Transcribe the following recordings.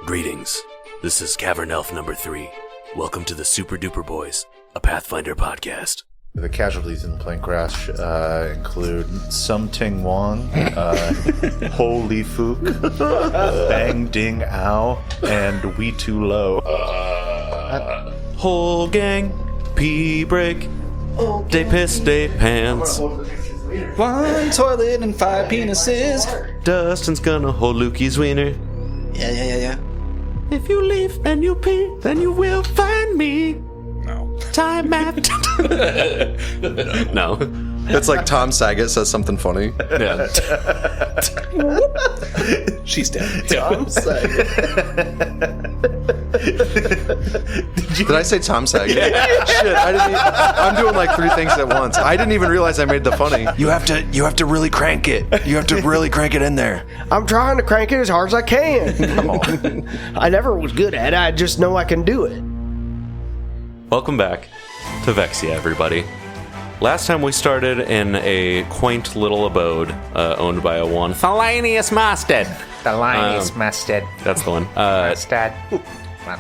Greetings. This is Cavern Elf number 3. Welcome to the Super Duper Boys, a Pathfinder podcast. The casualties in the plane crash include Sum Ting Wong, Holy Fook, Bang Ding Ow, and We Too Low. Whole gang, pee break, day piss, day pants. One toilet and 5 penises. Dustin's gonna hold Lukey's wiener. Yeah. If you leave and you pee, then you will find me. No. Time after. No. It's like Tom Saget says something funny. Yeah. She's dead. Tom Saget. Did I say Tom Saget? Yeah. Shit, I'm doing like 3 things at once. I didn't even realize I made the funny. You have to really crank it. You have to really crank it in there. I'm trying to crank it as hard as I can. I never was good at it. I just know I can do it. Welcome back to Vexia, everybody. Last time we started in a quaint little abode owned by a one Thelanious Mastad. Thelanious Mastad. That's the one. Mastad.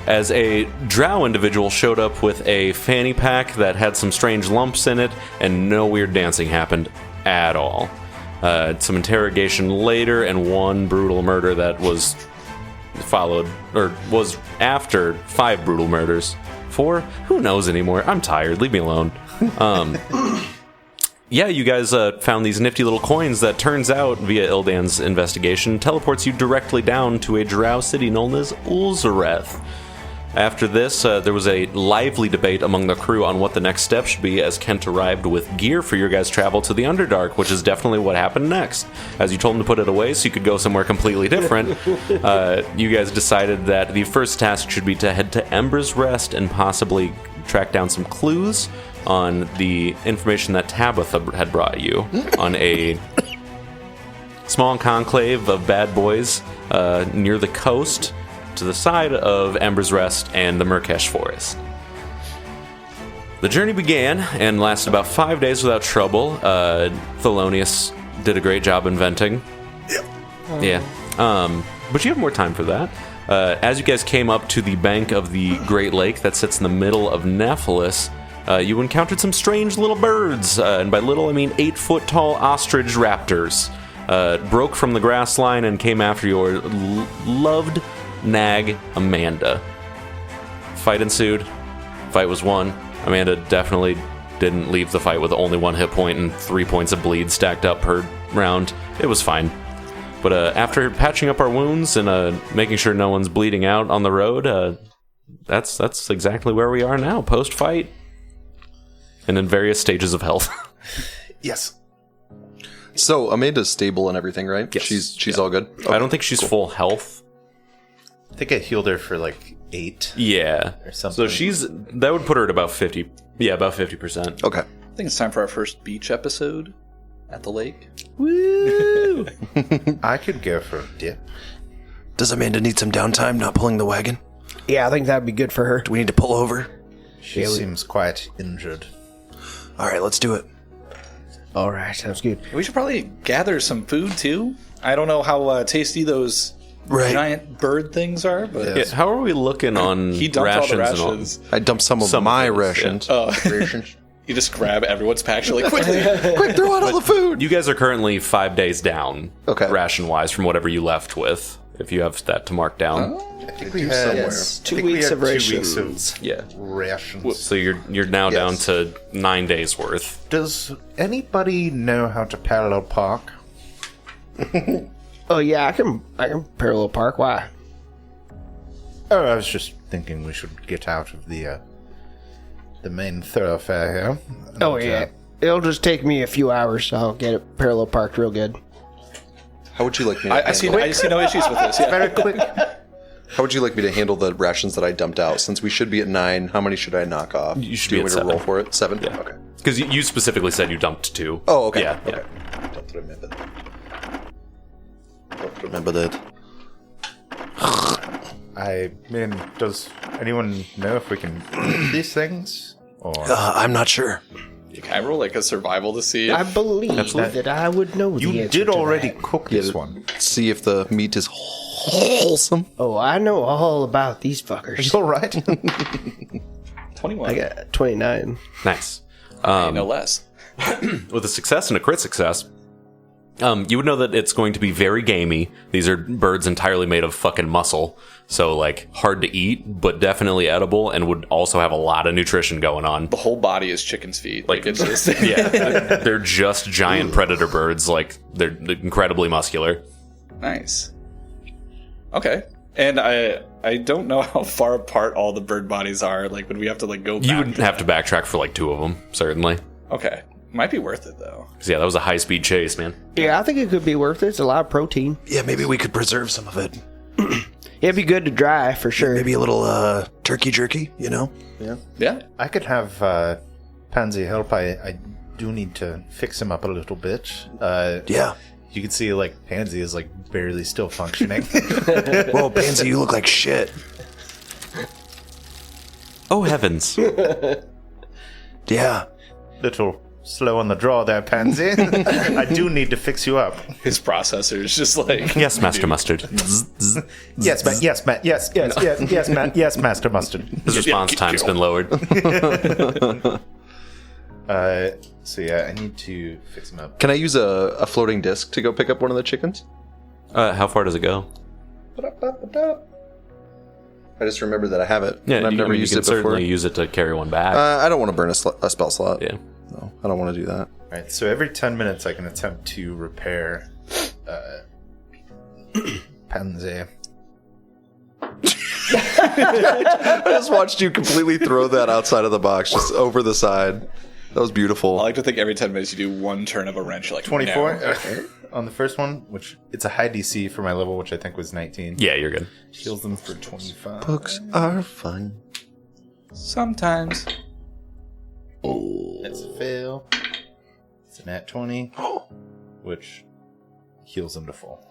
As a drow individual showed up with a fanny pack that had some strange lumps in it, and no weird dancing happened at all. Some interrogation later, and one brutal murder that was followed, or was after 5 brutal murders. 4? Who knows anymore? I'm tired. Leave me alone. Yeah, you guys found these nifty little coins that turns out, via Ildan's investigation, teleports you directly down to a drow city known as Ulzareth. After this, there was a lively debate among the crew on what the next step should be, as Kent arrived with gear for your guys' travel to the Underdark, which is definitely what happened next. As you told him to put it away so you could go somewhere completely different, you guys decided that the first task should be to head to Ember's Rest and possibly track down some clues on the information that Tabitha had brought you on a small conclave of bad boys near the coast to the side of Ember's Rest and the Murkesh Forest. The journey began and lasted about 5 days without trouble. Thelonious did a great job inventing. Yeah. But you have more time for that. As you guys came up to the bank of the Great Lake that sits in the middle of Nephilis, you encountered some strange little birds, and by little I mean 8-foot-tall ostrich raptors. Broke from the grass line and came after your loved nag, Amanda. Fight ensued. Fight was won. Amanda definitely didn't leave the fight with only 1 hit point and 3 points of bleed stacked up per round. It was fine. But after patching up our wounds and making sure no one's bleeding out on the road, that's exactly where we are now, post-fight. And in various stages of health. Yes. So Amanda's stable and everything, right? Yes. She's all good? Okay. I don't think she's full health. I think I healed her for like 8. Yeah. Or something. So that would put her at about 50. Yeah, about 50%. Okay. I think it's time for our first beach episode at the lake. Woo! I could go for a dip. Does Amanda need some downtime not pulling the wagon? Yeah, I think that'd be good for her. Do we need to pull over? She seems quite injured. All right, let's do it. All right, sounds good. We should probably gather some food, too. I don't know how tasty those giant bird things are, but... Yeah, how are we looking on He dumped all the rations? rations. I dumped some of my rations. Rations. You just grab everyone's pack. You're like, quickly. Quick, throw out all the food! You guys are currently 5 days down, Okay. ration-wise, from whatever you left with, if you have that to mark down. I think we had Yes, 2 weeks of rations. 2 weeks of Yeah. rations. So you're now down Yes. to 9 days worth. Does anybody know how to parallel park? Oh yeah, I can parallel park. Why? Oh, I was just thinking we should get out of the main thoroughfare here. And, Oh yeah, it'll just take me a few hours. So I'll get it parallel parked real good. How would you like me to I see no issues with this. Yeah. very quick. How would you like me to handle the rations that I dumped out? Since we should be at 9, how many should I knock off? You should Do be you at want me to 7. roll for it? 7? Yeah. Okay. Because you specifically said you dumped 2. Oh, okay. Yeah. Okay. Don't remember that. Don't remember that. I mean, does anyone know if we can eat these things? Or I'm not sure. Can I roll like a survival to see? I believe Absolutely. that I would know the you answer did to already that. cook this one. See if the meat is wholesome. Oh, I know all about these fuckers. All right. 21. I got 29. Nice. No less. With a success and a crit success, you would know that it's going to be very gamey. These are birds entirely made of fucking muscle, so like hard to eat, but definitely edible, and would also have a lot of nutrition going on. The whole body is chicken's feet. Like it's just yeah, they're just giant predator birds. Like they're incredibly muscular. Nice. Okay. And I don't know how far apart all the bird bodies are. Like, would we have to like go back? You would have to backtrack for like 2 of them, certainly. Okay. Might be worth it though. 'Cause, yeah, that was a high-speed chase, man. Yeah, I think it could be worth it. It's a lot of protein. Yeah, maybe we could preserve some of it. It'd be good to dry for sure. Maybe a little turkey jerky, you know? Yeah. I could have Pansy help. I do need to fix him up a little bit. Yeah. You can see, like, Pansy is, like, barely still functioning. Whoa, Pansy, you look like shit. Oh, heavens. Yeah. Little slow on the draw there, Pansy. I do need to fix you up. His processor is just like Yes, Master Mustard. Yes, yes, yes, Master Mustard. His response time's been lowered. So yeah, I need to fix him up. Can I use a floating disc to go pick up one of the chickens? How far does it go? I just remember that I have it. Yeah, and I've never used you it can before. certainly use it to carry one back. I don't want to burn a spell slot. Yeah. No, I don't want to do that. Alright, so every 10 minutes I can attempt to repair Pansy. I just watched you completely throw that outside of the box, just over the side. That was beautiful. I like to think every 10 minutes you do one turn of a wrench. You're like 24 no. on the first one, which it's a high DC for my level, which I think was 19. Yeah, you're good. Heals them for 25. Books are fun. Sometimes. It's a fail. It's a nat 20, which heals them to full.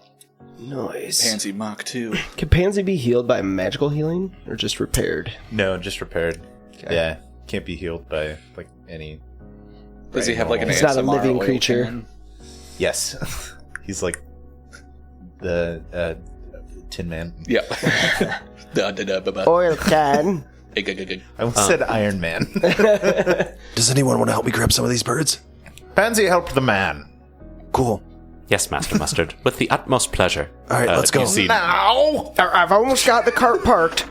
Nice. Pansy Mach 2. Can Pansy be healed by magical healing or just repaired? No, just repaired. Yeah, can't be healed by like any. Does he have like an He's not a ASMR living oil creature. can? Yes, he's like the Tin Man. Yeah. Da-da-da-ba-ba. Oil can. Egg-egg-egg. I almost said Iron Man. Does anyone want to help me grab some of these birds? Pansy helped the man. Cool. Yes, Master Mustard. With the utmost pleasure. All right, let's go. You see, Ow! I've almost got the cart parked.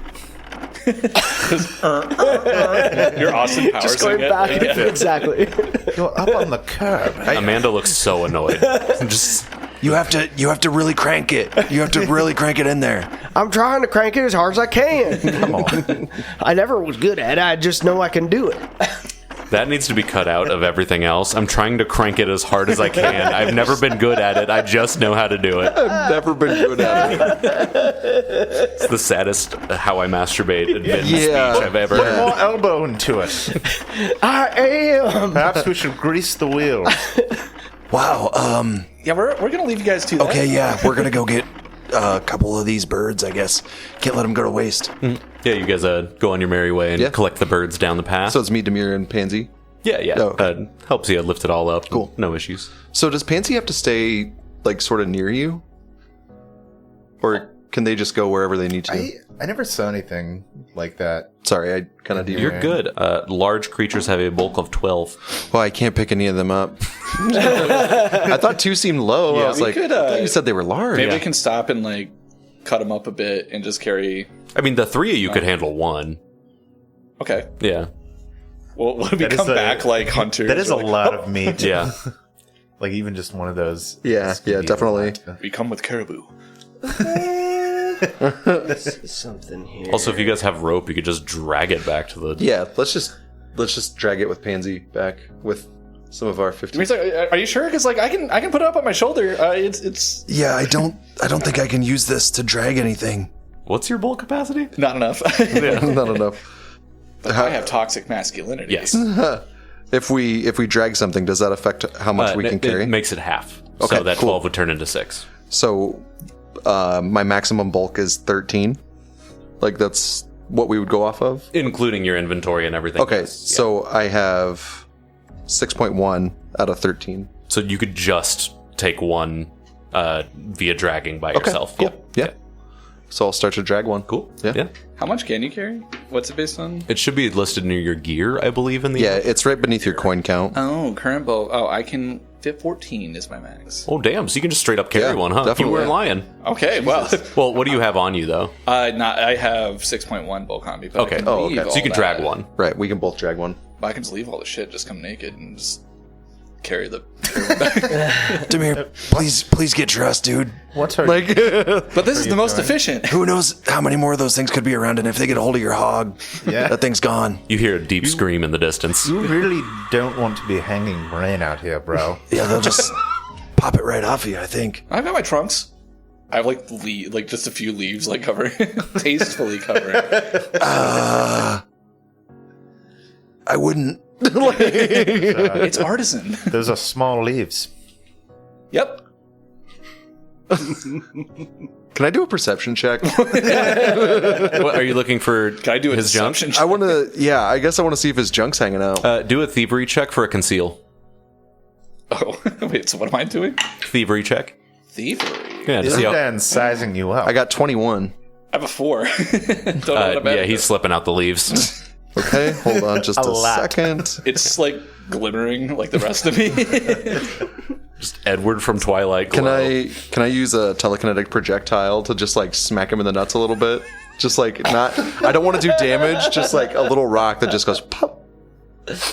You're Austin Powers. Just going back. Exactly. You're up on the curb. Amanda looks so annoyed. Just You have to really crank it. You have to really crank it in there. I'm trying to crank it as hard as I can. Come on. I never was good at it. I just know I can do it. that needs to be cut out of everything else. I'm trying to crank it as hard as I can. I've never been good at it. I just know how to do it. I've never been good at it. It's the saddest how I masturbate admin Yeah. speech I've ever Put heard. more elbow into it. I am. Perhaps we should grease the wheels. Wow. Yeah, we're gonna leave you guys to that. Okay, yeah, we're gonna go get a couple of these birds, I guess. Can't let them go to waste. Yeah, you guys go on your merry way and Yeah. collect the birds down the path. So it's me, Damir, and Pansy. yeah. Oh, okay. Helps you lift it all up. Cool. No issues. So does Pansy have to stay, like, sort of near you? Or can they just go wherever they need to? I never saw anything like that. Sorry, I kind of do. You're good. Large creatures have a bulk of 12. Well, I can't pick any of them up. I thought 2 seemed low. Yeah, I was we like, could, I thought you said they were large. Maybe Yeah. we can stop and like cut them up a bit and just carry. I mean, the 3 of you could handle 1. Okay. Yeah. Well, when we That is come a- back like hunters. That is a we're like, lot of meat. Yeah. Like even just one of those. Yeah, is gonna yeah, be a definitely. lot. We come with caribou. Something here. Also, if you guys have rope, you could just drag it back to the... Yeah, let's just drag it with Pansy back with some of our 50. He's like, are you sure? Because like I can put it up on my shoulder. It's Yeah, I don't think I can use this to drag anything. What's your bulk capacity? not enough. Not enough. I have toxic masculinity. Yes. If we drag something, does that affect how much we can carry? It makes it half. Okay, so that cool. 12 would turn into 6. So, my maximum bulk is 13. Like that's what we would go off of. Including your inventory and everything. Okay, Yes. Yeah. so I have 6.1 out of 13. So you could just take 1 via dragging by yourself. cool. Yeah. So I'll start to drag one. Cool. Yeah. How much can you carry? What's it based on? It should be listed near your gear, I believe, in the... Yeah, it's right beneath your coin count. Oh, current bow. Oh, I can fit 14 is my max. Oh, damn. So you can just straight up carry one, huh? definitely. You weren't lying. Okay, well. Well, what do you have on you, though? I have 6.1 bow combi, but Okay. I can Oh, leave okay. So all you can that. drag one. Right, we can both drag one. But I can just leave all the shit, just come naked and just carry the... Damir, please get dressed, dude. What are Like, But this is the most efficient. who knows how many more of those things could be around, and if they get a hold of your hog, that thing's gone. You hear a deep scream in the distance. you really don't want to be hanging brain out here, bro. Yeah, they'll just pop it right off of you, I think. I've got my trunks. I have like just a few leaves like covering, tastefully covering. I wouldn't. It's artisan. Those are small leaves. Yep. Can I do a perception check? What, are you looking for Can I do a his junk? deception? I want to, yeah, I guess I want to see if his junk's hanging out. Do a thievery check for a conceal. Oh, wait. So what am I doing? Thievery check. Thievery. Yeah, to see how... Dan's sizing you up. I got 21. I have a 4. Don't know what about yeah, he's slipping out the leaves. Okay, hold on just a lot. second. It's like glimmering like the rest of me. Just Edward from Twilight. Can Glow. I use a telekinetic projectile to just like smack him in the nuts a little bit? Just like not. I don't want to do damage. Just like a little rock that just goes pop. Okay.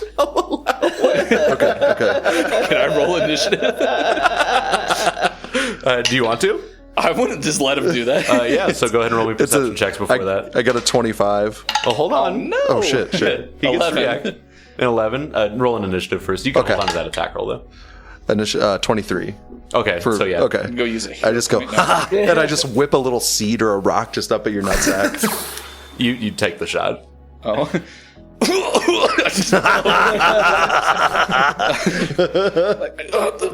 Can I roll initiative? Do you want to? I wouldn't just let him do that. Yeah, so go ahead and roll me It's perception checks before that. I got a 25. Oh, hold on. no. Oh shit. He gets 11. to react. An 11. Roll an initiative first. You can Okay. hold on to that attack roll, though. 23. Okay, so yeah. Okay. Go use it. I just go, and I just whip a little seed or a rock just up at your nutsack. You take the shot. Oh.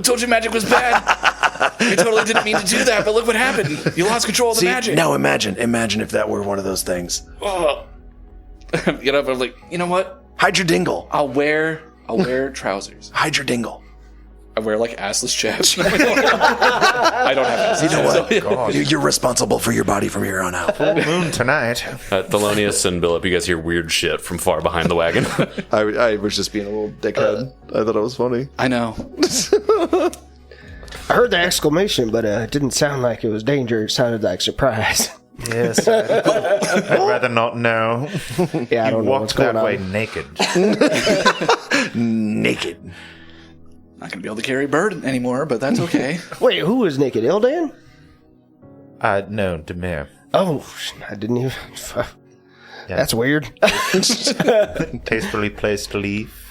Told you magic was bad. I totally didn't mean to do that, but look what happened. You lost control of the magic. Now imagine if that were one of those things. Oh. Get up. I'm like, you know what? Hide your dingle. I'll wear trousers. Hide your dingle. I wear like assless chaps. I don't have assless You know what? God. You're responsible for your body from here on out. Moon tonight. Thelonious and Billup, you guys hear weird shit from far behind the wagon. I was just being a little dickhead. I thought it was funny. I know. I heard the exclamation, but it didn't sound like it was danger. It sounded like surprise. Yes, I'd rather not know. Yeah, I don't know Walk what's going that way on. naked. Naked. Not gonna be able to carry Bird anymore, but that's okay. Wait, who was naked? Ildan? No, Damir. Oh, I didn't even. That's weird. Tastefully placed leaf.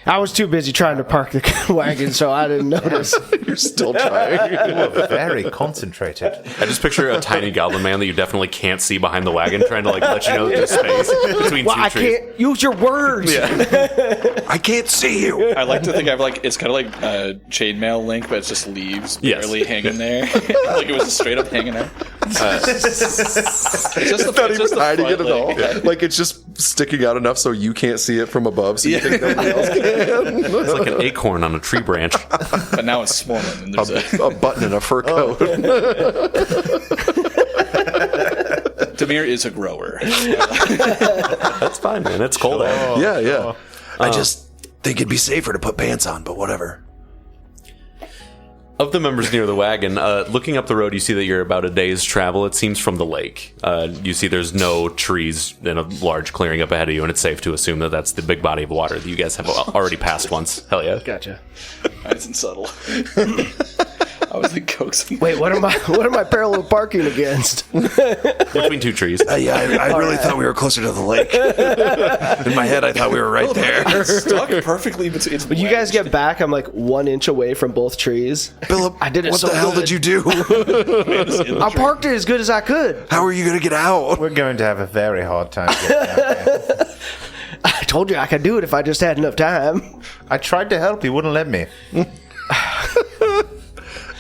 I was too busy trying to park the wagon, so I didn't notice. You're still trying. You were very concentrated. I just picture a tiny goblin man that you definitely can't see behind the wagon trying to like let you know there's space between Well, two I trees. can't use your words. I can't see you. I like to think I've like it's kind of like a chainmail link, but it's just leaves Yes. barely hanging there, like it was just straight up hanging out. It's just the, Not it's just even the hiding front it at all. leg. Like it's just sticking out enough so you can't see it from above. So you think nobody else can. It's like an acorn on a tree branch. But now it's swollen. And there's A button in a fur coat. Damir is a grower. That's fine, man. It's cold out. Yeah. I just think it'd be safer to put pants on, but whatever. Of the members near the wagon, looking up the road, you see that you're about a day's travel, it seems, from the lake. You see there's no trees in a large clearing up ahead of you, and it's safe to assume that that's the big body of water that you guys have already passed once. Hell yeah. Gotcha. Nice and subtle. I was like coaxing. Wait, what am I parallel parking against? Between two trees. Yeah, I really thought we were closer to the lake. In my head, I thought we were right there. It's stuck perfectly between. When you guys get back, I'm like 1 inch away from both trees. Billup, I did it what so the hell good. did you do? I parked it as good as I could. How are you going to get out? We're going to have a very hard time getting out there. I told you I could do it if I just had enough time. I tried to help, you wouldn't let me.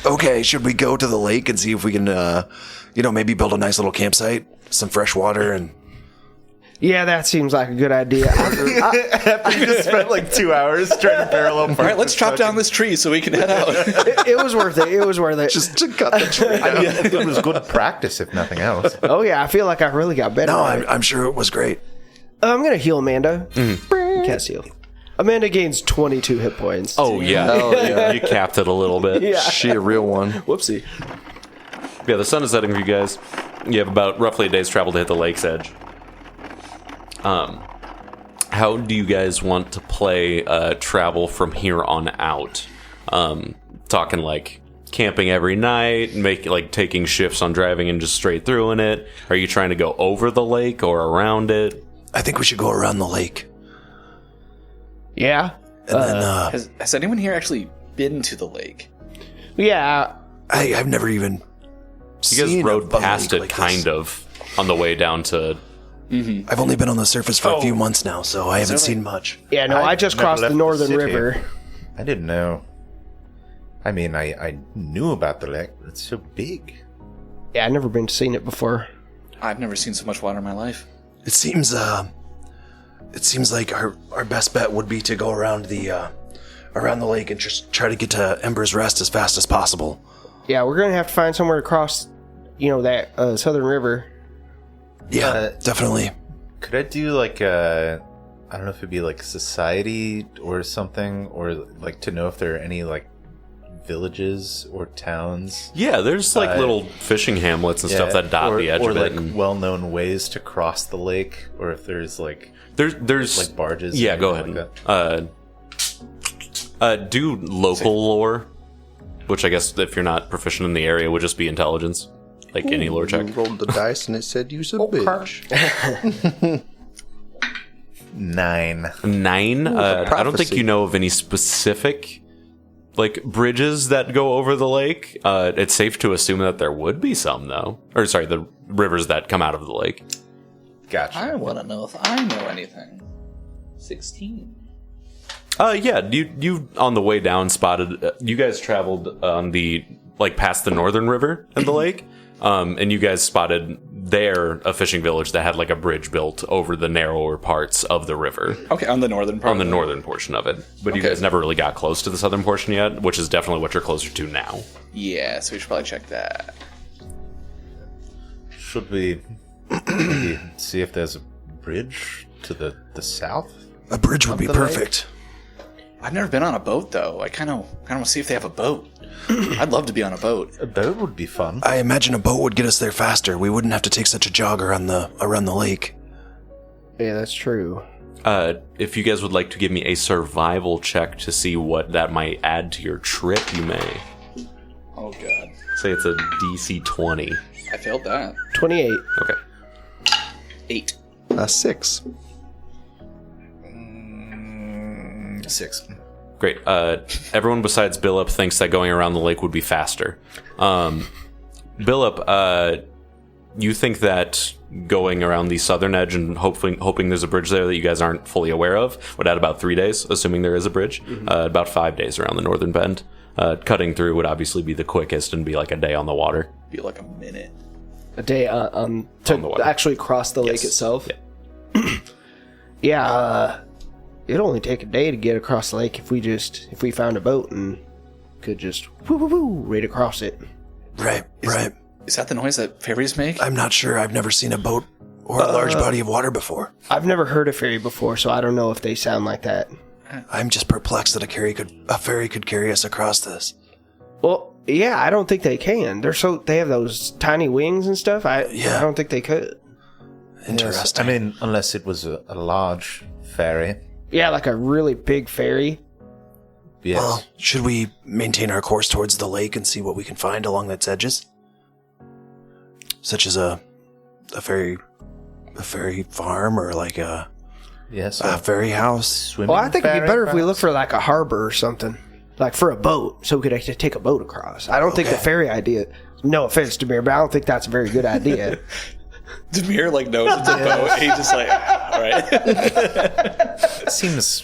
Okay, should we go to the lake and see if we can, maybe build a nice little campsite, some fresh water, and Yeah, that seems like a good idea. After you just spent like 2 hours trying to parallel park. All right, let's chop down this tree so we can head out. It was worth it. It was worth it. Just to cut the tree. It was good practice, if nothing else. Oh yeah, I feel like I really got better. No, at it. I'm sure it was great. I'm gonna heal Amanda. Cast heal. Amanda gains 22 hit points. Oh yeah, you capped it a little bit. yeah. She a real one. Whoopsie. Yeah, the sun is setting for you guys. You have about roughly a day's travel to hit the lake's edge. How do you guys want to play travel from here on out? Talking like camping every night, taking shifts on driving and just straight through in it. Are you trying to go over the lake or around it? I think we should go around the lake. Yeah. And then, Has anyone here actually been to the lake? Yeah. I've never even You guys seen rode a past lake it like kind this. of on the way down to... I've only been on the surface for a few months now, so I haven't seen much. Yeah, no, I just never crossed the left the northern city. river. I didn't know. I mean, I knew about the lake, but it's so big. Yeah, I've never been seen it before. I've never seen so much water in my life. It seems like our best bet would be to go around the lake and just try to get to Ember's Rest as fast as possible. Yeah, we're gonna have to find somewhere to cross, that southern river. Yeah, definitely. Could I do like a, I don't know if it'd be like society or something, or like to know if there are any like villages or towns. Yeah, there's like little fishing hamlets and stuff that dot the edge or of like it. And well-known ways to cross the lake, or if there's like there's like barges. Yeah, or go anything ahead. Do local lore, which I guess if you're not proficient in the area would just be intelligence, like any lore check. You rolled the dice and it said use a bitch. 9. 9. I don't think prophecy. you know of any specific like bridges that go over the lake. It's safe to assume that there would be some though, or sorry, the rivers that come out of the lake. Gotcha. I want to know if I know anything. 16. Yeah, you on the way down spotted. You guys traveled on the past the northern river and the lake, and you guys spotted there a fishing village that had like a bridge built over the narrower parts of the river. Okay, on the northern part. On the northern portion of it, but you guys never really got close to the southern portion yet, which is definitely what you're closer to now. Yeah, so we should probably check that. Should we maybe see if there's a bridge to the south? A bridge would be the lake? perfect. I've never been on a boat though. I kind of want to see if they have a boat. I'd love to be on a boat. A boat would be fun. I imagine a boat would get us there faster. We wouldn't have to take such a jog around the lake. Yeah, that's true. If you guys would like to give me a survival check to see what that might add to your trip, you may. Oh god, Say it's a DC 20. I failed that. 28. Okay. 8. 6. 6. Great. Everyone besides Billup thinks that going around the lake would be faster. Billup, you think that going around the southern edge and hoping there's a bridge there that you guys aren't fully aware of would add about 3 days, assuming there is a bridge. About 5 days around the northern bend. Cutting through would obviously be the quickest and be like a day on the water. Be like a minute. A day to On the water. actually cross the lake Yes. itself. Yeah. Yeah, it'd only take a day to get across the lake if we found a boat and could just right across it. Right. Is that the noise that fairies make? I'm not sure. I've never seen a boat or a large body of water before. I've never heard a ferry before, so I don't know if they sound like that. I'm just perplexed that a ferry could carry us across this. Well, yeah, I don't think they can. They have those tiny wings and stuff. I don't think they could. Interesting. I mean, unless it was a large ferry. Yeah, like a really big ferry. Yes. Well, should we maintain our course towards the lake and see what we can find along its edges? Such as a ferry farm or like a ferry house. Swimming Well, I think it'd be ferry, better if we perhaps? look for like a harbor or something. Like for a boat, so we could actually take a boat across. I don't think the ferry idea, no offense, Damir, but I don't think that's a very good idea. Damir knows it's a boat. He just all right. It seems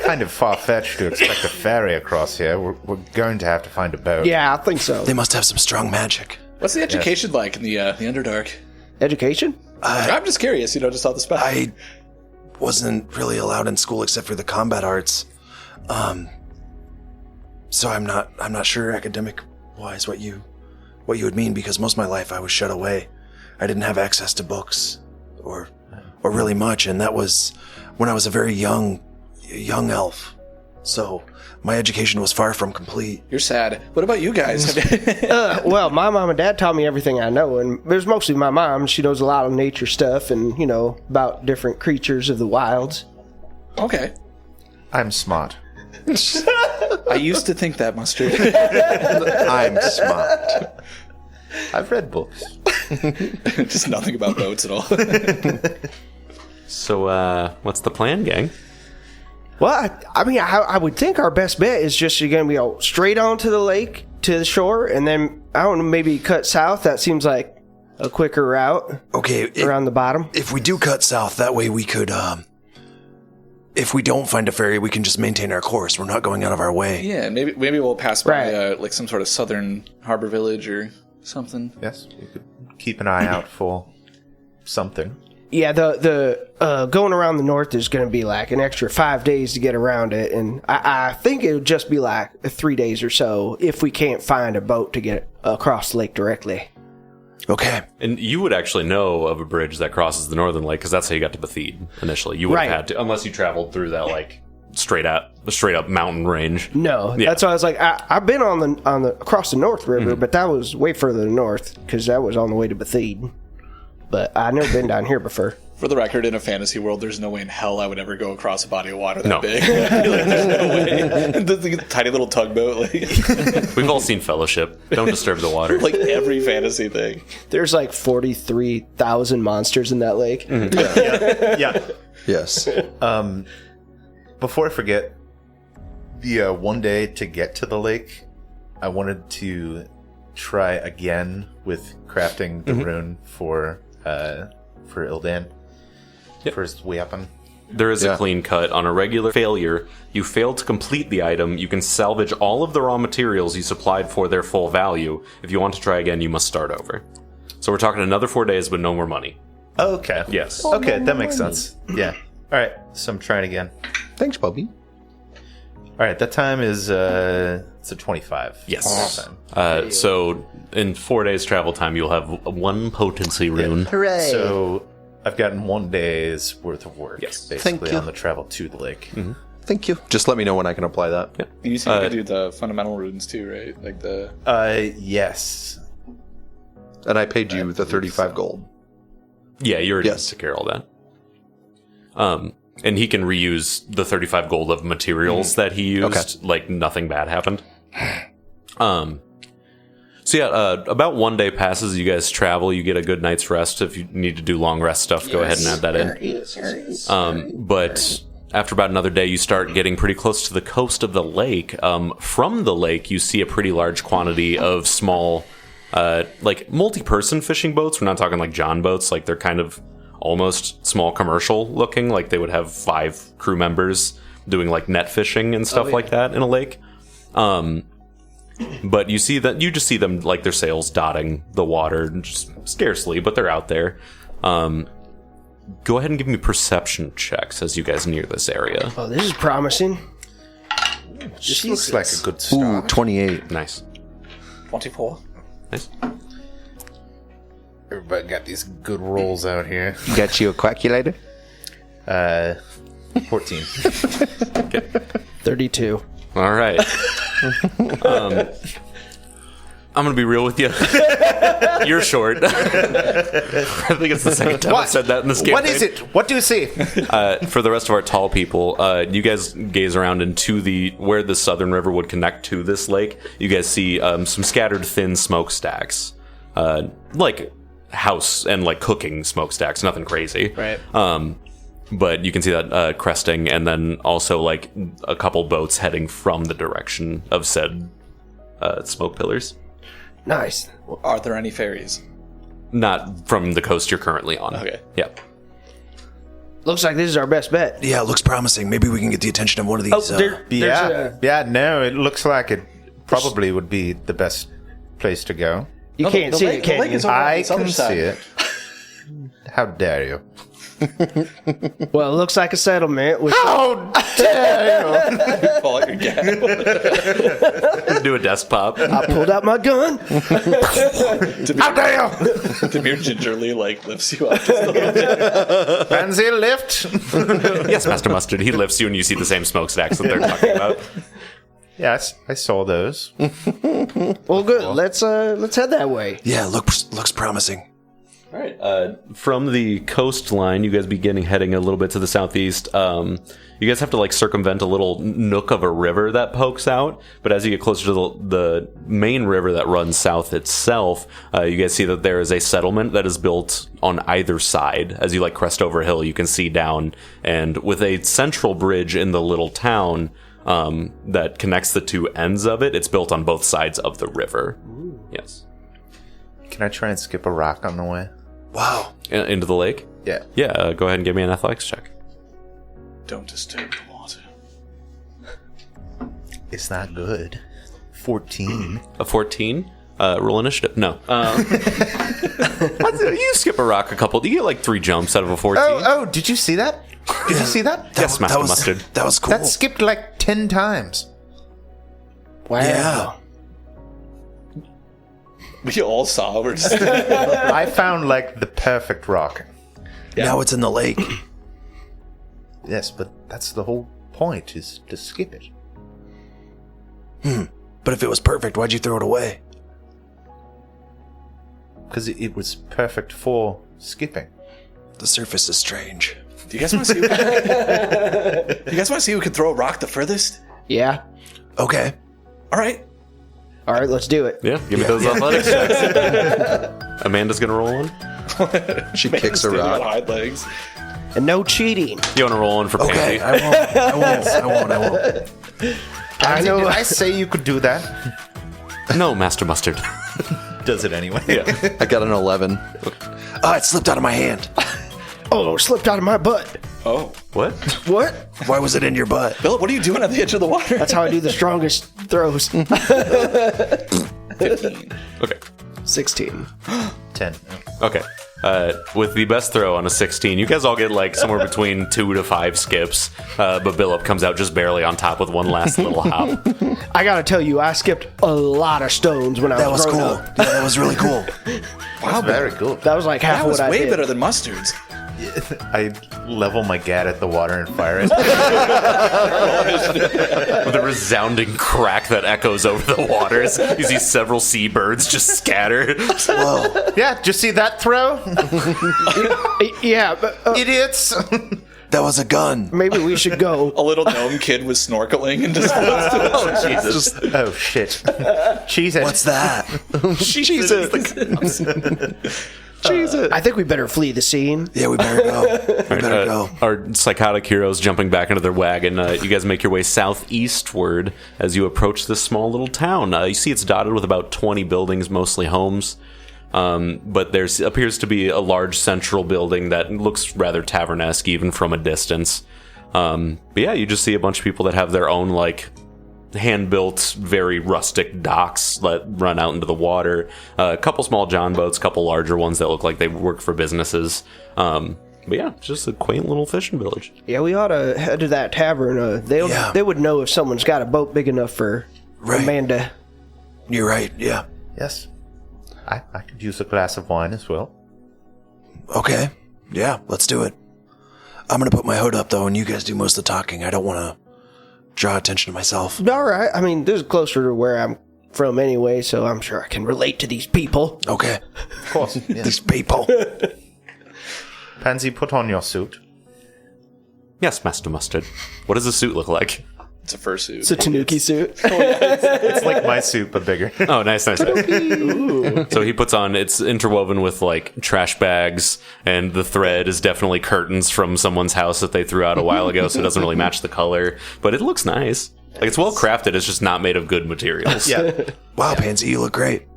kind of far-fetched to expect a ferry across here. We're going to have to find a boat. Yeah, I think so. They must have some strong magic. What's the education like in the Underdark? Education? I'm just curious, just off the spot. I wasn't really allowed in school except for the combat arts. So I'm not sure academic wise what you would mean, because most of my life I was shut away. I didn't have access to books or really much, and that was when I was a very young elf. So my education was far from complete. You're sad. What about you guys? Well, my mom and dad taught me everything I know, and it was mostly my mom. She knows a lot of nature stuff and, about different creatures of the wilds. Okay. I'm smart. I used to think that, Mustard. I'm smart. I've read books. Just nothing about boats at all. So, what's the plan, gang? Well, I would think our best bet is just you're going to go straight onto the lake to the shore, and then, I don't know, maybe cut south. That seems like a quicker route. Okay. Around the bottom. If we do cut south, that way we could, if we don't find a ferry, we can just maintain our course. We're not going out of our way. Yeah, maybe we'll pass by Right. like some sort of southern harbor village or something. Yes, you could keep an eye out for something. Yeah, the going around the north is going to be like an extra 5 days to get around it, and I think it would just be like 3 days or so if we can't find a boat to get across the lake directly. Okay. And you would actually know of a bridge that crosses the northern lake, because that's how you got to Bethede initially. You would have Right. had to, unless you traveled through that like straight up mountain range. No, Yeah. that's why I was like, I've been on the across the North River, but that was way further north because that was on the way to Bethede. But I've never been down here before. For the record, in a fantasy world, there's no way in hell I would ever go across a body of water that No. big. Like, there's no way. The tiny little tugboat, We've all seen Fellowship. Don't disturb the water. like every fantasy thing. There's like 43,000 monsters in that lake. Yeah. Yes. Before I forget, the one day to get to the lake, I wanted to try again with crafting the rune for Ildan. Yep. For his weapon. There is Yeah. a clean cut. On a regular failure, you fail to complete the item. You can salvage all of the raw materials you supplied for their full value. If you want to try again, you must start over. So we're talking another 4 days, but no more money. Okay. Yes. Okay, that makes sense. Yeah. All right, so I'm trying again. Thanks, Bobby. All right, that time is it's a 25. Yes. Time. So in 4 days travel time, you'll have one potency rune. Hooray! So I've gotten 1 day's worth of work, Yes. basically, Thank you. on the travel to the lake. Thank you. Just let me know when I can apply that. Yeah. You said you could do the fundamental runes too, right? Like the Yes. And I paid you the 35 gold. Yeah, you already Yes. took care of all that. And he can reuse the 35 gold of materials that he used, like nothing bad happened. So yeah, about 1 day passes, you guys travel, you get a good night's rest. If you need to do long rest stuff, go ahead and add that in. But after about another day, you start getting pretty close to the coast of the lake. From the lake, you see a pretty large quantity of small, like multi-person fishing boats. We're not talking like John boats, like they're kind of almost small commercial looking, like they would have 5 crew members doing like net fishing and stuff like that in a lake. But you just see them like their sails dotting the water, just scarcely, but they're out there. Go ahead and give me perception checks as you guys near this area. Oh, this is promising. This looks like a good Ooh, start. 28. Nice. 24. Nice. Everybody got these good rolls out here. Got you a calculator? 14. 32. All right. I'm going to be real with you. You're short. I think it's the second time I've said that in this game. What is it? What do you see? For the rest of our tall people, you guys gaze around into where the southern river would connect to this lake. You guys see some scattered thin smokestacks, like house and like cooking smokestacks, nothing crazy. Right. But you can see that cresting, and then also like a couple boats heading from the direction of said smoke pillars. Nice. Are there any ferries? Not from the coast you're currently on. Okay. Yeah. Looks like this is our best bet. Yeah, it looks promising. Maybe we can get the attention of one of these. No, it looks like it probably would be the best place to go. You can't see it, can you? is over on I this other can side. see it. How dare you? Well, it looks like a settlement. Which How dare you? Pull out your gun. Do a desk pop. I pulled out my gun. How dare you? Damir gingerly lifts you up just a little bit. Fancy a lift? Yes, Master Mustard. He lifts you, and you see the same smokestacks that they're talking about. Yes, I saw those. Well, good. Let's head that way. Yeah, looks promising. All right. From the coastline, you guys heading a little bit to the southeast. You guys have to circumvent a little nook of a river that pokes out. But as you get closer to the main river that runs south itself, you guys see that there is a settlement that is built on either side. As you crest over a hill, you can see down, and with a central bridge in the little town that connects the two ends of it. It's built on both sides of the river. Ooh. Yes. Can I try and skip a rock on the way? Wow. Into the lake? Yeah. Yeah, go ahead and give me an athletics check. Don't disturb the water. It's not good. 14. A 14? Roll initiative. No. You skip a rock a couple. You get 3 jumps out of a 14. Oh, did you see that? Did you see that? Yes, Master Mustard. That was cool. That skipped 10 times. Wow. Yeah. We all saw. We're just I found the perfect rock. Now it's in the lake. Yes, but that's the whole point, is to skip it. But if it was perfect, why'd you throw it away? Because it was perfect for skipping. The surface is strange. Do you guys want to see? Do you guys want to see who can throw a rock the furthest? Yeah. Okay. All right. All right, let's do it. Yeah, give me those athletics checks. Amanda's going to roll one. She kicks a Standing on rock. hind legs. And no cheating. You want to roll one for Okay. Pansy? I won't. I know. Did I say you could do that? No, Master Mustard. Does it anyway. Yeah. I got an 11. It slipped out of my hand. Oh, it slipped out of my butt. Oh, What? What? Why was it in your butt? Billup, what are you doing at the edge of the water? That's how I do the strongest throws. 15. Okay. 16. 10. Okay. With the best throw on a 16, you guys all get somewhere between 2 to 5 skips, but Billup comes out just barely on top with one last little hop. I gotta tell you, I skipped a lot of stones when I That was growing cool. up. Yeah, that was really cool. Wow, very good. That was half That of was what I way did. better than Mustard's. I level my gat at the water and fire it. With a resounding crack that echoes over the waters, you see several seabirds just scatter. Whoa. Yeah, did you see that throw? Yeah, but Idiots! That was a gun. maybe we should go. A little gnome kid was snorkeling and just oh Jesus! Oh, shit. Cheese it. What's that? Jesus! I think we better flee the scene. Yeah, we better go. We better go. Our psychotic heroes jumping back into their wagon. You guys make your way southeastward as you approach this small little town. You see it's dotted with about 20 buildings, mostly homes. But there appears to be a large central building that looks rather tavern-esque even from a distance. But yeah, you just see a bunch of people that have their own hand-built, very rustic docks that run out into the water. A couple small john boats, a couple larger ones that look like they work for businesses. But yeah, just a quaint little fishing village. Yeah, we ought to head to that tavern. They would know if someone's got a boat big enough for Right. Amanda. You're right. Yeah. Yes. I could use a glass of wine as well. Okay. Yeah, let's do it. I'm going to put my hood up, though, and you guys do most of the talking. I don't want to draw attention to myself. All right. I mean, this is closer to where I'm from anyway, so I'm sure I can relate to these people. Okay. Of course. Yes. These people. Pansy, put on your suit. Yes, Master Mustard. What does the suit look like? It's a fursuit. It's a tanuki suit. It's like my suit, but bigger. Oh, nice. So he puts on, it's interwoven with trash bags, and the thread is definitely curtains from someone's house that they threw out a while ago, so it doesn't really match the color, but it looks nice. It's well crafted, it's just not made of good materials. Yeah. Wow, Pansy, you look great.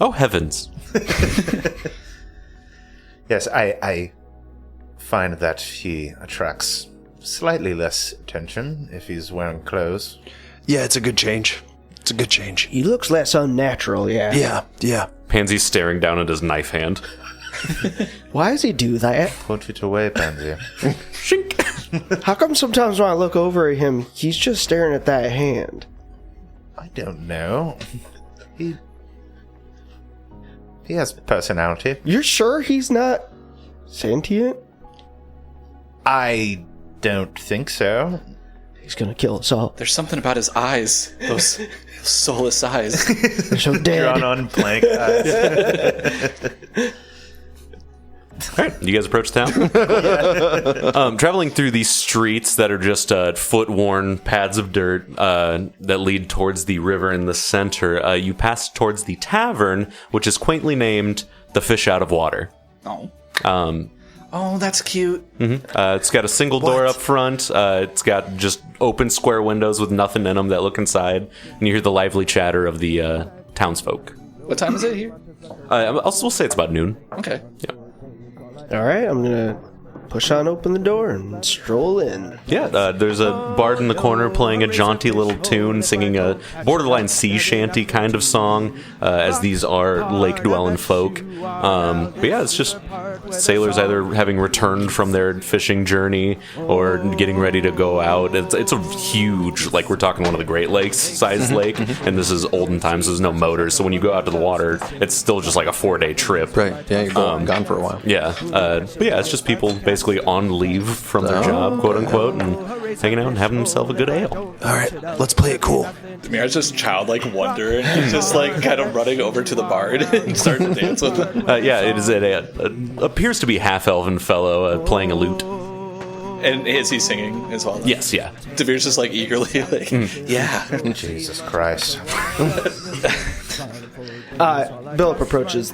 Oh, heavens. Yes, I find that he attracts slightly less attention if he's wearing clothes. Yeah, it's a good change. It's a good change. He looks less unnatural, yeah. Yeah. Pansy's staring down at his knife hand. Why does he do that? Put it away, Pansy. How come sometimes when I look over at him, he's just staring at that hand? I don't know. He has personality. You're sure he's not sentient? I don't think so. He's gonna kill us all. There's something about his eyes. Those soulless eyes. They're so dead. Drawn on blank eyes. All right, you guys approach town. Traveling through these streets that are just foot-worn pads of dirt that lead towards the river in the center, you pass towards the tavern, which is quaintly named the Fish Out of Water. Oh. Oh, that's cute. It's got a single door up front. It's got just open square windows with nothing in them that look inside, and you hear the lively chatter of the townsfolk. What time is it here? We'll say it's about noon. Okay. Yeah. All right, I'm gonna push on open the door and stroll in. Yeah, there's a bard in the corner playing a jaunty little tune, singing a borderline sea shanty kind of song, as these are lake-dwelling folk. But yeah, it's just sailors either having returned from their fishing journey or getting ready to go out. It's a huge, like we're talking one of the Great Lakes size lake, and this is olden times, there's no motors, so when you go out to the water, it's still just like a 4-day trip. Right. Yeah, you're gone for a while. Yeah, but yeah, it's just people basically on leave from their job, quote unquote, and hanging out and having themselves a good ale. All right, let's play it cool. Damir's just childlike wonder, and he's just like kind of running over to the bard and starting to dance with him. Yeah, it is appears to be half-elven fellow playing a lute. And is he singing as well? Yes, yeah. Damir's just like eagerly like, yeah. Jesus Christ. Billup approaches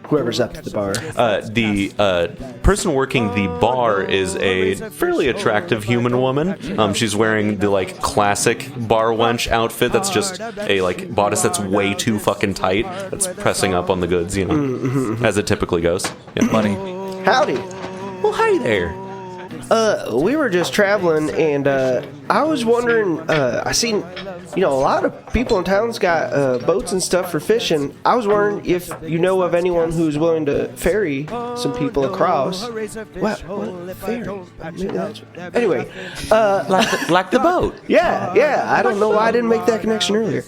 whoever's up to the bar. The person working the bar is a fairly attractive human woman. She's wearing the like classic bar wench outfit that's just a like bodice that's way too fucking tight. That's pressing up on the goods, you know, as it typically goes. Yeah, buddy. Howdy. Well, hi there. We were just traveling, and I was wondering, I seen, a lot of people in town's got boats and stuff for fishing. I was wondering if you know of anyone who's willing to ferry some people across. What ferry? Anyway, Like the boat. yeah, I don't know why I didn't make that connection earlier.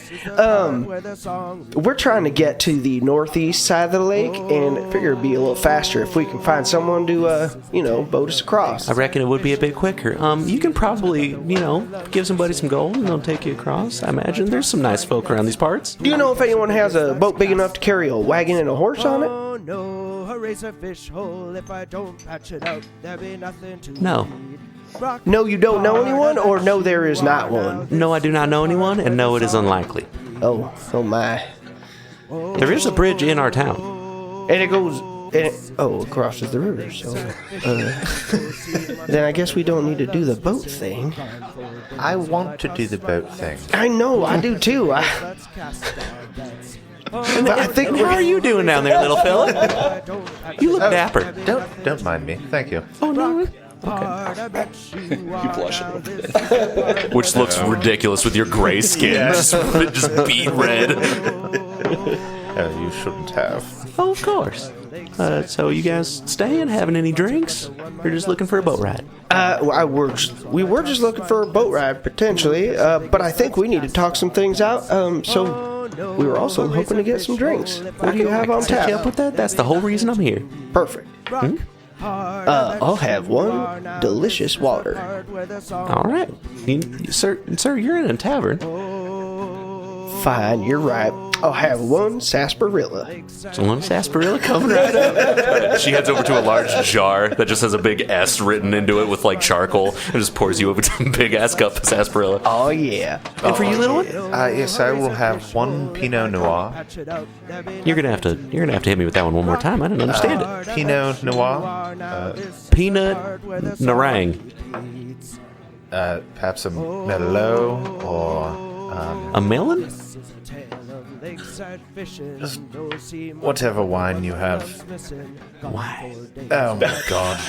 We're trying to get to the northeast side of the lake, and I figure it'd be a little faster if we can find someone to, boat us across. I reckon it would be a bit quicker. You can probably, give somebody some gold and they'll take you across. I imagine there's some nice folk around these parts. Do you know if anyone has a boat big enough to carry a wagon and a horse on it? No. No, you don't know anyone, or no, there is not one? No, I do not know anyone, and no, it is unlikely. Oh my. There is a bridge in our town. And it goes... it crosses the river, so... then I guess we don't need to do the boat thing. I want to do the boat thing. I know, I do too. But I think... How are you doing down there, little fella? You look dapper. Don't mind me. Thank you. Oh, no. You blush a little bit. Which looks ridiculous with your gray skin. Just beet red. You shouldn't have. Oh, of course. So you guys staying, having any drinks? Or just looking for a boat ride? We were just looking for a boat ride, potentially. But I think we need to talk some things out. So we were also hoping to get some drinks. What do you have on Set you up tap? with that? That's the whole reason I'm here. Perfect. I'll have one delicious water. All right. Sir, you're in a tavern. Fine, you're right. I'll have one sarsaparilla. So one sarsaparilla coming right up. She heads over to a large jar that just has a big S written into it with like charcoal and just pours you over to a big ass cup of sarsaparilla. Oh yeah. And for you, little one? Yes, I will have one Pinot Noir. You're gonna have to hit me with that one more time. I didn't understand it. Pinot Noir. Peanut meringue. Perhaps a Merlot or A melon? just whatever wine you have. Why? Oh my god.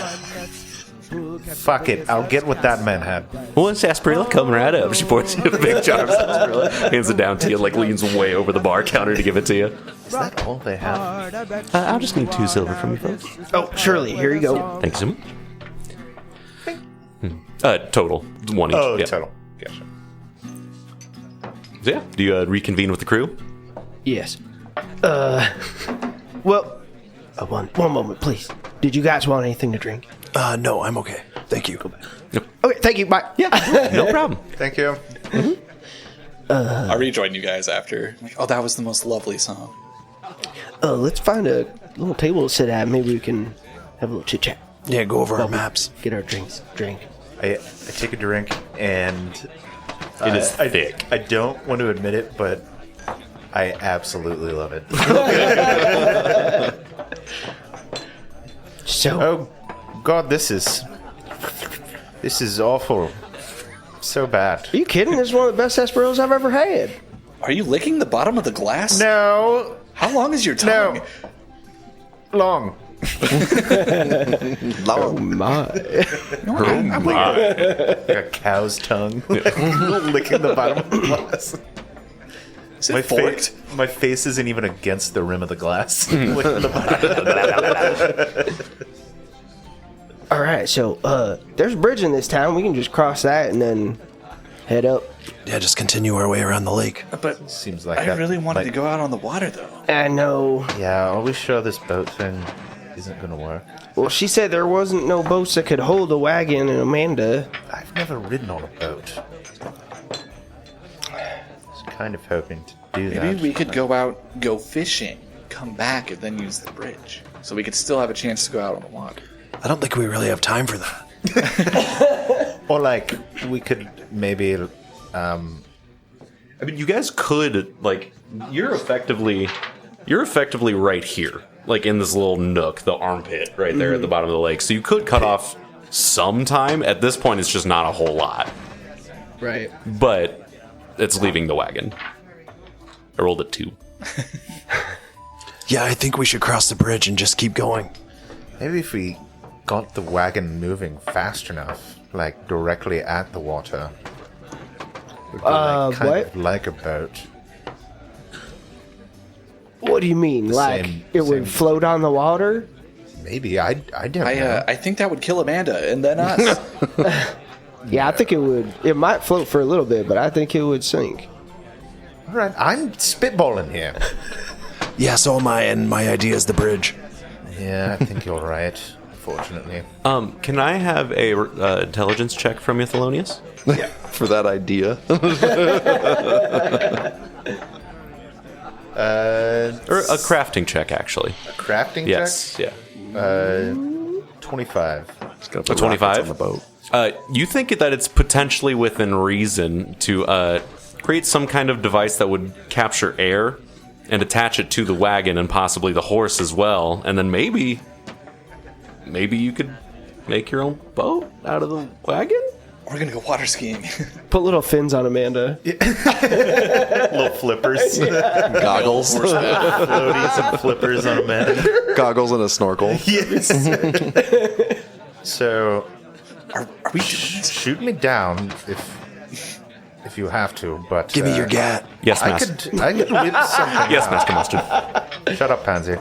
Fuck it, I'll get what that man had. Well, it's sarsaparilla coming right up. She pours you a big jar of sarsaparilla, hands it down to you, like leans way over the bar counter to give it to you. Is that all they have? I'll just need 2 silver from you folks. Oh, surely. Here you go. Thank you so much. Total. 1 each. Oh, yeah. total. Gotcha. So yeah, do you reconvene with the crew? Yes. Well, one moment, please. Did you guys want anything to drink? No, I'm okay. Thank you. Okay, thank you. Bye. Yeah, no problem. Thank you. I'll rejoin you guys after. Like, oh, that was the most lovely song. Let's find a little table to sit at. Maybe we can have a little chit chat. Yeah, go over our maps. Get our drinks. Drink. I take a drink, and It is thick. I don't want to admit it, but I absolutely love it. So, Oh, God, this is awful. So bad. are you kidding? This is one of the best sarsaparillas I've ever had. Are you licking the bottom of the glass? No, How long is your tongue? no, long. Oh my! Like a cow's tongue, licking the bottom of the glass. Is it forked? My face isn't even against the rim of the glass. Licking the bottom. All right, so there's a bridge in this town. We can just cross that and then head up. Yeah, just continue our way around the lake. But Seems like I that, really wanted like- to go out on the water, though. I know. Yeah, are we sure this boat thing isn't going to work? Well, she said there wasn't no boats that could hold a wagon and Amanda. I've never ridden on a boat. I was kind of hoping to do that. Maybe we could go out, go fishing, come back, and then use the bridge. So we could still have a chance to go out on the water. I don't think we really have time for that. Or like we could maybe. I mean, you guys could like you're effectively right here, like in this little nook, the armpit right there at the bottom of the lake. So you could cut off some time. At this point, it's just not a whole lot, Right. but it's leaving the wagon. I rolled a 2. Yeah, I think we should cross the bridge and just keep going. Maybe if we got the wagon moving fast enough, like directly at the water. Would be like, kind what? of like a boat. What do you mean? Like same- it would same- float on the water? Maybe I don't know. I think that would kill Amanda and then us. Yeah, I think it would. It might float for a little bit, but I think it would sink. All right, I'm spitballing here. Yeah, so am I, and my idea is the bridge. Yeah, I think you're right. Unfortunately. Can I have a intelligence check from you, Thelonious? For that idea. Or a crafting check, actually. Crafting Yes, check? yeah. 25. Just gonna put A 25? rockets on the boat. You think that it's potentially within reason to create some kind of device that would capture air and attach it to the wagon and possibly the horse as well, and then maybe you could make your own boat out of the wagon? We're gonna go water skiing. Put little fins on Amanda. Little flippers. Goggles. Floaties and flippers on a man. Goggles and a snorkel. Yes. So, Are we doing this? shoot me down if you have to, but... Give me your gat. Yes, I Master. could whip something Yes, up. Master Mustard. Shut up, Pansy.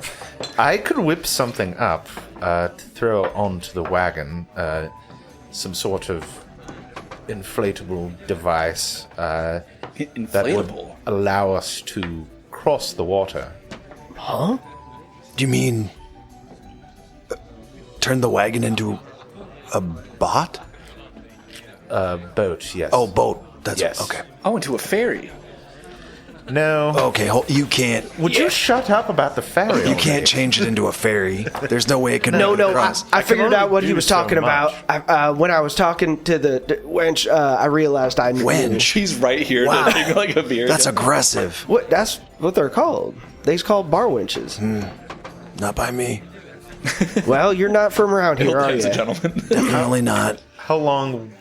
I could whip something up to throw onto the wagon, some sort of inflatable device that would Inflatable. allow us to cross the water. Huh? Do you mean turn the wagon into a bot? Boat, yes. Oh, boat. That's Yes. okay. Oh, into a ferry. no. Okay, you can't. Would you shut up about the ferry? You can't change it into a ferry. There's no way it can. No, cross. I figured only out what he do was so talking much. about. When I was talking to the wench, I realized I knew. Wench. She's right here, Wow. looking like a beer. That's aggressive. What? That's what they're called. They's called bar wenches. Not by me. Well, you're not from around here, are ladies you? and gentlemen. Definitely not. How long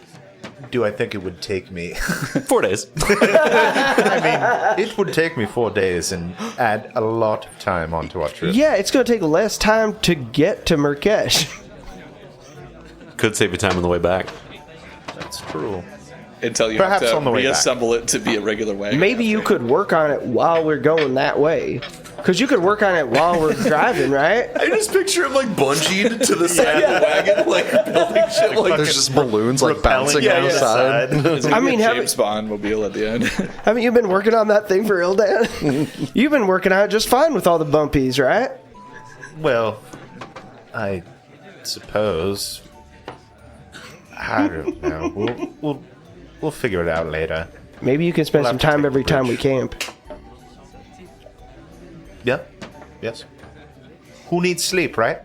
do I think it would take me? 4 days. I mean, it would take me 4 days and add a lot of time onto our trip. Yeah, it's going to take less time to get to Murkesh. could save you time on the way back. That's true. Until you Perhaps have to on the way back. reassemble it to be a regular wagon. Maybe you could work on it while we're going that way. Because you could work on it while we're driving, right? I just picture him like bungeed to the side of the wagon, like building shit like There's just balloons like bouncing Yeah, outside. It's I gonna be mean, a haven't- James Bond mobile at the end. Haven't you been working on that thing for Ildan? You've been working on it just fine with all the bumpies, right? Well, I suppose. I don't know. We'll figure it out later. Maybe you can spend We'll some have to time take every the time we bridge. camp. Yeah. Yes. Who needs sleep, right?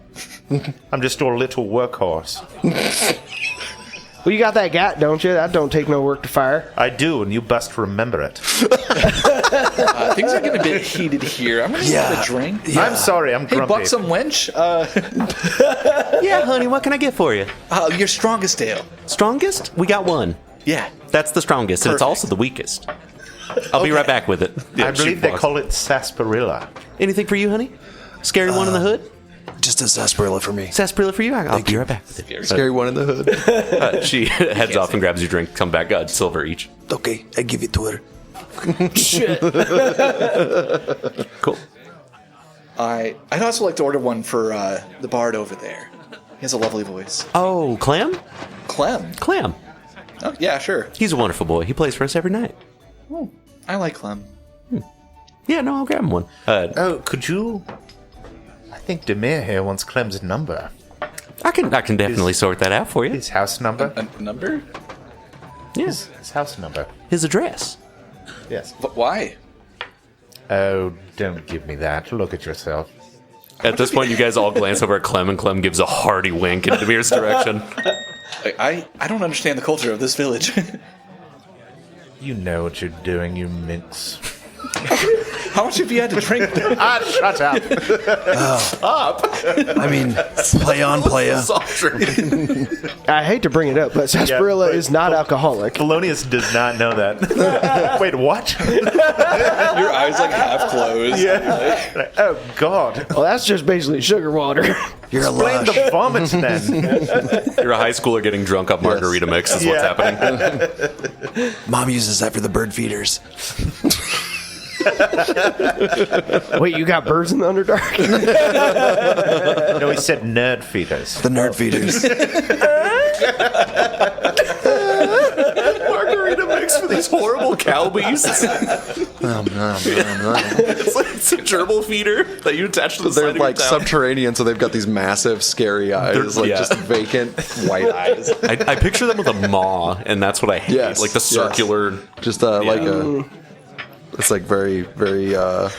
I'm just a little workhorse. Well, you got that gat, don't you? That don't take no work to fire. I do, and you best remember it. Things are getting a bit heated here. I'm gonna get a drink. I'm sorry, I'm Hey, grumpy. buxom wench. Yeah, honey, what can I get for you? Your strongest ale. Strongest? We got one. Yeah. That's the strongest, and it's Perfect. also the weakest. I'll be right back with it. I believe they call it sarsaparilla. Anything for you, honey? Scary one in the hood? Just a sarsaparilla for me. Sarsaparilla for you? I'll be right back with it. Scary one in the hood. She heads off and grabs your drink. Come back, silver each. Okay, I give it to her. Cool. I'd also like to order one for the bard over there. He has a lovely voice. Oh, Clem? Clem. Clem. Oh, yeah, sure. He's a wonderful boy. He plays for us every night. I like Clem. Yeah, no, I'll grab him one. Oh, could you... I think Damir here wants Clem's number. I can definitely sort that out for you. His house number? A number? Yes. His house number. His address. Yes. But why? Oh, don't give me that. Look at yourself. At this point, you guys all glance over at Clem, and Clem gives a hearty wink in Damir's direction. I don't understand the culture of this village. You know what you're doing, you minx. How much have you had to drink? Shut up. I mean, play on, playa. I hate to bring it up, but sarsaparilla but- is not alcoholic. Polonius does not know that. Wait, what? Your eyes like half closed. Yeah. Oh, God. Well, that's just basically sugar water. You're a Blame lush. the vomit then. You're a high schooler getting drunk off margarita mix is what's happening. Mom uses that for the bird feeders. Wait, you got birds in the Underdark? No, he said nerd feeders. The nerd feeders. Margarita mix for these horrible cow beasts. It's a gerbil feeder that you attach to the They're side like of your town. subterranean, so they've got these massive, scary eyes, like yeah. just vacant white eyes. I picture them with a maw, and that's what I hate. Yes, like the yes. circular. Just like a. It's like very, very, yeah,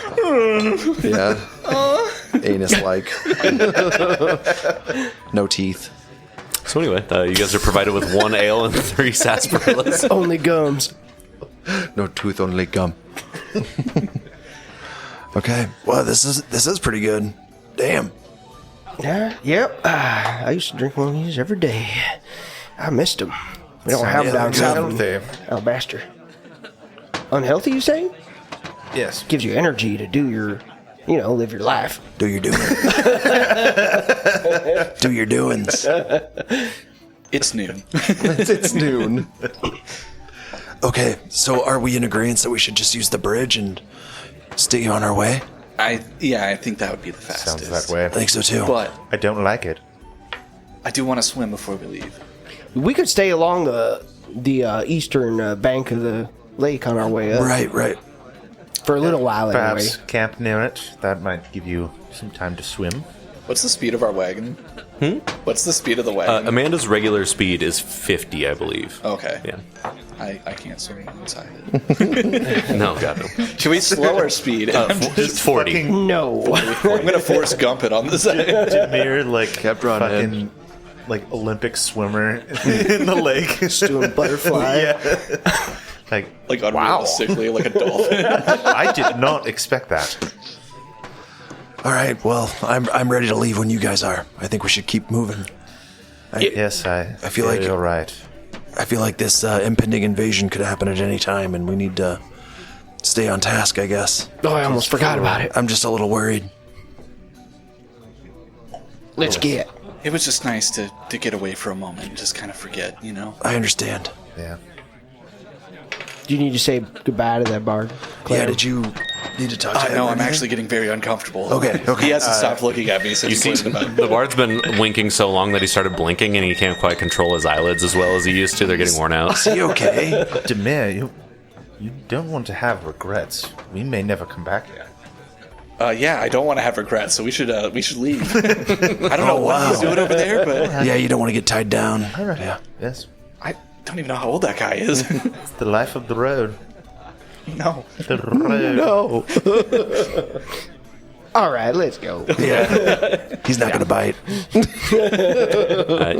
anus-like. No teeth. So anyway, you guys are provided with 1 ale and 3 sarsaparillas. Only gums. No tooth, only gum. Okay, well, this is pretty good. Damn. Yeah, yep. I used to drink one of these every day. I missed them. We don't have them down south in Alabaster. Unhealthy, you say? Yes. Gives you energy to do your, live your life. Do your doing. Do your doings. It's noon. It's noon. Okay, so are we in agreement that we should just use the bridge and stay on our way? I think that would be the fastest. Sounds that way. I think so too. But I don't like it. I do want to swim before we leave. We could stay along the eastern bank of the lake on our way up. Right. For a little while, Perhaps anyway. camp near it. That might give you some time to swim. What's the speed of our wagon? What's the speed of the wagon? Amanda's regular speed is 50, I believe. Okay. Yeah. I can't swim inside it. No, God, no. Should we slow our speed? I'm Just 40. Fucking No. going to force Gump it on the side. Damir, like, Kept running. fucking, like, Olympic swimmer in the lake. Just doing butterfly. Yeah. Like Unrealistically, like a dolphin. I did not expect that. All right, well, I'm ready to leave when you guys are. I think we should keep moving. Yes, I feel like- you're right. I feel like this impending invasion could happen at any time, and we need to stay on task, I guess. Oh, I almost forgot about it. I'm just a little worried. Let's get. It was just nice to get away for a moment and just kind of forget, you know? I understand. Yeah. Do you need to say goodbye to that bard? Yeah, did you need to talk to him? No, or I'm anything? actually getting very uncomfortable. Okay. He hasn't stopped looking at me since You he see, pointed about the bard's been winking so long that he started blinking, and he can't quite control his eyelids as well as he used to. They're getting worn out. Is he okay? Damir, you don't want to have regrets. We may never come back here. Yeah, I don't want to have regrets, so we should leave. I don't know what he's doing over there, but Yeah, you don't want to get tied down. All right. Yeah. Yes. I don't even know how old that guy is. It's the life of the road. No. The road. No. All right, let's go. Yeah. He's not going to bite.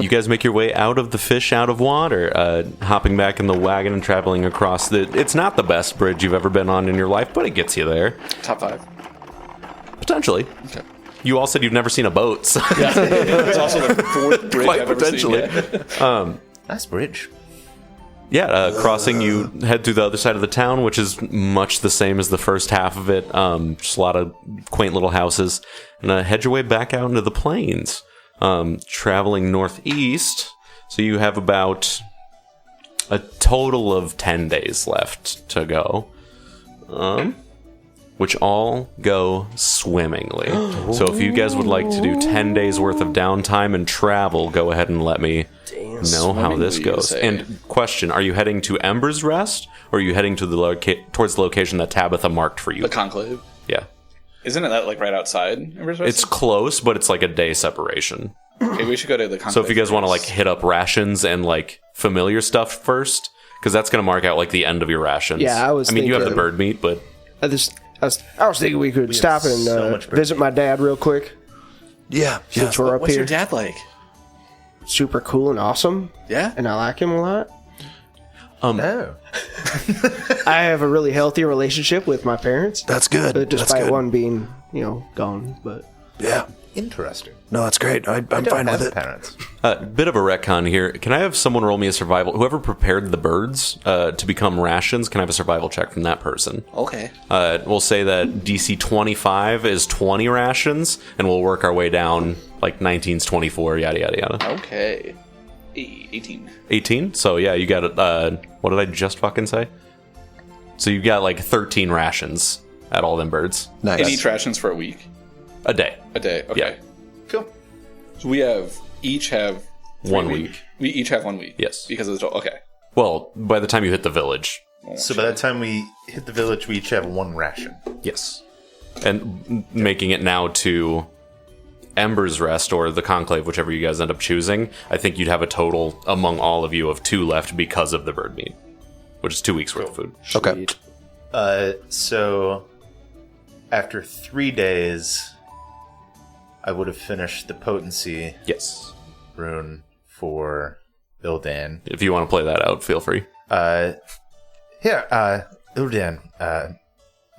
You guys make your way out of the fish out of water, hopping back in the wagon and traveling across the... It's not the best bridge you've ever been on in your life, but it gets you there. Top 5. Potentially. Okay. You all said you've never seen a boat, so... It's also the 4th bridge Quite I've ever potentially. seen. Nice bridge. Yeah, crossing, you head through the other side of the town, which is much the same as the first half of it. Just a lot of quaint little houses. And head your way back out into the plains. Traveling northeast, so you have about a total of 10 days left to go. Which all go swimmingly. So if you guys would like to do 10 days worth of downtime and travel, go ahead and let me know how this Swimmingly, you goes. say. And question, are you heading to Ember's Rest, or are you heading to towards the location that Tabitha marked for you? The conclave. Yeah. Isn't it that like right outside Ember's Rest? It's close, but it's like a day separation. Okay, we should go to the conclave. So if you guys want to like first. hit up rations and like familiar stuff first, because that's going to mark out like the end of your rations. Yeah, I mean, you have the thinking- bird meat, but I was thinking we could stop and so much visit my dad real quick. Yeah. Since we're up What's here. your dad like? Super cool and awesome, Yeah? and I like him a lot. No. I have a really healthy relationship with my parents, That's good. That's despite good. one being, gone. But Yeah. Interesting. No, that's great. I'm I don't fine have with it. parents. bit of a retcon here. Can I have someone roll me a survival? Whoever prepared the birds to become rations, can I have a survival check from that person? Okay. We'll say that DC 25 is 20 rations, and we'll work our way down, like 19's 24, yada, yada, yada. Okay. 18. 18? So, yeah, you got, what did I just fucking say? So you got, like, 13 rations at all them birds. Nice. And each rations for a week. A day. A day. Okay. Yeah. Cool. So we each have 1 3 week. We each have 1 week. Yes. Because of the okay. Well, by the time you hit the village. So by the time we hit the village, we each have 1 ration. Yes. And making it now to Ember's Rest or the Conclave, whichever you guys end up choosing, I think you'd have a total among all of you of 2 left because of the bird meat, which is 2 weeks worth of food. Okay. So after 3 days, I would have finished the potency Yes. rune for Ildan. If you want to play that out, feel free. Ildan,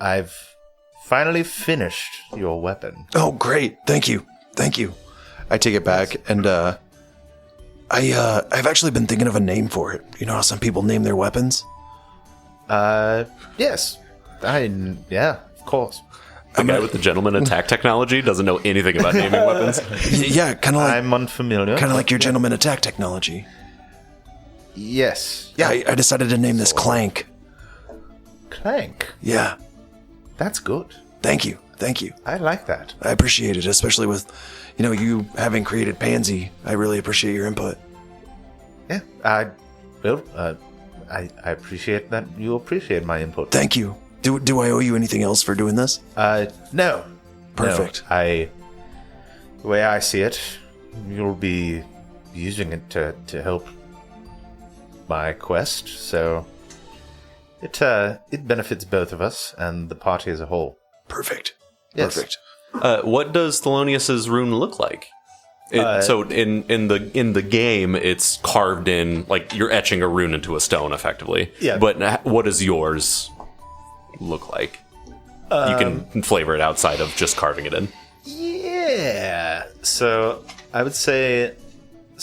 I've finally finished your weapon. Oh, great. Thank you. Thank you. I take it back, and I've actually been thinking of a name for it. You know how some people name their weapons? Yes. Yeah, of course. The guy with the gentleman attack technology doesn't know anything about naming weapons. Yeah, kind of like I'm unfamiliar. your gentleman attack technology. Yes. Yeah, I decided to name this Clank. Clank. Yeah. That's good. Thank you. Thank you. I like that. I appreciate it, especially with, you having created Pansy. I really appreciate your input. Yeah. I appreciate that you appreciate my input. Thank you. Do I owe you anything else for doing this? No. Perfect. No. The way I see it, you'll be using it to help my quest, so it benefits both of us and the party as a whole. Perfect. Yes. Perfect. What does Thelonius's rune look like? So in the game, it's carved in, like you're etching a rune into a stone, effectively. Yeah. But what does yours look like? You can flavor it outside of just carving it in. Yeah. So I would say,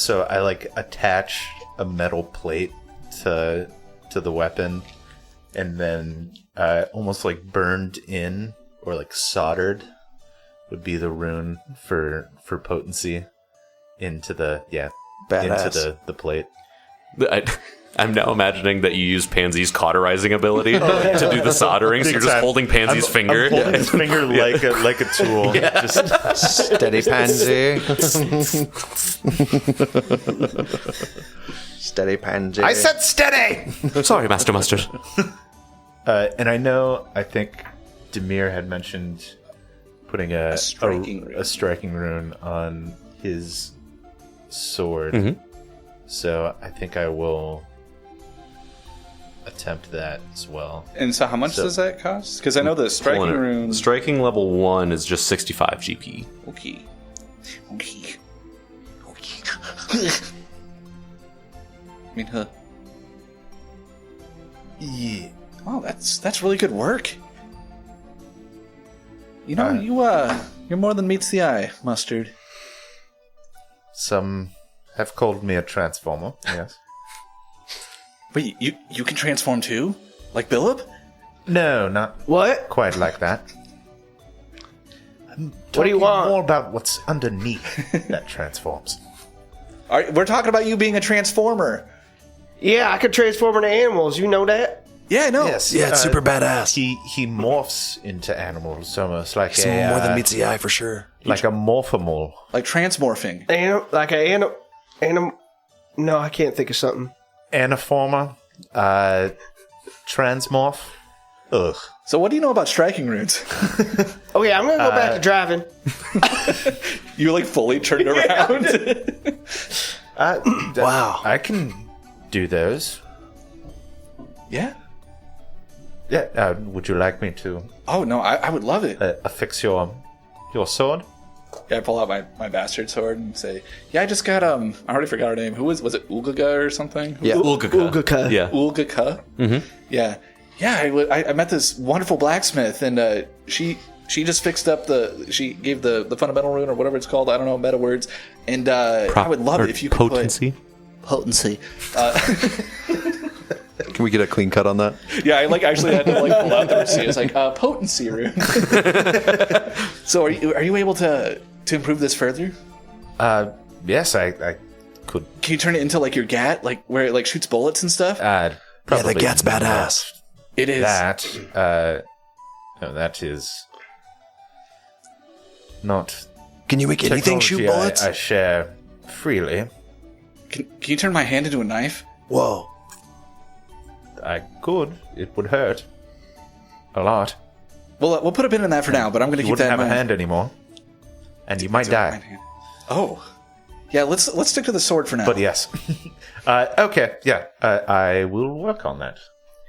I attach a metal plate to the weapon, and then almost like burned in or like soldered would be the rune for potency, into the Badass. into the plate. I'm now imagining that you use Pansy's cauterizing ability to do the soldering, so you're just time. holding Pansy's finger. I'm holding his finger like a tool. Just Steady, Pansy. Steady, Pansy. I said steady. Sorry, Master Mustard. And I think Damir had mentioned putting a striking rune on his sword. Mm-hmm. So I think I will attempt that as well. And so how much does that cost? Because I know the striking rune... Striking level 1 is just 65 GP. Okay. I mean, Yeah. Oh, that's really good work. You know, you're more than meets the eye, Mustard. Some have called me a transformer. Yes. But you can transform too, like Billup. No, not What? quite like that. What do you want? More about what's underneath that transforms. We're talking about you being a transformer. Yeah, I could transform into animals. You know that? Yeah, I know. Yes. Yeah, it's super badass. He morphs into animals almost like Some more than meets the eye for sure. like a morphomal. Like transmorphing. Like an anim. No, I can't think of something. Aniformer, transmorph. Ugh. So what do you know about striking runes? Okay, I'm gonna go back to driving. You like fully turned around. Wow. I can do those. Yeah. Yeah. Would you like me to Oh no, I would love it. affix your sword? Yeah, I pull out my bastard sword and say, "Yeah, I just got I already forgot her name. Who was it? Ulgaga or something? Yeah. Ulgaka. Yeah. Ulgaka. Mm-hmm. Yeah. I met this wonderful blacksmith, and she just fixed up she gave the fundamental rune or whatever it's called. I don't know, meta words. And I would love it if you could potency. Potency. Can we get a clean cut on that? Yeah, I actually had to pull out the receipt. It's like potency rune. So are you able to improve this further? Yes, I could. Can you turn it into your gat, where it shoots bullets and stuff? Yeah, Probably the gat's badass. It is. That. No, that is not. Can you make anything shoot technology bullets? I share freely. Can you turn my hand into a knife? Whoa. I could. It would hurt a lot. Well, we'll put a pin in that for now, but I'm going to You keep that wouldn't in have a mind. hand anymore, and you might die. Oh. Yeah, let's stick to the sword for now. But yes. Okay. Yeah. I will work on that.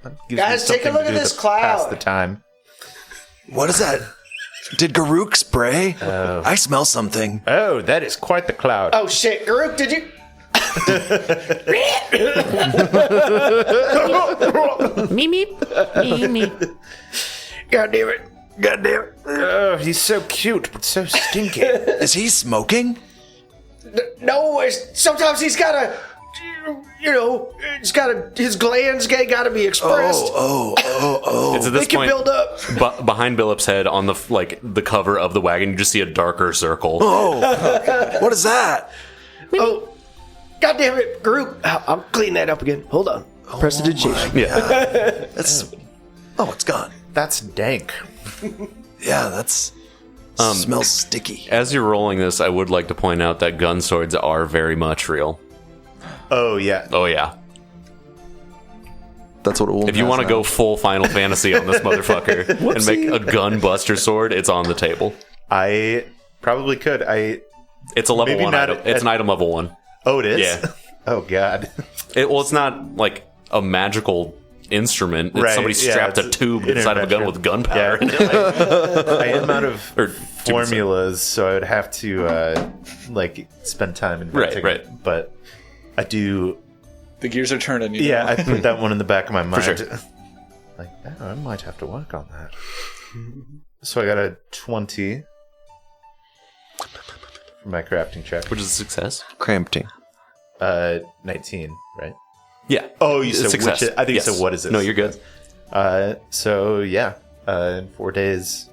Gives me Guys, take a something look to at do this to cloud. Pass the time. What is that? Did Garuk spray? I smell something. Oh, that is quite the cloud. Oh shit, Garuk, did you? Me, me, me, me. God damn it. God damn it. Oh, he's so cute, but so stinky. Is he smoking? No, sometimes he's got to, his glands gotta be expressed. It's at this They can point, build up. behind Billup's head on the cover of the wagon, you just see a darker circle. What is that? Oh, God damn it, Garuk. I'll clean that up again. Hold on. Prestidigitation. Yeah. That's. Oh, it's gone. That's dank. Yeah, that's. Smells sticky. As you're rolling this, I would like to point out that gun swords are very much real. Oh, yeah. Oh yeah. That's what it will. If you want to go full Final Fantasy on this motherfucker and make a gun buster sword, it's on the table. I probably could. It's a level Maybe 1 not item. It's an item level 1. Oh, it is? Yeah. Oh, God. It's not like a magical instrument. It's Right, somebody yeah, strapped a it's tube inside of a gun intervention. with gunpowder in it. I am out of Or formulas, so I would have to spend time inventing Right. it. But I do. The gears are turning. You Yeah, know? I put that one in the back of my mind. sure. I might have to work on that. So I got a 20 for my crafting check. Which is a success. Cramping. 19, right? Yeah. Oh, you said success. which? I think Yes. you said what is it? No, you're good. So yeah, in 4 days,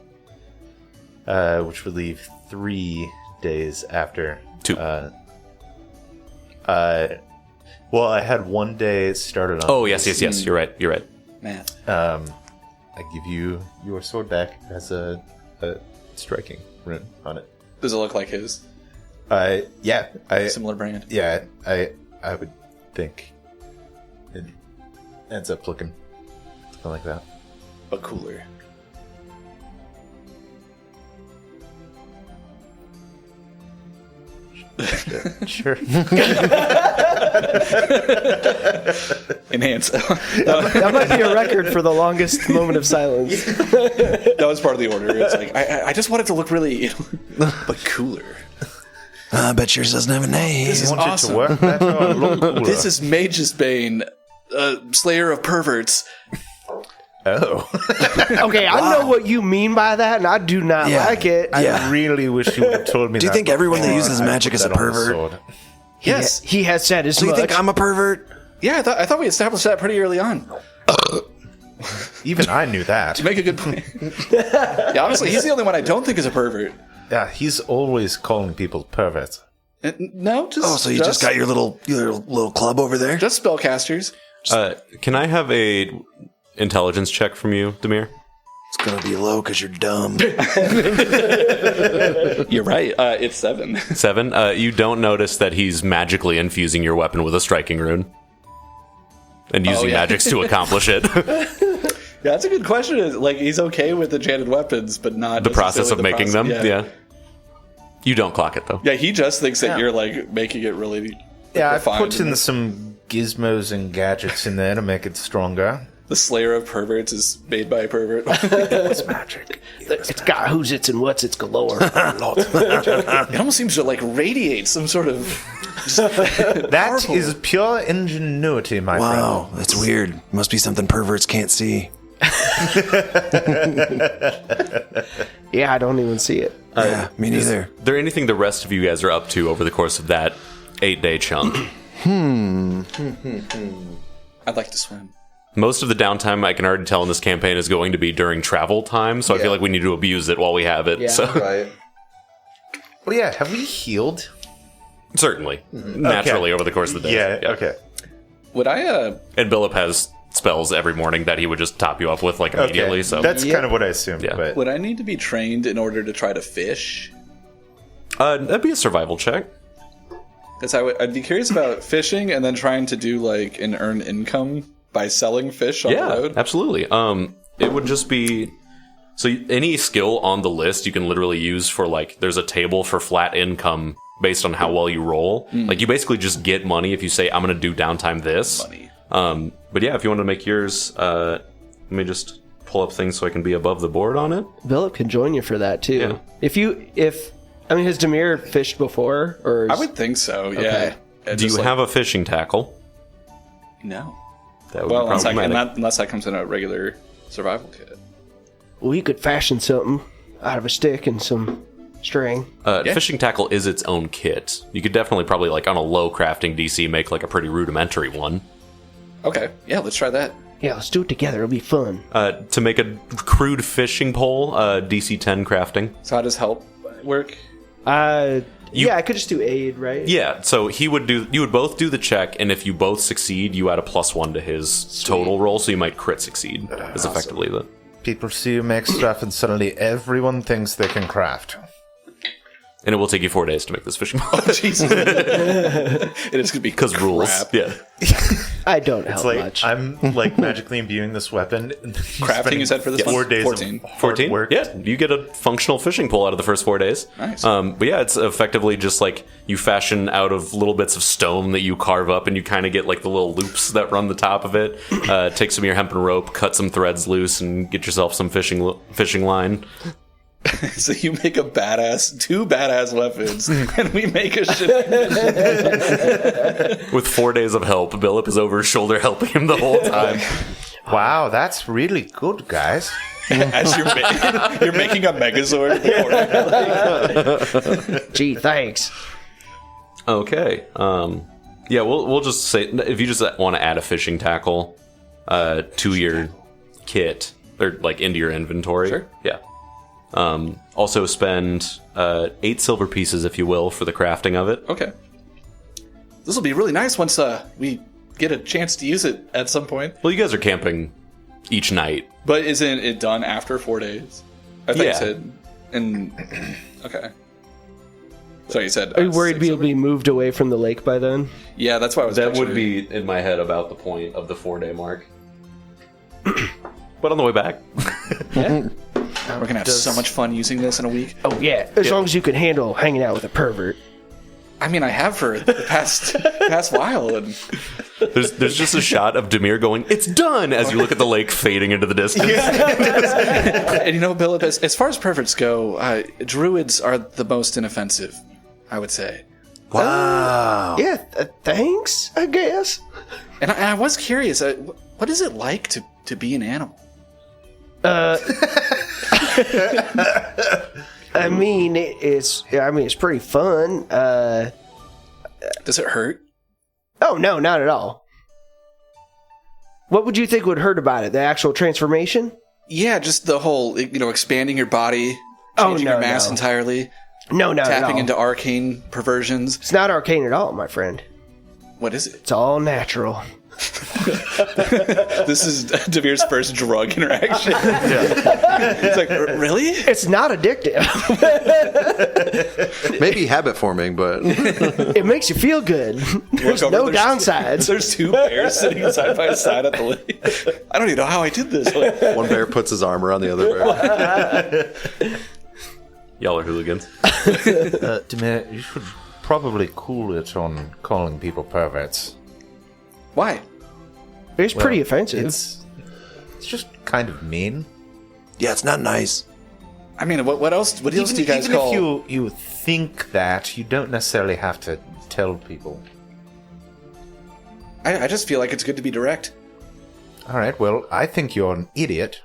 which would leave 3 days after. 2. Well, I had one day started on. Oh, yes. You're right. Math. I give you your sword back. It has a striking rune on it. Does it look like his? Yeah. Similar brand? Yeah, I would think it ends up looking something like that. But cooler. Sure. Enhance. That might be a record for the longest moment of silence. That was part of the order. It's like, I just want it to look really, but cooler. I bet yours doesn't have a name. This is Want it awesome. to work better or look cooler? This is Mage's Bane, Slayer of Perverts. Oh. Okay, I know what you mean by that, and I do not Yeah. like it. Yeah. I really wish you would have told me. Do you that think everyone that before uses I magic put is a that on the pervert? sword. Yes. He has said as Do you much. think I'm a pervert? Yeah, I thought we established that pretty early on. Even I knew that. To make a good point. Yeah, honestly, he's the only one I don't think is a pervert. Yeah, he's always calling people perverts. No, just Oh, so you just got your little club over there? just spellcasters. Can I have a intelligence check from you, Damir? It's gonna be low because you're dumb. You're right. It's 7. 7. You don't notice that he's magically infusing your weapon with a striking rune. And using yeah. magics to accomplish it. Yeah, that's a good question. Is like he's okay with enchanted weapons, but not The process of necessarily making them. process- Yeah. You don't clock it, though. Yeah, he just thinks that you're like making it really. Yeah, I refined put in and some gizmos and gadgets in there to make it stronger. The Slayer of Perverts is made by a pervert. It's magic. It's got who's its and what's its galore. It almost seems to like radiate some sort of. That Powerful. is pure ingenuity, my Wow, that's weird. Must be something perverts can't see. Yeah, I don't even see it. Yeah, me neither. Is there anything the rest of you guys are up to over the course of that 8-day chunk? I'd like to swim. Most of the downtime I can already tell in this campaign is going to be during travel time, so I feel like we need to abuse it while we have it. Yeah. So Right. Well, yeah, have we healed? certainly, naturally over the course of the day. Yeah, okay. Would I? And Billup has spells every morning that he would just top you up with like immediately. Okay. So That's kind of what I assumed. Yeah. But Would I need to be trained in order to try to fish? that'd be a survival check. Because I'd be curious about fishing and then trying to do like an earn income by selling fish on the Yeah, road. absolutely. It would just be so any skill on the list you can literally use for like there's a table for flat income based on how well you roll. Like you basically just get money if you say I'm going to do downtime this. Money. But yeah, if you want to make yours, let me just pull up things so I can be above the board on it. Billup can join you for that too. Yeah. Has Damir fished before, or I would think so. Yeah. Do you have a fishing tackle? No? That would Well, be problematic. unless that comes in a regular survival kit. we could fashion something out of a stick and some string? Fishing tackle is its own kit. You could definitely probably like on a low crafting DC make like a pretty rudimentary one. Okay. Yeah, let's try that. Yeah, let's do it together. It'll be fun. To make a crude fishing pole, DC 10 crafting. So how does help work? Yeah, I could just do aid, right? Yeah, so you would both do the check, and if you both succeed, you add a +1 to his total roll, so you might crit succeed. Is effectively the. people see you make stuff and suddenly everyone thinks they can craft. And it will take you 4 days to make this fishing pole. Jesus. It is going to be Because rules. crap. Yeah. I don't help It's like much. I'm like magically imbuing this weapon. And Crafting, you said, for this one? 4 days 14. of hard 14? work. Yeah, you get a functional fishing pole out of the first 4 days. Nice. But yeah, it's effectively just like you fashion out of little bits of stone that you carve up, and you kind of get like the little loops that run the top of it. Take some of your hempen rope, cut some threads loose, and get yourself some fishing line. So you make two badass weapons, and we make a shit. With 4 days of help, Billup is over his shoulder helping him the whole time. Wow, that's really good, guys. As you're making a Megazord. Gee, thanks. Okay. Yeah, we'll just say if you just want to add a fishing tackle to your kit or like into your inventory. Sure. Yeah. Also spend 8 silver pieces, if you will, for the crafting of it. Okay. will be really nice once we get a chance to use it at some point. Well, you guys are camping each night. But isn't it done after 4 days? I think Yeah. you said. Okay. So you said. Are you worried we'll be moved away from the lake by then? Yeah, that's why I was. That would picturing. be in my head about the point of the 4-day mark. But on the way back, Yeah. We're gonna have so much fun using this in a week. Oh yeah, as long as you can handle hanging out with a pervert. I mean, I have for the past while, and there's just a shot of Damir going, "It's done!" as you look at the lake fading into the distance. and you know, Billup, as far as perverts go, druids are the most inoffensive, I would say. Wow. Yeah, thanks, I guess. And I was curious, what is it like to be an animal? I mean, it's pretty fun. Does it hurt? Oh no, not at all. What would you think would hurt about it? The actual transformation? Yeah, just the whole, expanding your body, changing your mass entirely, No, not at all. tapping into arcane perversions. It's not arcane at all, my friend. What is it? It's all natural. This is Damir's first drug interaction. It's like, really? It's not addictive. Maybe habit forming, but It makes you feel good. There's over, no downsides. There's 2 bears sitting side by side at the lake. I don't even know how I did this. one bear puts his arm around the other bear. Y'all are hooligans. Damir, you should probably cool it on calling people perverts. Why? It's pretty offensive. It's just kind of mean. Yeah, it's not nice. I mean, what else? What else do you guys even call? if you think that, you don't necessarily have to tell people. I just feel like it's good to be direct. All right, well, I think you're an idiot,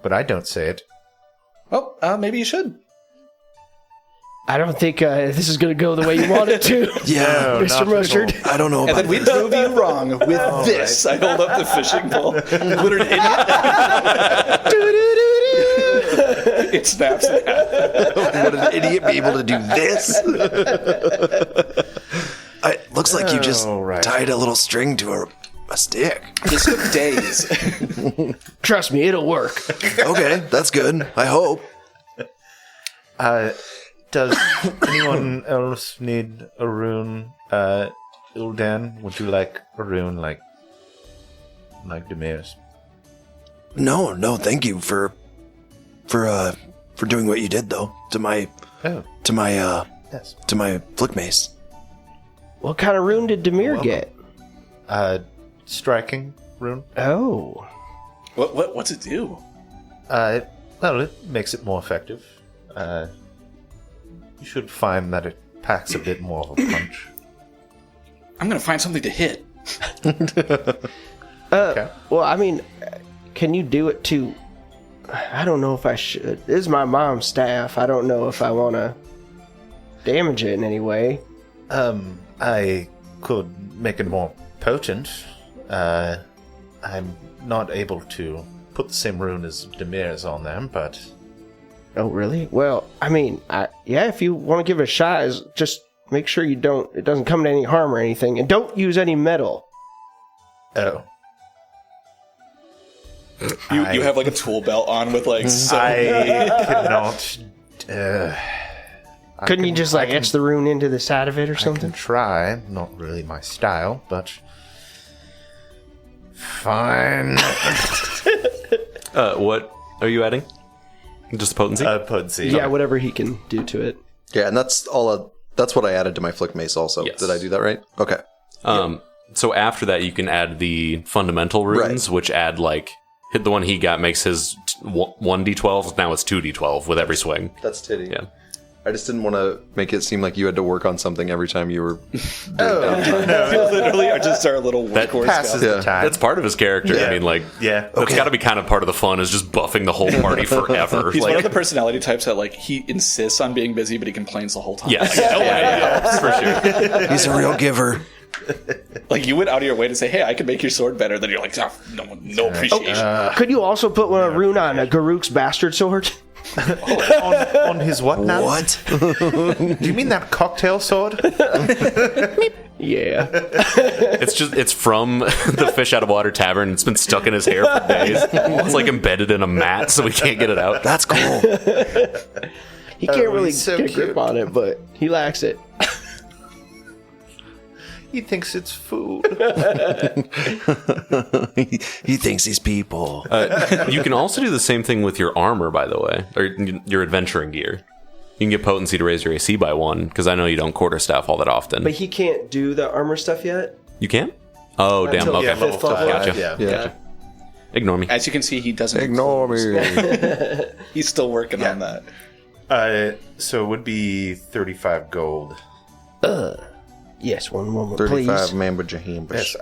but I don't say it. Well, maybe you should. I don't think this is going to go the way you want it to. Yeah, Mr. Mustard. I don't know And about then we prove you wrong with this. I hold up the fishing pole. What an idiot! It snaps in half. Would an idiot be able to do this? Looks like you just Oh, right. tied a little string to a stick. This took days. Trust me, it'll work. Okay, that's good. I hope. Does anyone else need a rune? Ildan, would you like a rune like Damir's? No, thank you for doing what you did though to my Yes. to my flick mace. What kind of rune did Damir get? Striking rune. Oh. What's it do? Well, it makes it more effective. You should find that it packs a bit more of a punch. I'm gonna find something to hit. Okay. Well, I mean, can you do it to... I don't know if I should. This is my mom's staff. I don't know if I want to damage it in any way. I could make it more potent. I'm not able to put the same rune as Damir's on them, but... Oh, really? Well, I mean, if you want to give it a shot, just make sure it doesn't come to any harm or anything, and don't use any metal. Oh. You have like a tool belt on with like. I cannot... Couldn't you just etch the rune into the side of it or I can something? try. Not really my style, but... Fine. What are you adding? Just potency? Potency. Yeah, whatever he can do to it. yeah, and that's all. That's what I added to my flick mace. Also, Yes. did I do that right? Okay. So after that, you can add the fundamental runes, which add hit the one he got makes his 1d12. Now it's 2d12 with every swing. That's titty. Yeah. I just didn't want to make it seem like you had to work on something every time you were. Literally, are just our little workhorse. Passes guy. the time. That's part of his character. Yeah. I mean, Yeah. that's got to be kind of part of the fun is just buffing the whole party forever. He's one of the personality types that he insists on being busy, but he complains the whole time. Yes. Yeah, for sure. He's a real giver. You went out of your way to say, "Hey, I can make your sword better." Then you're like, "Oh, no appreciation." Could you also put a rune on Garuk's bastard sword? on his what now? What? Do you mean that cocktail sword? Yeah. It's from the Fish Out of Water Tavern. It's been stuck in his hair for days. It's like embedded in a mat, so we can't get it out. That's cool. He can't really he's so get a grip cute. on it, but he likes it. He thinks it's food. He thinks he's people. You can also do the same thing with your armor, by the way, or your adventuring gear. You can get potency to raise your AC by 1, because I know you don't quarterstaff all that often. But he can't do the armor stuff yet. You can? Oh, damn. Until Okay. Yeah, level 5. Gotcha. Yeah. Yeah. Ignore me. As you can see, he doesn't Ignore me. He's still working on that. So it would be 35 gold. Yes, one moment, 35 please. Mamba Jahim. Yes,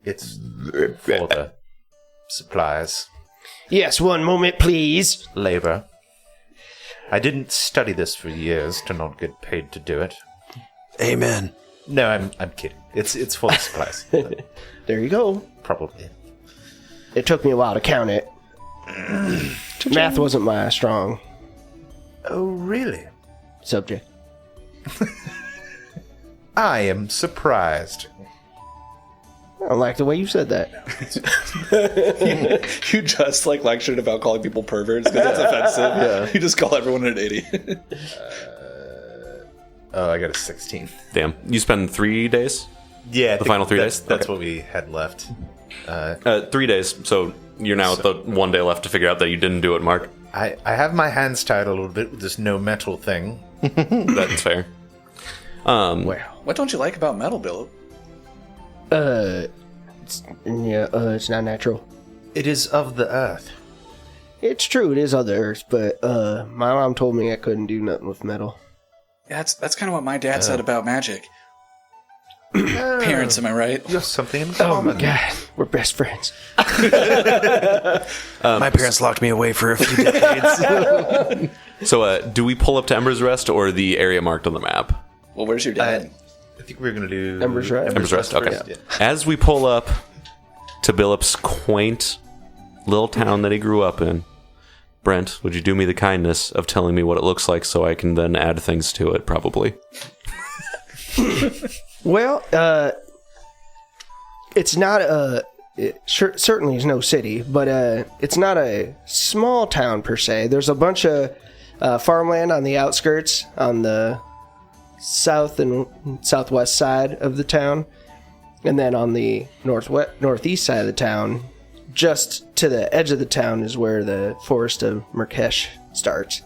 it's for the supplies, Yes, one moment, please. labor. I didn't study this for years to not get paid to do it. Amen. No, I'm kidding. It's for the supplies. There you go. Probably. It took me a while to count it. Math wasn't my strong Oh, really? subject. I am surprised. I don't like the way you said that. You just like lectured about calling people perverts because that's offensive. Yeah. You just call everyone an idiot. Oh, I got a 16. Damn. You spend 3 days? Yeah, The final 3 days? That's Okay. what we had left. 3 days. So you're now at the 1 day left to figure out that you didn't do it, Mark. I have my hands tied a little bit with this no metal thing. That's fair. What don't you like about metal, Billup? It's not natural. It is of the earth. It's true, it is other Earth, but my mom told me I couldn't do nothing with metal. Yeah, that's kind of what my dad said about magic. Parents, am I right? You're something in Oh my common. god, we're best friends. My parents locked me away for a few decades. So do we pull up to Ember's Rest or the area marked on the map? Well, where's your dad? I think we're going to do... Ember's Rest. Ember's Rest, okay. first, yeah. As we pull up to Billup's quaint little town that he grew up in, Brent, would you do me the kindness of telling me what it looks like so I can then add things to it, probably? Well, it's not certainly is no city, but it's not a small town per se. There's a bunch of farmland on the outskirts, on the south and southwest side of the town, and then on the northeast side of the town, just to the edge of the town, is where the forest of Murkesh starts.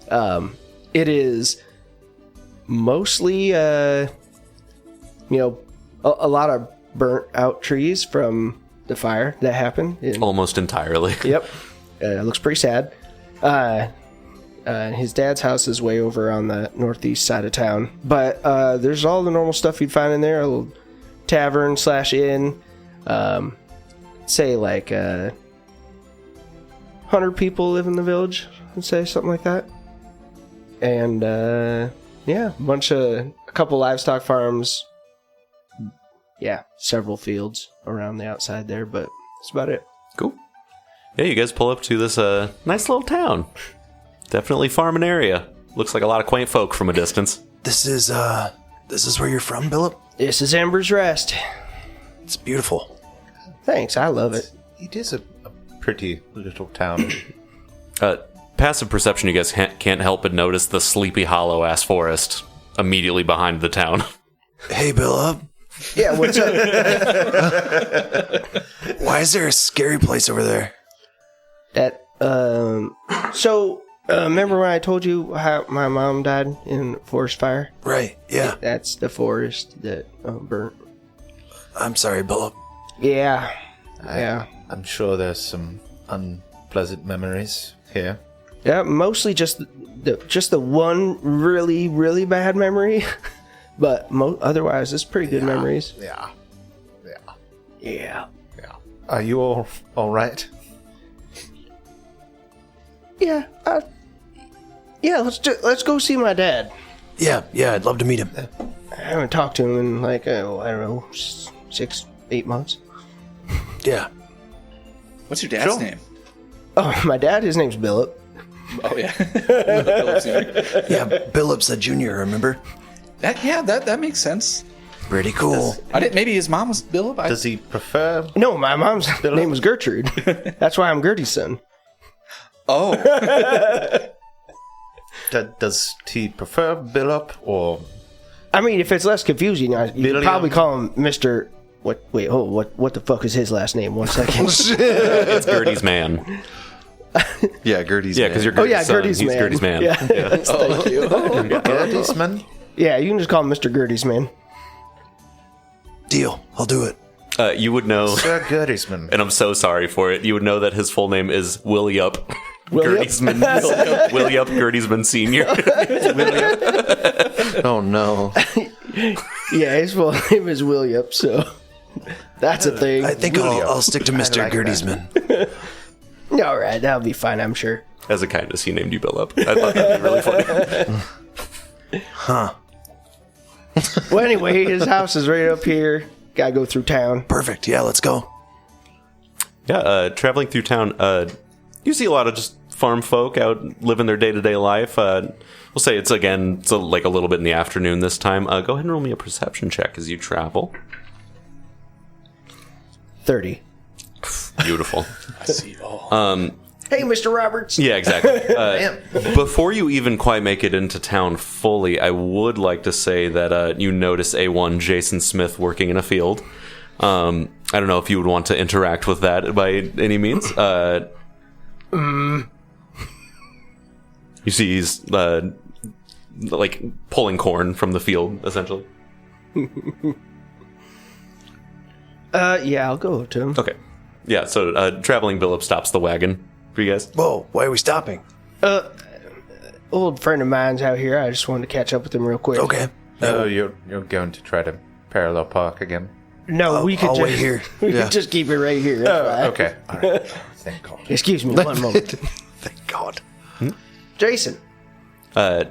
It is mostly, a lot of burnt out trees from the fire that happened. Almost entirely. Yep. It looks pretty sad. His dad's house is way over on the northeast side of town. But there's all the normal stuff you'd find in there. A little tavern / inn. Say like 100 people live in the village. I'd say something like that. And a couple livestock farms. Yeah, several fields around the outside there, but that's about it. Cool. Yeah, you guys pull up to this nice little town. Definitely farming area. Looks like a lot of quaint folk from a distance. This is where you're from, Billup? This is Ember's Rest. It's beautiful. Thanks, I love it. It is a pretty little town. Passive perception, you guys can't help but notice the Sleepy Hollow ass forest immediately behind the town. Hey, Billup. Yeah, what's up? Why is there a scary place over there? Remember when I told you how my mom died in a forest fire? Right, yeah. That's the forest that burnt. I'm sorry, Billup. Yeah. I'm sure there's some unpleasant memories here. Yeah, mostly just the one really, really bad memory. But otherwise, it's pretty good memories. Yeah. Yeah. Are you all right? Yeah. Let's go see my dad. Yeah, I'd love to meet him. I haven't talked to him in like, I don't know, 6-8 months. Yeah. What's your dad's name? Oh, my dad, his name's Billup. Oh, yeah. Billup's name. Yeah, Billup's a junior, remember? That makes sense. Pretty cool. Maybe his mom was Billup. Does he prefer? No, my mom's name was Gertrude. That's why I'm Gertie's son. Oh. Does he prefer Billup or? I mean, if it's less confusing, you could Billiam? probably call him Mr. What? Wait, what the fuck is his last name? 1 second. It's Gertie's man. Yeah, Gertie's. Yeah, because you're Oh Gertie's yeah, son. Gertie's He's man. Gertie's man. Yeah. Thank you. Gertie's man? Yeah, you can just call him Mr. Gertie's man. Deal. I'll do it. You would know, Sir Gertie's man. and I'm so sorry for it. You would know that his full name is Williup. Gertiesman. Williup Gertiesman Senior. Oh no. Yeah, his full name is William, so that's a thing. I think I'll stick to Mr. like Gertiesman. All right, that'll be fine, I'm sure. As a kindness, he named you Billup. I thought that'd be really funny. Well, anyway, his house is right up here. Gotta go through town. Perfect. Yeah, let's go. Yeah, traveling through town, you see a lot of just farm folk out living their day-to-day life. We'll say it's like a little bit in the afternoon this time. Go ahead and roll me a perception check as you travel. 30. Beautiful. I see all. Hey, Mr. Roberts. Yeah, exactly. Before you even quite make it into town fully, I would like to say that you notice A1 Jason Smith working in a field. I don't know if you would want to interact with that by any means. You see he's like pulling corn from the field, essentially. Yeah, I'll go to him. Okay. Yeah, so traveling Billup stops the wagon for you guys. Whoa, why are we stopping? Old friend of mine's out here. I just wanted to catch up with him real quick. Okay. Oh, you're going to try to parallel park again? No, we could I'll just wait here. We Yeah. could just keep it right here. That's fine. Okay. All right. Thank God. Excuse me, one moment. Thank God. Jason. I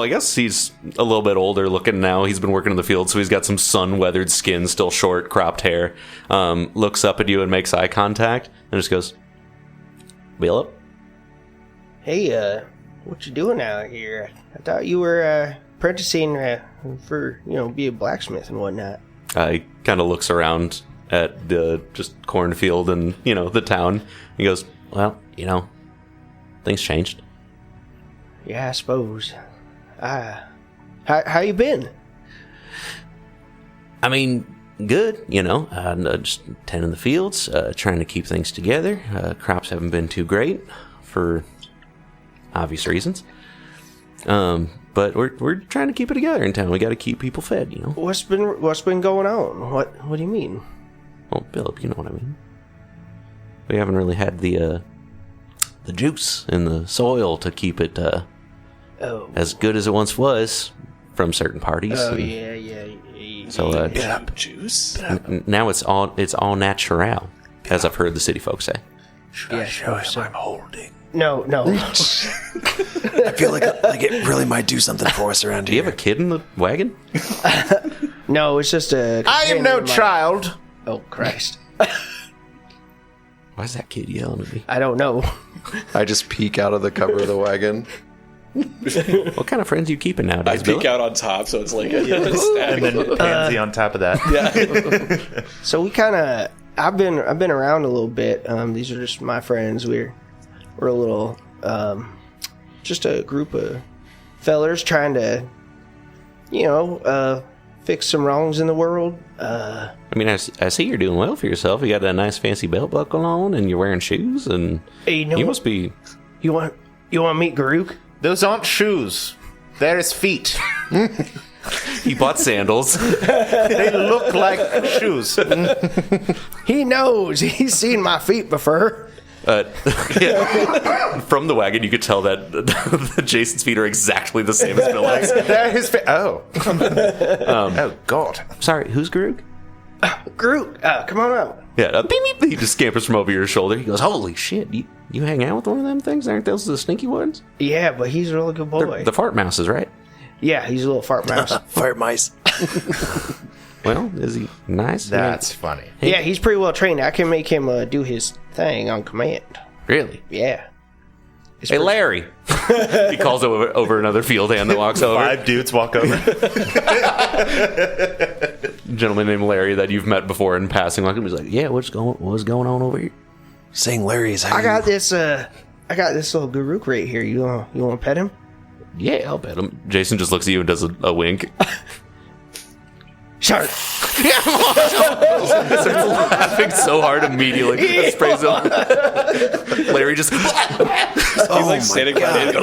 guess he's a little bit older looking now. He's been working in the field, so he's got some sun-weathered skin, still short, cropped hair. Looks up at you and makes eye contact, and just goes, Billup? Hey, what you doing out here? I thought you were apprenticing for, be a blacksmith and whatnot. He kind of looks around at the just cornfield and, the town. He goes, well, things changed. Yeah, I suppose. How you been? I mean, good, just tending the fields, trying to keep things together. Crops haven't been too great for obvious reasons. But we're trying to keep it together in town. We got to keep people fed, What's been going on? What do you mean? Well, Billup, you know what I mean. We haven't really had the juice in the soil to keep it as good as it once was from certain parties. Oh, And yeah. So Juice? now it's all natural, as I've heard the city folks say. Yeah, show him I'm holding. No. I feel like it really might do something for us around Do you here. have a kid in the wagon? No, it's just a... I am no child. Oh, Christ. Why is that kid yelling at me? I don't know. I just peek out of the cover of the wagon. What kind of friends are you keeping I nowadays, peek Billup? out on top, so it's like a And stack. then Pansy on top of that. So we kind of... I've been around a little bit. These are just my friends. We're a little... just a group of fellers trying to, fix some wrongs in the world. I mean, I see you're doing well for yourself. You got that nice fancy belt buckle on, and you're wearing shoes, and Hey, you must be... You want to meet Garuk? Those aren't shoes. They're his feet. He bought sandals. They look like shoes. He knows. He's seen my feet before. Yeah. From the wagon, you could tell that Jason's feet are exactly the same as Billup's. They're his feet. Oh. Oh, God. Sorry, who's Garuk? Garuk, come on out. Yeah, beep, beep. He just scampers from over your shoulder. He goes, holy shit, you hang out with one of them things? Aren't those the stinky ones? Yeah, but he's a really good boy. They're the fart mouses, right? Yeah, he's a little fart mouse. Fire mice. Well, is he nice? That's funny. Yeah, he's pretty well trained. I can make him do his thing on command. Really? Yeah. Hey, Larry. He calls over another field hand that walks over. 5 dudes walk over. Gentleman named Larry that you've met before in passing. Like, he's like, yeah, what's going on over here? Saying Larry's. I got this little Garuk right here. You want to pet him? Yeah, I'll bet him. Jason just looks at you and does a wink. Shark. Starts laughing so hard immediately. Sprays him. Larry just... He's like standing by it.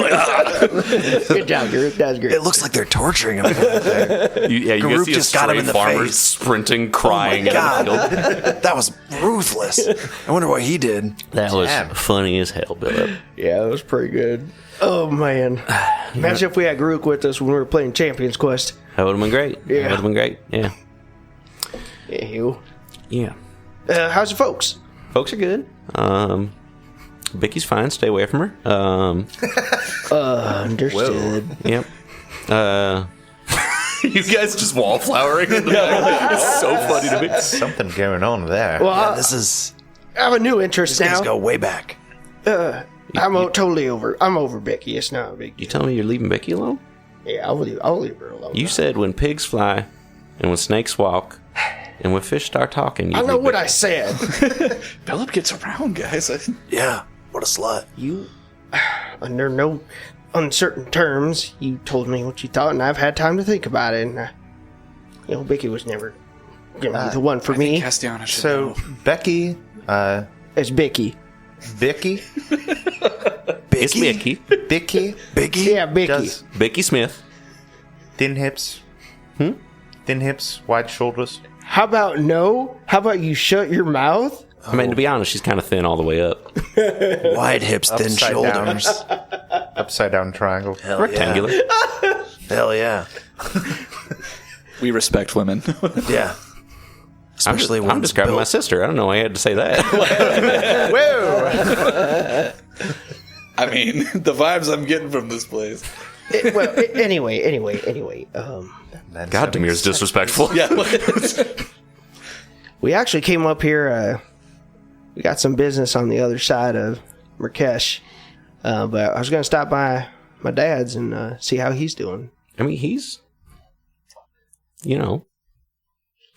Good job, Garuk. That was great. It looks like they're torturing him. You Garuk guys see just a got him stray in the farmer face. sprinting, crying. Oh my in the field. God. That was ruthless. I wonder what he did. That was funny as hell, Billup. Yeah, that was pretty good. Oh, man. Imagine if we had Garuk with us when we were playing Champions Quest. That would have been great. Yeah. That would have been great. Yeah. Yeah, you. Yeah. How's the folks? Folks are good. Vicky's fine. Stay away from her. Understood. Yep. You guys just wallflowering in the back. It's so funny to me. Something going on there. Well, Yeah, this is. I have a new interest These guys now. go way back. I'm totally over. I'm over Becky. It's not a big You deal. telling me you're leaving Becky alone? Yeah, I'll leave her alone. You said when pigs fly, and when snakes walk, and when fish start talking. I know what I said. Billup gets around, guys. Yeah. What a slut. You, under no uncertain terms, you told me what you thought, and I've had time to think about it. And Becky was never gonna be the one for me. Castiana should So, know. Becky, It's Becky. Vicky, It's Becky. Bicky, Biggie? Yeah, Becky. does Becky Smith. thin hips. Thin hips, wide shoulders. How about no? How about you shut your mouth? I mean, to be honest, she's kind of thin all the way up. Wide hips, thin Upside down. shoulders. Upside down triangle. Hell Rectangular. Yeah. Hell yeah. We respect women. Yeah. Especially when I'm describing my sister. I don't know why I had to say that. Whoa! I mean, the vibes I'm getting from this place. Anyway. God, Damir's disrespectful. Yeah. We actually came up here. We got some business on the other side of Murkesh, but I was going to stop by my dad's and see how he's doing. I mean, he's, not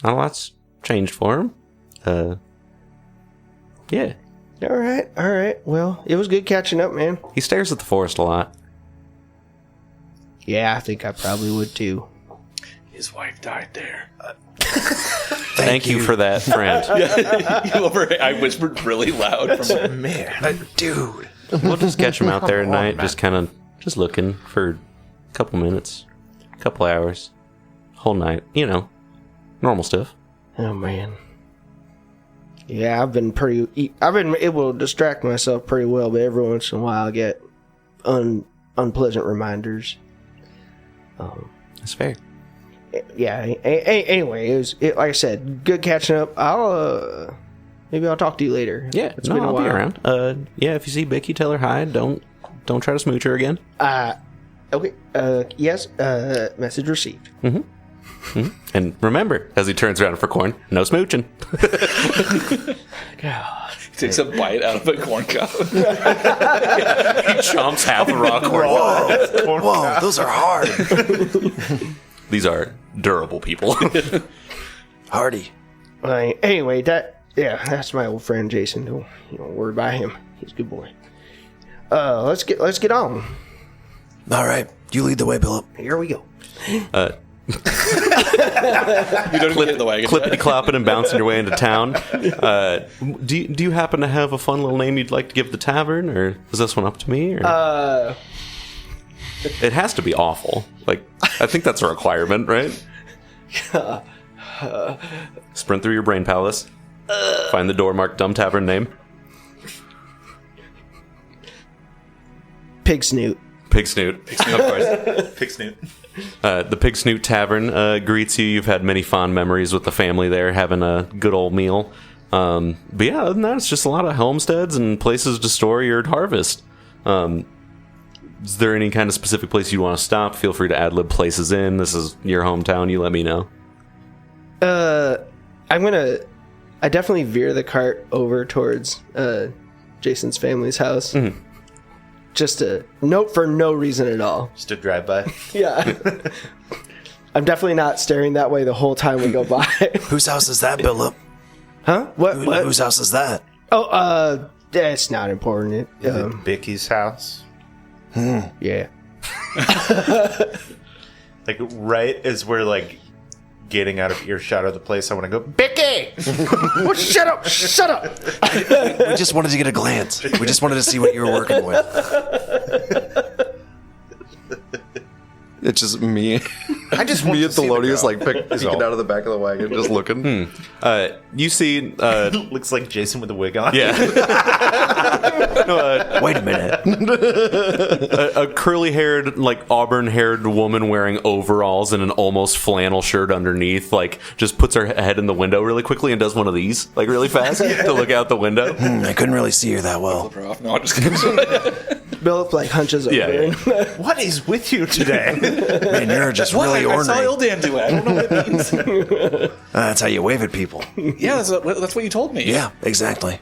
a lot's changed for him. Yeah. All right. Well, it was good catching up, man. He stares at the forest a lot. Yeah, I think I probably would too. His wife died there. Thank you for that, friend. I whispered really loud. From Man. Dude. We'll just catch him out there at night, just looking for a couple minutes, couple hours, whole night, normal stuff. Oh man. Yeah, I've been able to distract myself pretty well, but every once in a while I get unpleasant reminders. That's fair. Yeah. Anyway, it was like I said, good catching up. Maybe I'll talk to you later. Yeah, It's been a I'll be while. around. Yeah, if you see Becky, tell her hi. Don't try to smooch her again. Okay. Yes. Message received. And remember, as he turns around for corn, no smooching. He takes a bite out of a corn cob. He chomps half a raw corn. Whoa, those are hard. These are durable people. Hardy. Anyway, that's my old friend Jason. Don't worry about him. He's a good boy. Let's get on. All right. You lead the way, Billup. Here we go. You don't even hit the wagon. Clippity clopping and bouncing your way into town. Do you happen to have a fun little name you'd like to give the tavern, or is this one up to me? Or? It has to be awful. Like, I think that's a requirement, right? Sprint through your brain palace. Find the door marked dumb tavern name. Pig Snoot. Pig Snoot, of course. Pig snoot. The Pig Snoot Tavern greets you. You've had many fond memories with the family there, having a good old meal. But yeah, other than that, it's just a lot of homesteads and places to store your harvest. Is there any kind of specific place you want to stop? Feel free to ad-lib places in. This is your hometown. You let me know. I definitely veer the cart over towards Jason's family's house. Mm-hmm. Just a note for no reason at all. Just a drive-by. Yeah. I'm definitely not staring that way the whole time we go by. Whose house is that, Billup? Huh? What? Whose house is that? Oh, that's not important. Bicky's house. Yeah. Like, right as we're, like, getting out of earshot of the place, I want to go, Bicky! Oh, shut up! Shut up! We just wanted to get a glance. We just wanted to see what you were working with. It's just me. I just want Me to and see the Thelonious, girl. like, peeking all. out of the back of the wagon, just looking. You see, Looks like Jason with a wig on. yeah, Wait a minute. a curly-haired, like auburn-haired woman wearing overalls and an almost flannel shirt underneath, like just puts her head in the window really quickly and does one of these, like really fast, to look out the window. I couldn't really see her that well. No, I'm just kidding. Billup like hunches over. Yeah, yeah. What is with you today? Man, you're just What? really I saw ornery. Ildan do it. I don't know what it means. That's how you wave at people. Yeah, that's what you told me. Yeah, exactly.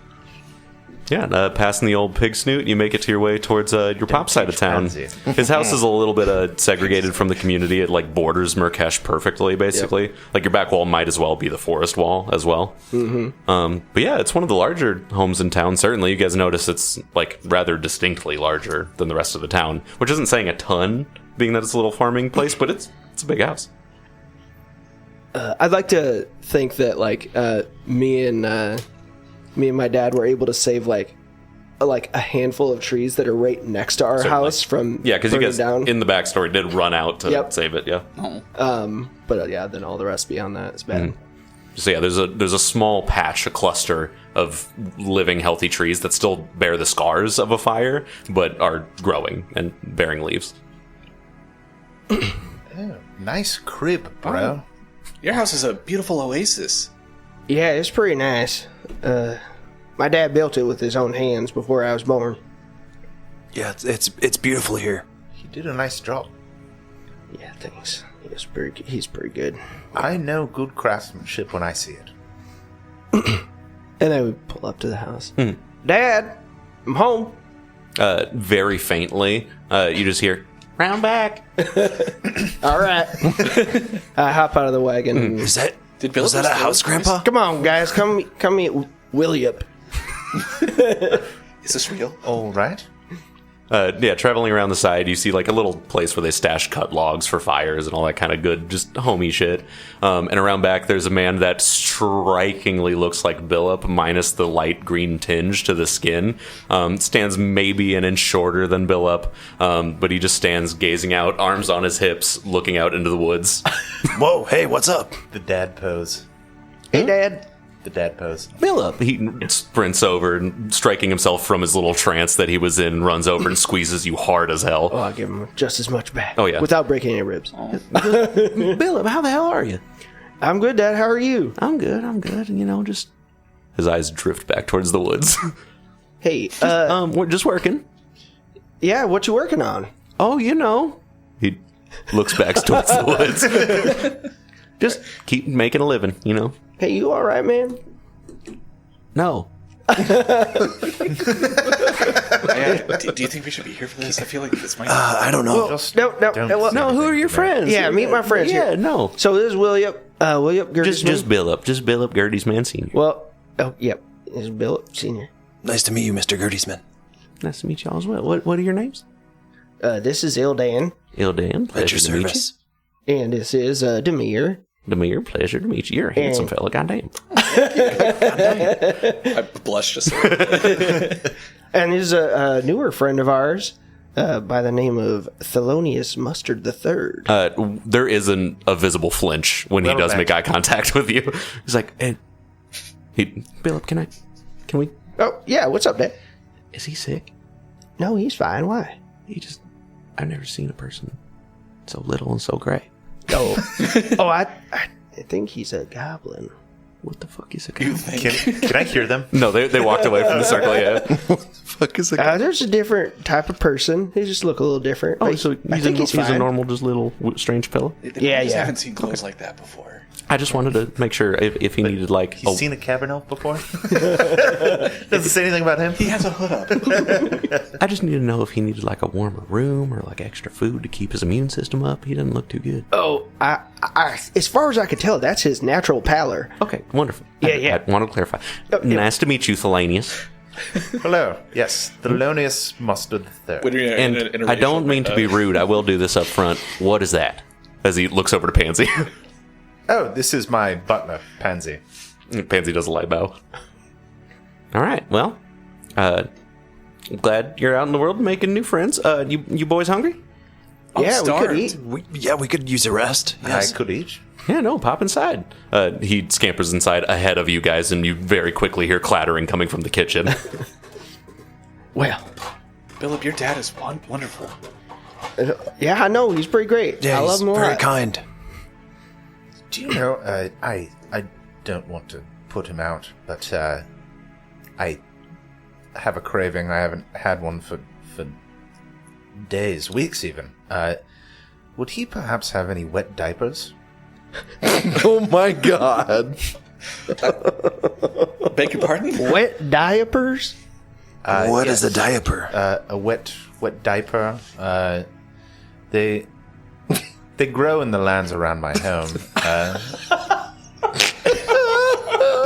Yeah, passing the old pig snoot, you make it to your way towards your pop side of town. Frenzy. His house is a little bit segregated from the community. It like borders Murkesh perfectly, basically. Like your back wall might as well be the forest wall as well. Mm-hmm. But yeah, it's one of the larger homes in town. Certainly, you guys notice it's like rather distinctly larger than the rest of the town, which isn't saying a ton, being that it's a little farming place, but it's a big house. I'd like to think that like me and my dad were able to save like a handful of trees that are right next to our Certainly. house from Yeah, because you burning guys down. in the backstory did run out to Yep. save it. Yeah. But yeah, then all the rest beyond that is bad. So yeah, there's a small patch, a cluster of living, healthy trees that still bear the scars of a fire, but are growing and bearing leaves. Nice crib, bro. Your house is a beautiful oasis. Yeah, it's pretty nice. My dad built it with his own hands before I was born. Yeah, it's beautiful here. He did a nice job. Yeah, thanks. He's pretty good. I know good craftsmanship when I see it. And then we pull up to the house. Dad, I'm home. Very faintly, you just hear, "Round back." All right. I hop out of the wagon. And, Was that Billup was that a just house, go with Grandpa? come on, guys, come meet Billup. Is this real? All right. Yeah, traveling around the side, you see like a little place where they stash cut logs for fires and all that kind of good, just homey shit. And around back, there's a man that strikingly looks like Billup, minus the light green tinge to the skin. Stands maybe an inch shorter than Billup, but he just stands gazing out, arms on his hips, looking out into the woods. Whoa, hey, what's up? The dad pose. Hey, Dad. The dad pose. Billup! He sprints over and striking himself from his little trance that he was in, runs over and squeezes you hard as hell. Oh, I'll give him just as much back. Oh, yeah. Without breaking any ribs. Billup, how the hell are you? I'm good, Dad. How are you? I'm good. You know, just... His eyes drift back towards the woods. Hey, We're just working. yeah, what you working on? Oh, you know. He looks back towards the woods. Just keep making a living, you know. Hey, you all right, man? No. Do you think we should be here for this? I feel like this might. I don't know. Just No, don't well, say No, who are anything your to me. friends? Yeah, meet my friends Yeah, here. no. So this is William. William Gertie's Just Billup. Just Billup, Gertie's man senior. Well, oh, yep. This is Billup Senior. Nice to meet you, Mr. Gertiesman. Nice to meet y'all as well. What are your names? This is Ildan. Ildan, At pleasure your to meet you. service. And this is Damir. Damir, pleasure to meet you. You're a handsome And- fella, goddamn. I blushed just. And this is a newer friend of ours by the name of Thelonious Mustard III. There isn't a visible flinch when he Well, does thank make eye contact with you. He's like, hey, Billup, can we? Oh, yeah. What's up, Dad? Is he sick? No, he's fine. Why? I've never seen a person so little and so gray. Oh, I think he's a goblin. What the fuck is a You cow? think? Can I hear them? No, they walked away from the circle, yeah. Fuck is a There's a different type of person. He just look a little different. Oh, but so I he's, think he's a fine. normal, just little strange fellow? Yeah, I just yeah. haven't seen clothes like that before. I just wanted to make sure if he needed, like... He's seen a cavern elf before? Doesn't say anything about him? He has a hood up. I just needed to know if he needed, like, a warmer room or, like, extra food to keep his immune system up. He doesn't look too good. Oh, I, as far as I could tell, that's his natural pallor. Okay, wonderful. Yeah. I wanted to clarify. Nice to meet you, Thelanius. Hello. Yes, Thelonious Mustard III. And I don't mean to be rude. I will do this up front. What is that? As he looks over to Pansy. Oh, this is my butler, Pansy. Pansy does a light bow. All right. Well, glad you're out in the world making new friends. You boys hungry? Yeah, we could eat. We could use a rest. Yes. I could eat. Yeah, no, pop inside. He scampers inside ahead of you guys, and you very quickly hear clattering coming from the kitchen. Well, Billup, your dad is wonderful. yeah, I know. He's pretty great. Yeah, I love he's him a very lot. kind. Do you know, I don't want to put him out, but I have a craving. I haven't had one for days, weeks even. Would he perhaps have any wet diapers? Oh my god. Beg your pardon? Wet diapers? What is yes. a diaper? A wet diaper. They grow in the lands around my home.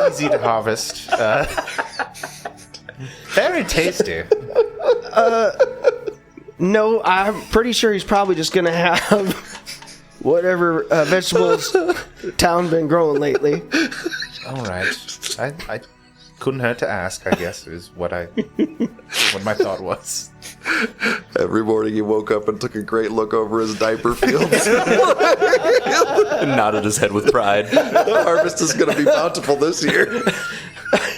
Easy to harvest. Very tasty. No, I'm pretty sure he's probably just gonna have whatever vegetables town been growing lately. All right. I couldn't hurt to ask, I guess, is what my thought was. Every morning he woke up and took a great look over his diaper fields. Nodded his head with pride. The harvest is going to be bountiful this year.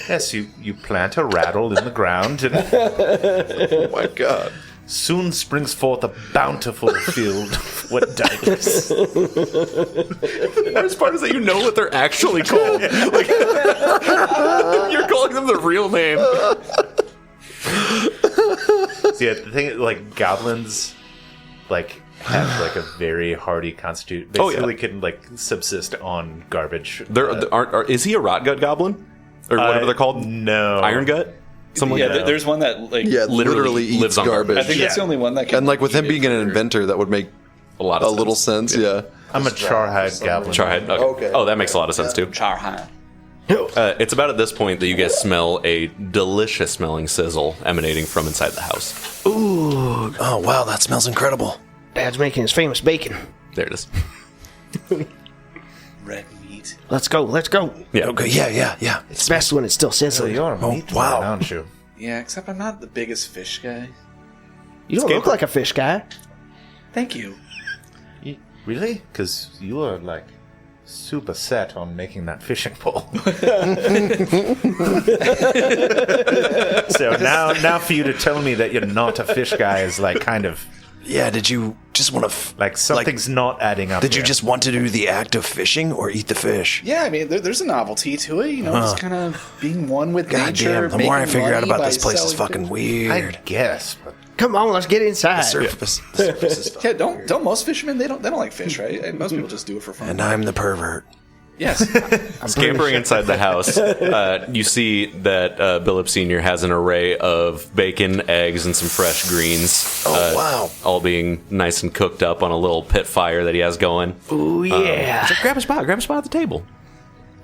Yes, you plant a rattle in the ground, and Oh my god. soon springs forth a bountiful field of wet diapers. The worst part is that you know what they're actually called. Like, you're calling them the real name. Yeah, the thing is, like, goblins, like, have, like, a very hardy constitution. Oh, yeah. Basically can, like, subsist on garbage. Is he a rot gut goblin? Or whatever they're called? No. Iron gut? Something Yeah, like that. there's one that, like, Yeah, Literally literally eats lives on garbage. I think that's the only one that can. And like with him eat being it an for- inventor, that would make A lot a of little sense. Yeah. I'm a charhide goblin. Charhide. Okay. Okay. Oh, that makes a lot of sense too. Charhide. It's about at this point that you guys smell a delicious smelling sizzle emanating from inside the house. Ooh, Oh wow, that smells incredible. Dad's making his famous bacon. There it is. Red meat. Let's go. Yeah. Okay, yeah. It's best when it's still So sizzling. you're a meat wow. man, aren't you? Yeah, except I'm not the biggest fish guy. You don't look like a fish guy. Thank you. Really? Because you are, like, super set on making that fishing pole. So now for you to tell me that you're not a fish guy is, like, kind of, Yeah, did you just want to? like, something's not adding up. Did you here. just want to do the act of fishing or eat the fish? Yeah, I mean, there's a novelty to it, you know, just kind of being one with God nature. damn, the more I making figure out money about by this place is selling fucking fish. weird. I guess, but Come on, let's get inside. Surface, the surface is fun. Yeah, don't most fishermen they don't like fish, right? And most people just do it for fun. And I'm the pervert. Yes. Scampering inside the house, you see that Billup Sr. has an array of bacon, eggs, and some fresh greens. Wow. All being nice and cooked up on a little pit fire that he has going. Ooh, yeah. So grab a spot at the table.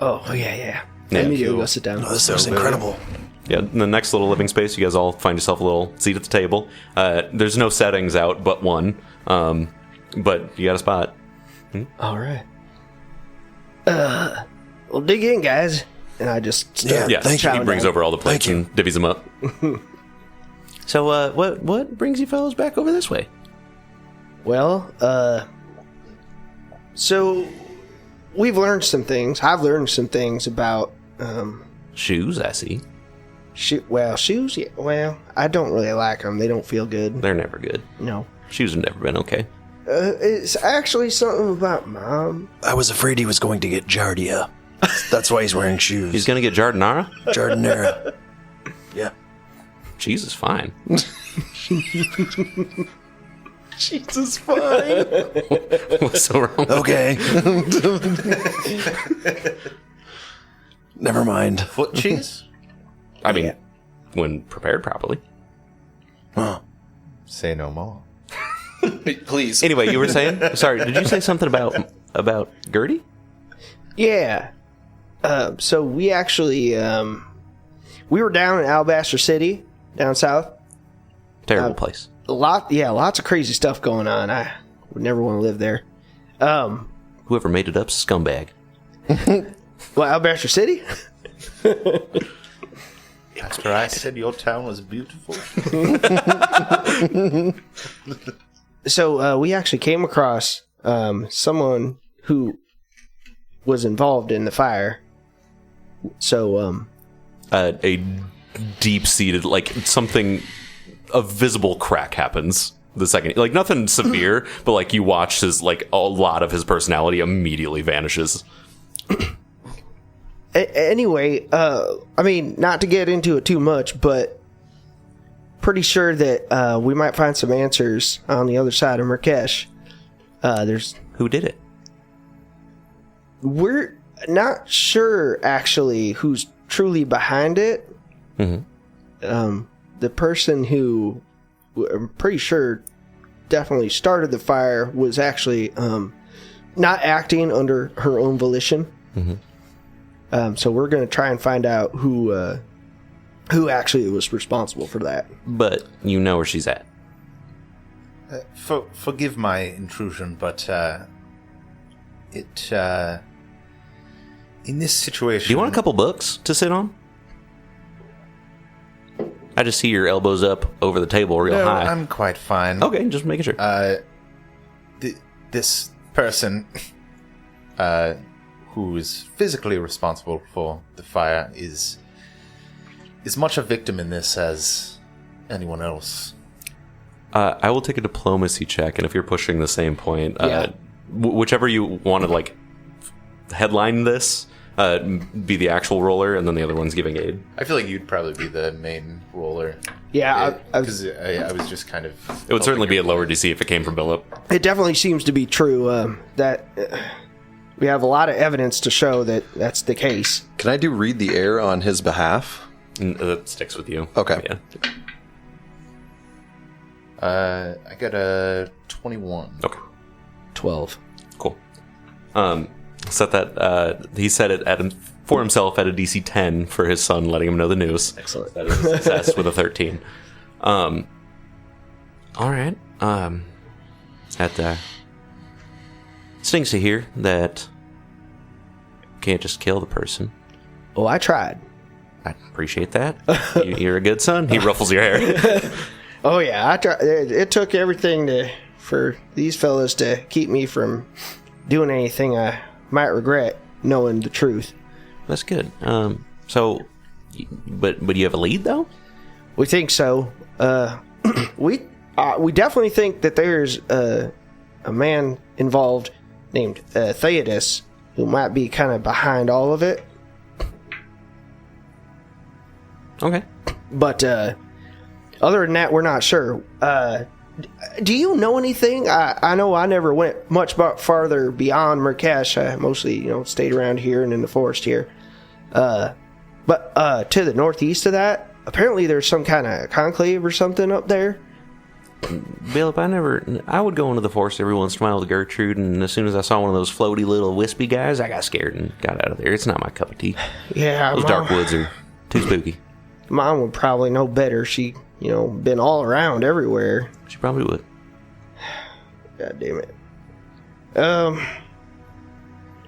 Oh, yeah. Yeah, Immediately cool. go sit down. Oh, this looks incredible. Yeah, in the next little living space, you guys all find yourself a little seat at the table. There's no settings out but one, but you got a spot. All right. Well, dig in, guys. And I just start Yeah, Thank you. he brings over all the plates Thank you. and divvies them up. So, what brings you fellows back over this way? Well, so we've learned some things. I've learned some things about Shoes, I see. shoes. Yeah, well, I don't really like them. They don't feel good. They're never good. No. Shoes have never been okay. It's actually something about Mom. I was afraid he was going to get Giardia. That's why he's wearing shoes. He's gonna get Jardinara? Jardinera. Yeah. Jesus, fine. Jesus, fine. What's so wrong? Okay. Never mind. Foot cheese? I mean, when prepared properly. Say no more. Please. Anyway, you were saying? Sorry, did you say something about Gertie? Yeah. So we actually we were down in Alabaster City, down south. Terrible place. Lots of crazy stuff going on. I would never want to live there. Whoever made it up's a scumbag. Well, Alabaster City? After I said your town was beautiful. So we actually came across someone who was involved in the fire. So A deep-seated, like, something, a visible crack happens the second. Like, nothing severe, but, like, you watch his, like, a lot of his personality immediately vanishes. Anyway, I mean, not to get into it too much, but pretty sure that we might find some answers on the other side of Murkesh. Who did it? We're not sure, actually, who's truly behind it. Mm-hmm. The person who, I'm pretty sure, definitely started the fire was actually not acting under her own volition. Mm-hmm. So we're going to try and find out who actually was responsible for that. But you know where she's at. Forgive my intrusion, but it in this situation. Do you want a couple books to sit on? I just see your elbows up over the table real No, high. I'm quite fine. Okay, just making sure. This person who is physically responsible for the fire is much a victim in this as anyone else. I will take a diplomacy check, and if you're pushing the same point, whichever you want to, like, headline this, be the actual roller, and then the other one's giving aid. I feel like you'd probably be the main roller. Yeah, because I was just kind of. It would certainly be a lower DC if it came from Billup. it definitely seems to be true that we have a lot of evidence to show that that's the case. Can I do read the air on his behalf? That sticks with you. Okay. Yeah. I got a 21. Okay. 12. Cool. Set that. He set it for himself at a DC 10 for his son, letting him know the news. Excellent. That is a success with a 13. All right. That stings to hear that you can't just kill the person. Oh, I tried. I appreciate that. You're a good son. He ruffles your hair. Oh yeah, I tried. It took everything for these fellas to keep me from doing anything I might regret, knowing the truth. That's good. So, but you have a lead though? We think so. We definitely think that there's a man involved named Theodos who might be kind of behind all of it. Okay. But other than that, we're not sure. Do you know anything? I know I never went much farther beyond Murkesh. I mostly, stayed around here and in the forest here. But to the northeast of that, apparently there's some kind of conclave or something up there. Billup, I would go into the forest every once in a while with Gertrude, and as soon as I saw one of those floaty little wispy guys, I got scared and got out of there. It's not my cup of tea. Yeah, Those dark woods are too spooky. Mom would probably know better. She, been all around everywhere. She probably would. God damn it.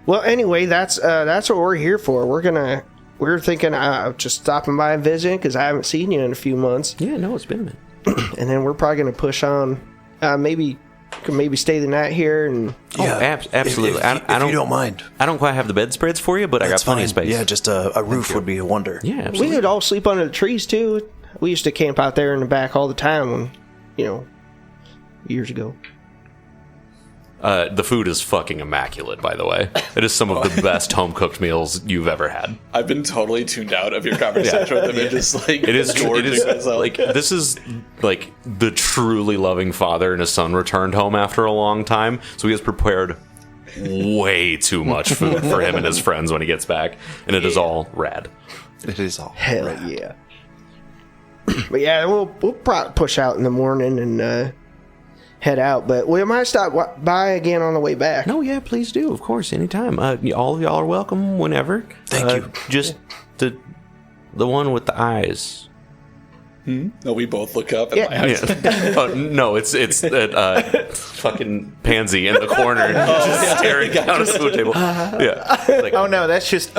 Well, anyway, that's what we're here for. We're thinking of just stopping by and visiting because I haven't seen you in a few months. Yeah, no, it's been a minute. And then we're probably going to push on. Maybe stay the night here and. Yeah, absolutely. If you don't mind. I don't quite have the bedspreads for you, but I got plenty of space. Yeah, just a roof would be a wonder. Yeah, absolutely. We could all sleep under the trees too. We used to camp out there in the back all the time when, years ago. The food is fucking immaculate, by the way. It is some of the best home-cooked meals you've ever had. I've been totally tuned out of your conversation with him and just like It is myself. like this is like the truly loving father and his son returned home after a long time, so he has prepared way too much food for him and his friends when he gets back, and it is all rad. It is all. Hell yeah. But yeah, we'll probably push out in the morning and head out. But we might stop by again on the way back. No, yeah, please do. Of course, anytime. All of y'all are welcome whenever. Thank you. Just the one with the eyes. No, we both look up. And Yeah. my eyes. No, it's that fucking pansy in the corner just staring down at the food table. Yeah. Like, Oh no, that's just.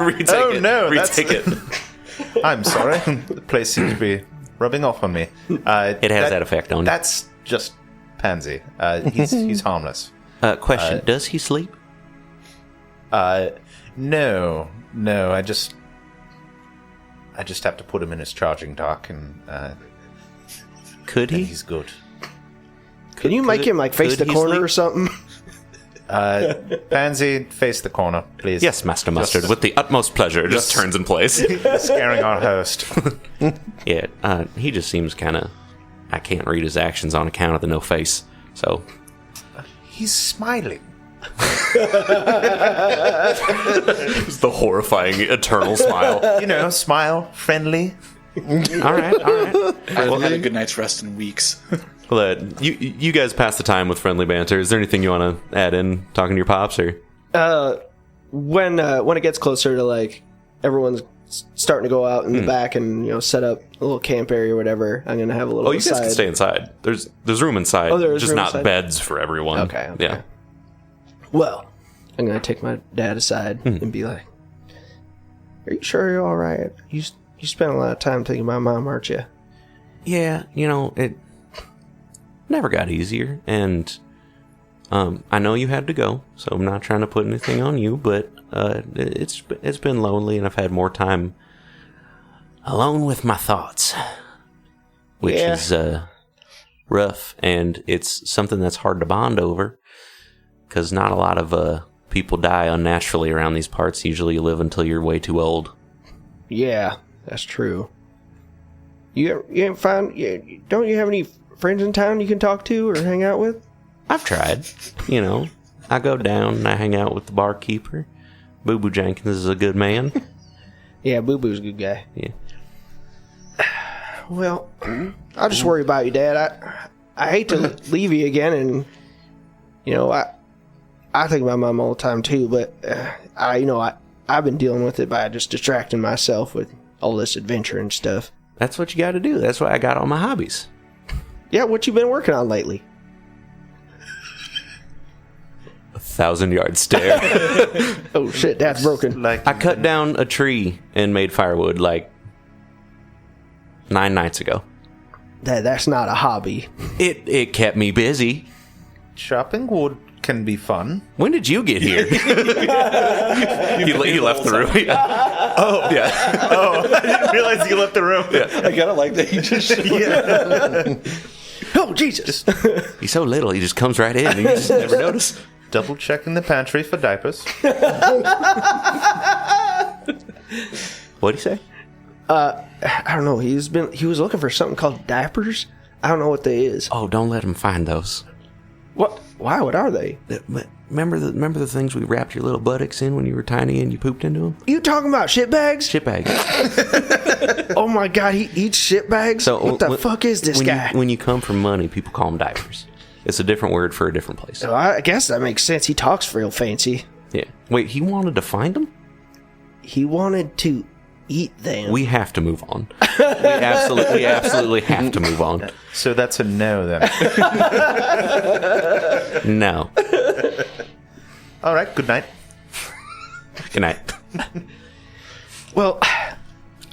retake Oh, it. no, Retake it. I'm sorry. The place seems to be rubbing off on me. It has that effect on you. That's just Pansy. He's harmless. Question: does he sleep? No. I just have to put him in his charging dock, and Could he? he's good. Can you make him like face could the he corner sleep? or something? Pansy, face the corner, please. Yes, Master Mustard, with the utmost pleasure. Just turns in place. Scaring our host. Yeah, he just seems kind of. I can't read his actions on account of the no face. So He's smiling. it's the horrifying eternal smile. You know, smile, friendly. All right. I haven't had a good night's rest in weeks. Well, you guys pass the time with friendly banter. Is there anything you want to add in talking to your pops or? When it gets closer to like everyone's starting to go out in the back and set up a little camp area or whatever, I'm gonna have a little. Oh, you guys can stay inside. There's room inside. Oh, there is just room not inside? beds for everyone. Okay. Yeah. Well, I'm gonna take my dad aside and be like, "Are you sure you're all right? You spent a lot of time thinking about Mom, aren't you?" Yeah, it never got easier, and I know you had to go, so I'm not trying to put anything on you, but it's been lonely, and I've had more time alone with my thoughts, which is rough, and it's something that's hard to bond over, because not a lot of people die unnaturally around these parts. Usually you live until you're way too old. Yeah, that's true. You ain't don't you have any friends in town you can talk to or hang out with? I've tried. I go down and I hang out with the barkeeper. Boo Boo Jenkins is a good man. Yeah, Boo Boo's a good guy. Yeah. Well, I just worry about you, Dad. I hate to leave you again, and I think about Mom all the time too. But I've been dealing with it by just distracting myself with all this adventure and stuff. That's what you got to do. That's why I got all my hobbies. Yeah, what you been working on lately? 1,000-yard stare. Oh shit, Dad's broken. Like I cut down a tree and made firewood like 9 nights ago. That's not a hobby. It kept me busy. chopping wood can be fun. When did you get here? he left the room. Yeah. Oh, Yeah. oh! I didn't realize you left the room. Yeah. I kind of like that you just Oh, Jesus. He's so little, he just comes right in and you just never notice. Double checking the pantry for diapers. What'd he say? I don't know. He was looking for something called diapers. I don't know what they is. Oh, don't let him find those. What? Why? What are they? Remember the things we wrapped your little buttocks in when you were tiny and you pooped into them? You talking about shit bags? Shit bags. Oh my God, he eats shit bags? So what the fuck is this guy? When you come from money, people call them diapers. It's a different word for a different place. Well, I guess that makes sense. He talks real fancy. Yeah. Wait, he wanted to find them? He wanted to eat them. We have to move on. We absolutely have to move on. So that's a no then. No. All right. Good night. Good night. Well,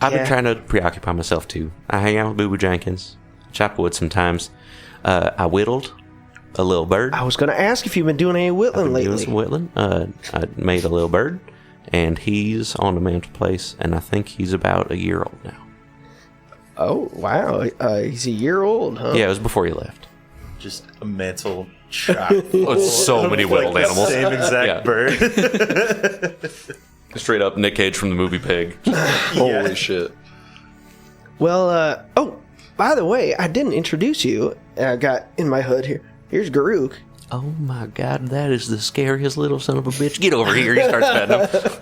I've been Yeah. trying to preoccupy myself too. I hang out with Boo Boo Jenkins, chop wood sometimes. I whittled a little bird. I was going to ask if you've been doing any whittling Doing lately. some whittling. I made a little bird, and he's on the mantelpiece, and I think he's about a year old now. Oh, wow. He's a year old, huh? Yeah, it was before he left. just a mantle chock. It's so many whittled the animals. Same exact Yeah. bird. Straight up Nick Cage from the movie Pig. Holy shit. Well, oh, by the way, I didn't introduce you. I got in my hood here. Here's Garuk. Oh my god, that is the scariest little son of a bitch. Get over here. He starts petting him.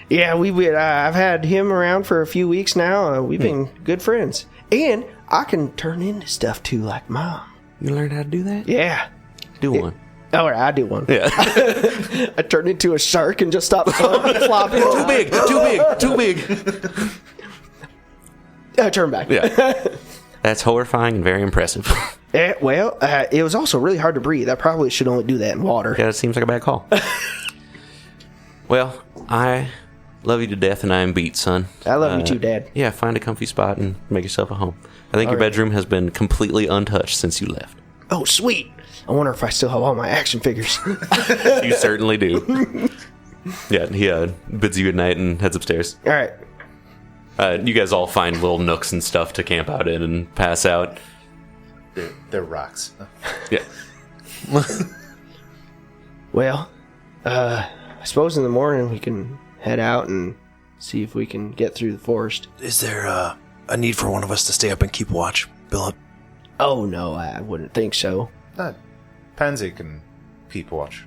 Yeah, I've had him around for a few weeks now. We've been good friends. And I can turn into stuff too, like Mom. You learned how to do that? Yeah. Do one. All right, I do one. Yeah. I turned into a shark and just stopped flopping. Too big, too big, too big. I turned back. Yeah. That's horrifying and very impressive. Well, it was also really hard to breathe. I probably should only do that in water. Yeah, it seems like a bad call. Well, I love you to death and I am beat, son. I love you too, Dad. Yeah, find a comfy spot and make yourself a home. I think your right. bedroom has been completely untouched since you left. Oh, sweet. I wonder if I still have all my action figures. You certainly do. Yeah, he bids you good night and heads upstairs. All right. You guys all find little nooks and stuff to camp out in and pass out. They're rocks. Yeah. Well, I suppose in the morning we can head out and see if we can get through the forest. Is there a need for one of us to stay up and keep watch, Billup? Oh, no, I wouldn't think so. Pansy can keep watch.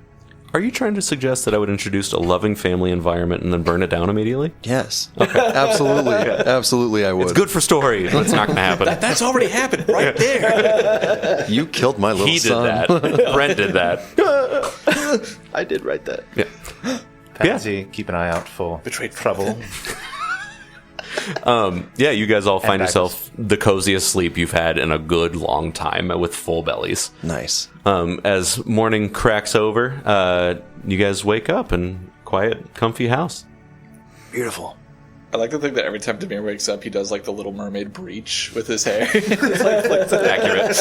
Are you trying to suggest that I would introduce a loving family environment and then burn it down immediately? Yes. Absolutely. Absolutely, I would. It's good for story. It's not going to happen. That's already happened right there. You killed my little He did son. that. Brent did that. I did write that. Yeah. Pansy, keep an eye out for Betrayed trouble. Yeah, you guys all find backwards. yourself the coziest sleep you've had in a good long time with full bellies. Nice. As morning cracks over, you guys wake up in quiet, comfy house. Beautiful. I like to think that every time Damir wakes up, he does like the Little Mermaid breach with his hair. Accurate.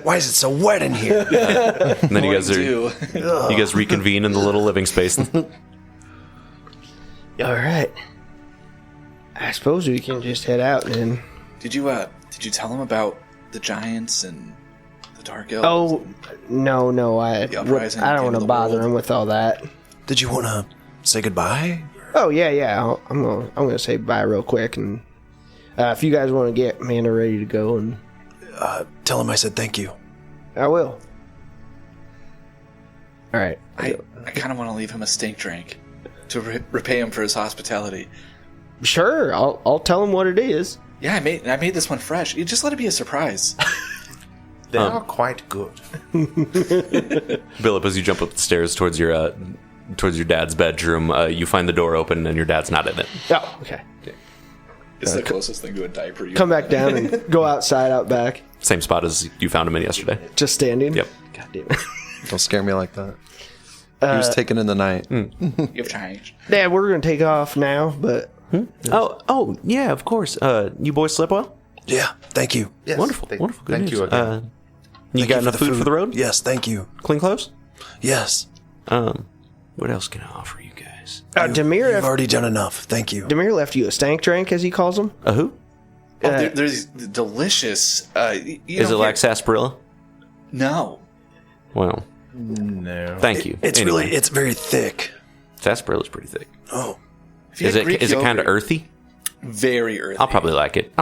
Why is it so wet in here? And then you Do. guys reconvene in the little living space. All right. I suppose we can just head out and... Did you tell him about the giants and the dark elves? Oh, no, I uprising don't at the want end to of the bother world. him with all that. Did you want to say goodbye? Oh, yeah, I'm gonna say bye real quick, and if you guys want to get Amanda ready to go, and Tell him I said thank you. I will. All right. I kind of want to leave him a stink drink to repay him for his hospitality. Sure, I'll tell him what it is. Yeah, I made this one fresh. You just let it be a surprise. They are quite good. Billup, as you jump up the stairs towards your dad's bedroom, you find the door open and your dad's not in it. Oh, okay. It's the closest thing to a diaper. Come back down and go outside out back. Same spot as you found him in yesterday. Just standing? Yep. God damn it. Don't scare me like that. He was taken in the night. You've changed. Dad, we're going to take off now, but... Oh, yeah, of course. You boys slept well? Yeah, thank you. Yes, Wonderful, wonderful. Good Thank news. you again. You Thank got you enough food for the road? Yes, thank you. Clean clothes? Yes. What else can I offer you guys? Damir, You've already done enough. Thank you. Damir left you a stank drink, as he calls them. A who? Oh, there's delicious. Is it like sarsaparilla? No. Well, No. thank you. It's Anyway, it's very thick. sarsaparilla's pretty thick. Oh, If you Is had it Greek kind of yogurt, earthy? Very earthy. I'll probably like it.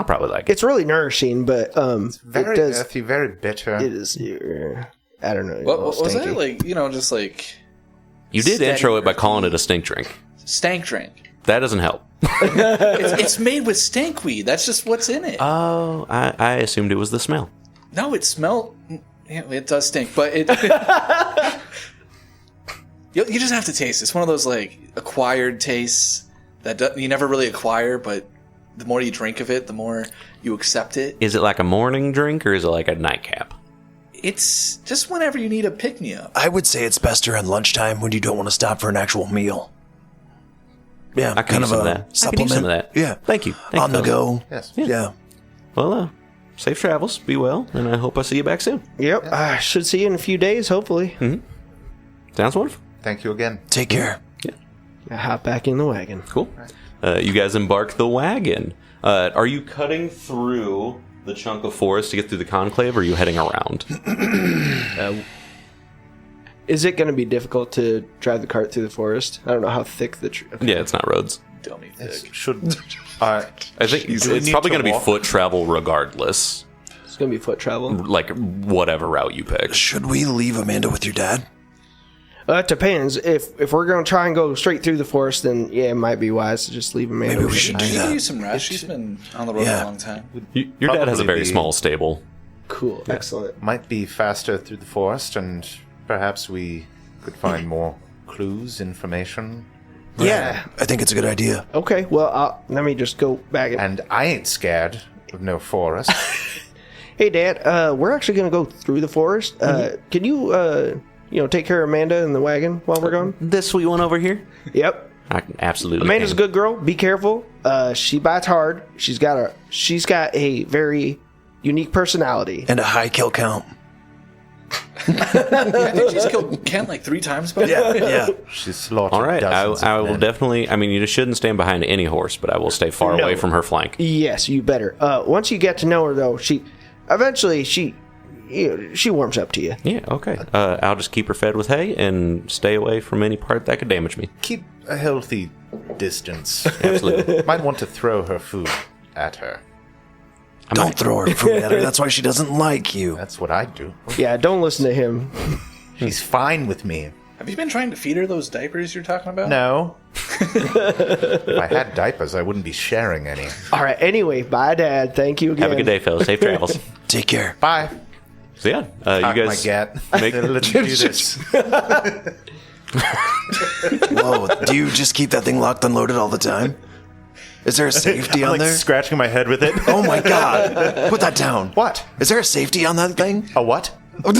It's really nourishing, but Very it does... earthy, very bitter. It is... I don't know. What was that? Like, just like You did steady intro it by earthy. calling it a stink drink. stank drink. That doesn't help. It's made with stinkweed. That's just what's in it. Oh, I assumed it was the smell. No, it smelled. Yeah, it does stink, but it. You just have to taste. It's one of those like acquired tastes that you never really acquire, but the more you drink of it, the more you accept it. Is it like a morning drink or is it like a nightcap? It's just whenever you need a pick me up. I would say it's best around lunchtime when you don't want to stop for an actual meal. Yeah, I could use some of that. I could supplement. use some of that. Yeah, Thank you. Thank on you, the fellas. go. Yes. Yeah. Well, safe travels. Be well, and I hope I see you back soon. Yep, I should see you in a few days, hopefully. Sounds wonderful. Thank you again. Take care. I hop back in the wagon. Cool. You guys embark the wagon. Are you cutting through the chunk of forest to get through the conclave, or are you heading around? Is it going to be difficult to drive the cart through the forest? I don't know how thick the tree. Okay. Yeah, it's not roads. Dummy thick. Should I think it's need probably to going to be walk? foot travel regardless. It's going to be foot travel. Like, whatever route you pick. Should we leave Amanda with your dad? It depends. If we're going to try and go straight through the forest, then yeah, it might be wise to just leave Amanda. Maybe we with should her. do She that. could use some rest. She's been on the road Yeah. a long time. Your dad has a Probably very be- small stable. Cool. Excellent. might be faster through the forest, and perhaps we could find more clues, information. Yeah. I think it's a good idea. Okay. Well, let me just go back. And I ain't scared of no forest. Hey, Dad. We're actually going to go through the forest. Can you, take care of Amanda in the wagon while we're gone? This sweet one over here? Yep. I absolutely Amanda's a can. good girl. Be careful. She bites hard. She's got a very unique personality. And a high kill count. I think she's killed Ken like 3 times by now. Yeah. She's slaughtered All right, dozens I of will men. definitely. I mean, you just shouldn't stand behind any horse, but I will stay far No. away from her flank. Yes, you better. Once you get to know her, though, she warms up to you. Yeah, okay. I'll just keep her fed with hay and stay away from any part that could damage me. Keep a healthy distance. Absolutely. Might want to throw her food at her. Don't throw her food at her. That's why she doesn't like you. That's what I'd do. Yeah, don't listen to him. She's fine with me. Have you been trying to feed her those diapers you're talking about? No. If I had diapers, I wouldn't be sharing any. All right. Anyway, bye, Dad. Thank you again. Have a good day, fellas. Safe travels. Take care. Bye. So yeah, you Cock guys my gat. make- Let's do this. Whoa, do you just keep that thing locked and loaded all the time? Is there a safety I'm on like there? scratching my head with it. Oh my god. Put that down. What? Is there a safety on that thing? A what? Oh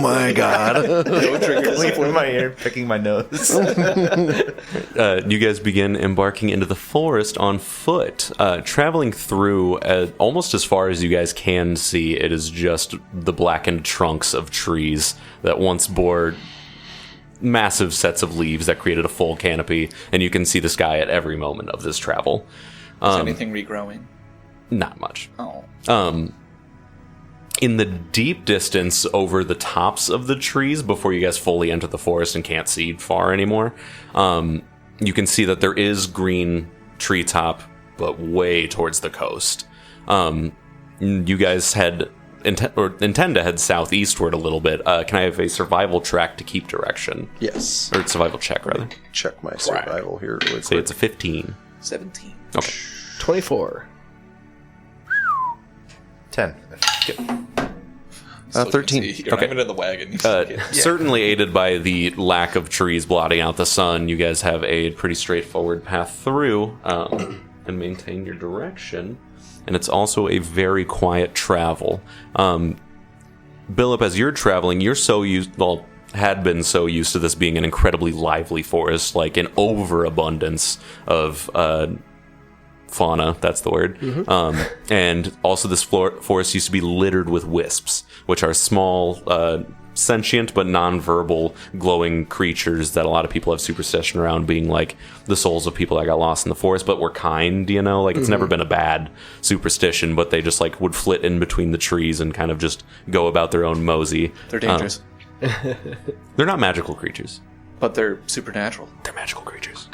my god. Cleaning my ear, picking my nose. you guys begin embarking into the forest on foot, traveling through almost as far as you guys can see. It is just the blackened trunks of trees that once bore massive sets of leaves that created a full canopy, and you can see the sky at every moment of this travel. Is anything regrowing? Not much. Oh. In the deep distance over the tops of the trees, before you guys fully enter the forest and can't see far anymore, you can see that there is green treetop, but way towards the coast. You guys intend to head southeastward a little bit. Can I have a survival track to keep direction? Yes. Or survival check, rather. Check my survival here really Say quick. it's a 15. 17. Okay. 24. 10. Still 13. can't see. You're Okay. not even in the wagon. You still can't. Certainly aided by the lack of trees blotting out the sun, you guys have a pretty straightforward path through and maintain your direction. And it's also a very quiet travel. Billup, as you're traveling, you're so had been so used to this being an incredibly lively forest, like an overabundance of fauna, that's the word. And also this forest used to be littered with wisps, which are small, sentient but non-verbal glowing creatures that a lot of people have superstition around being like the souls of people that got lost in the forest but were kind, you know, like it's never been a bad superstition, but they just like would flit in between the trees and kind of just go about their own mosey. They're dangerous, They're not magical creatures. but they're supernatural. They're magical creatures.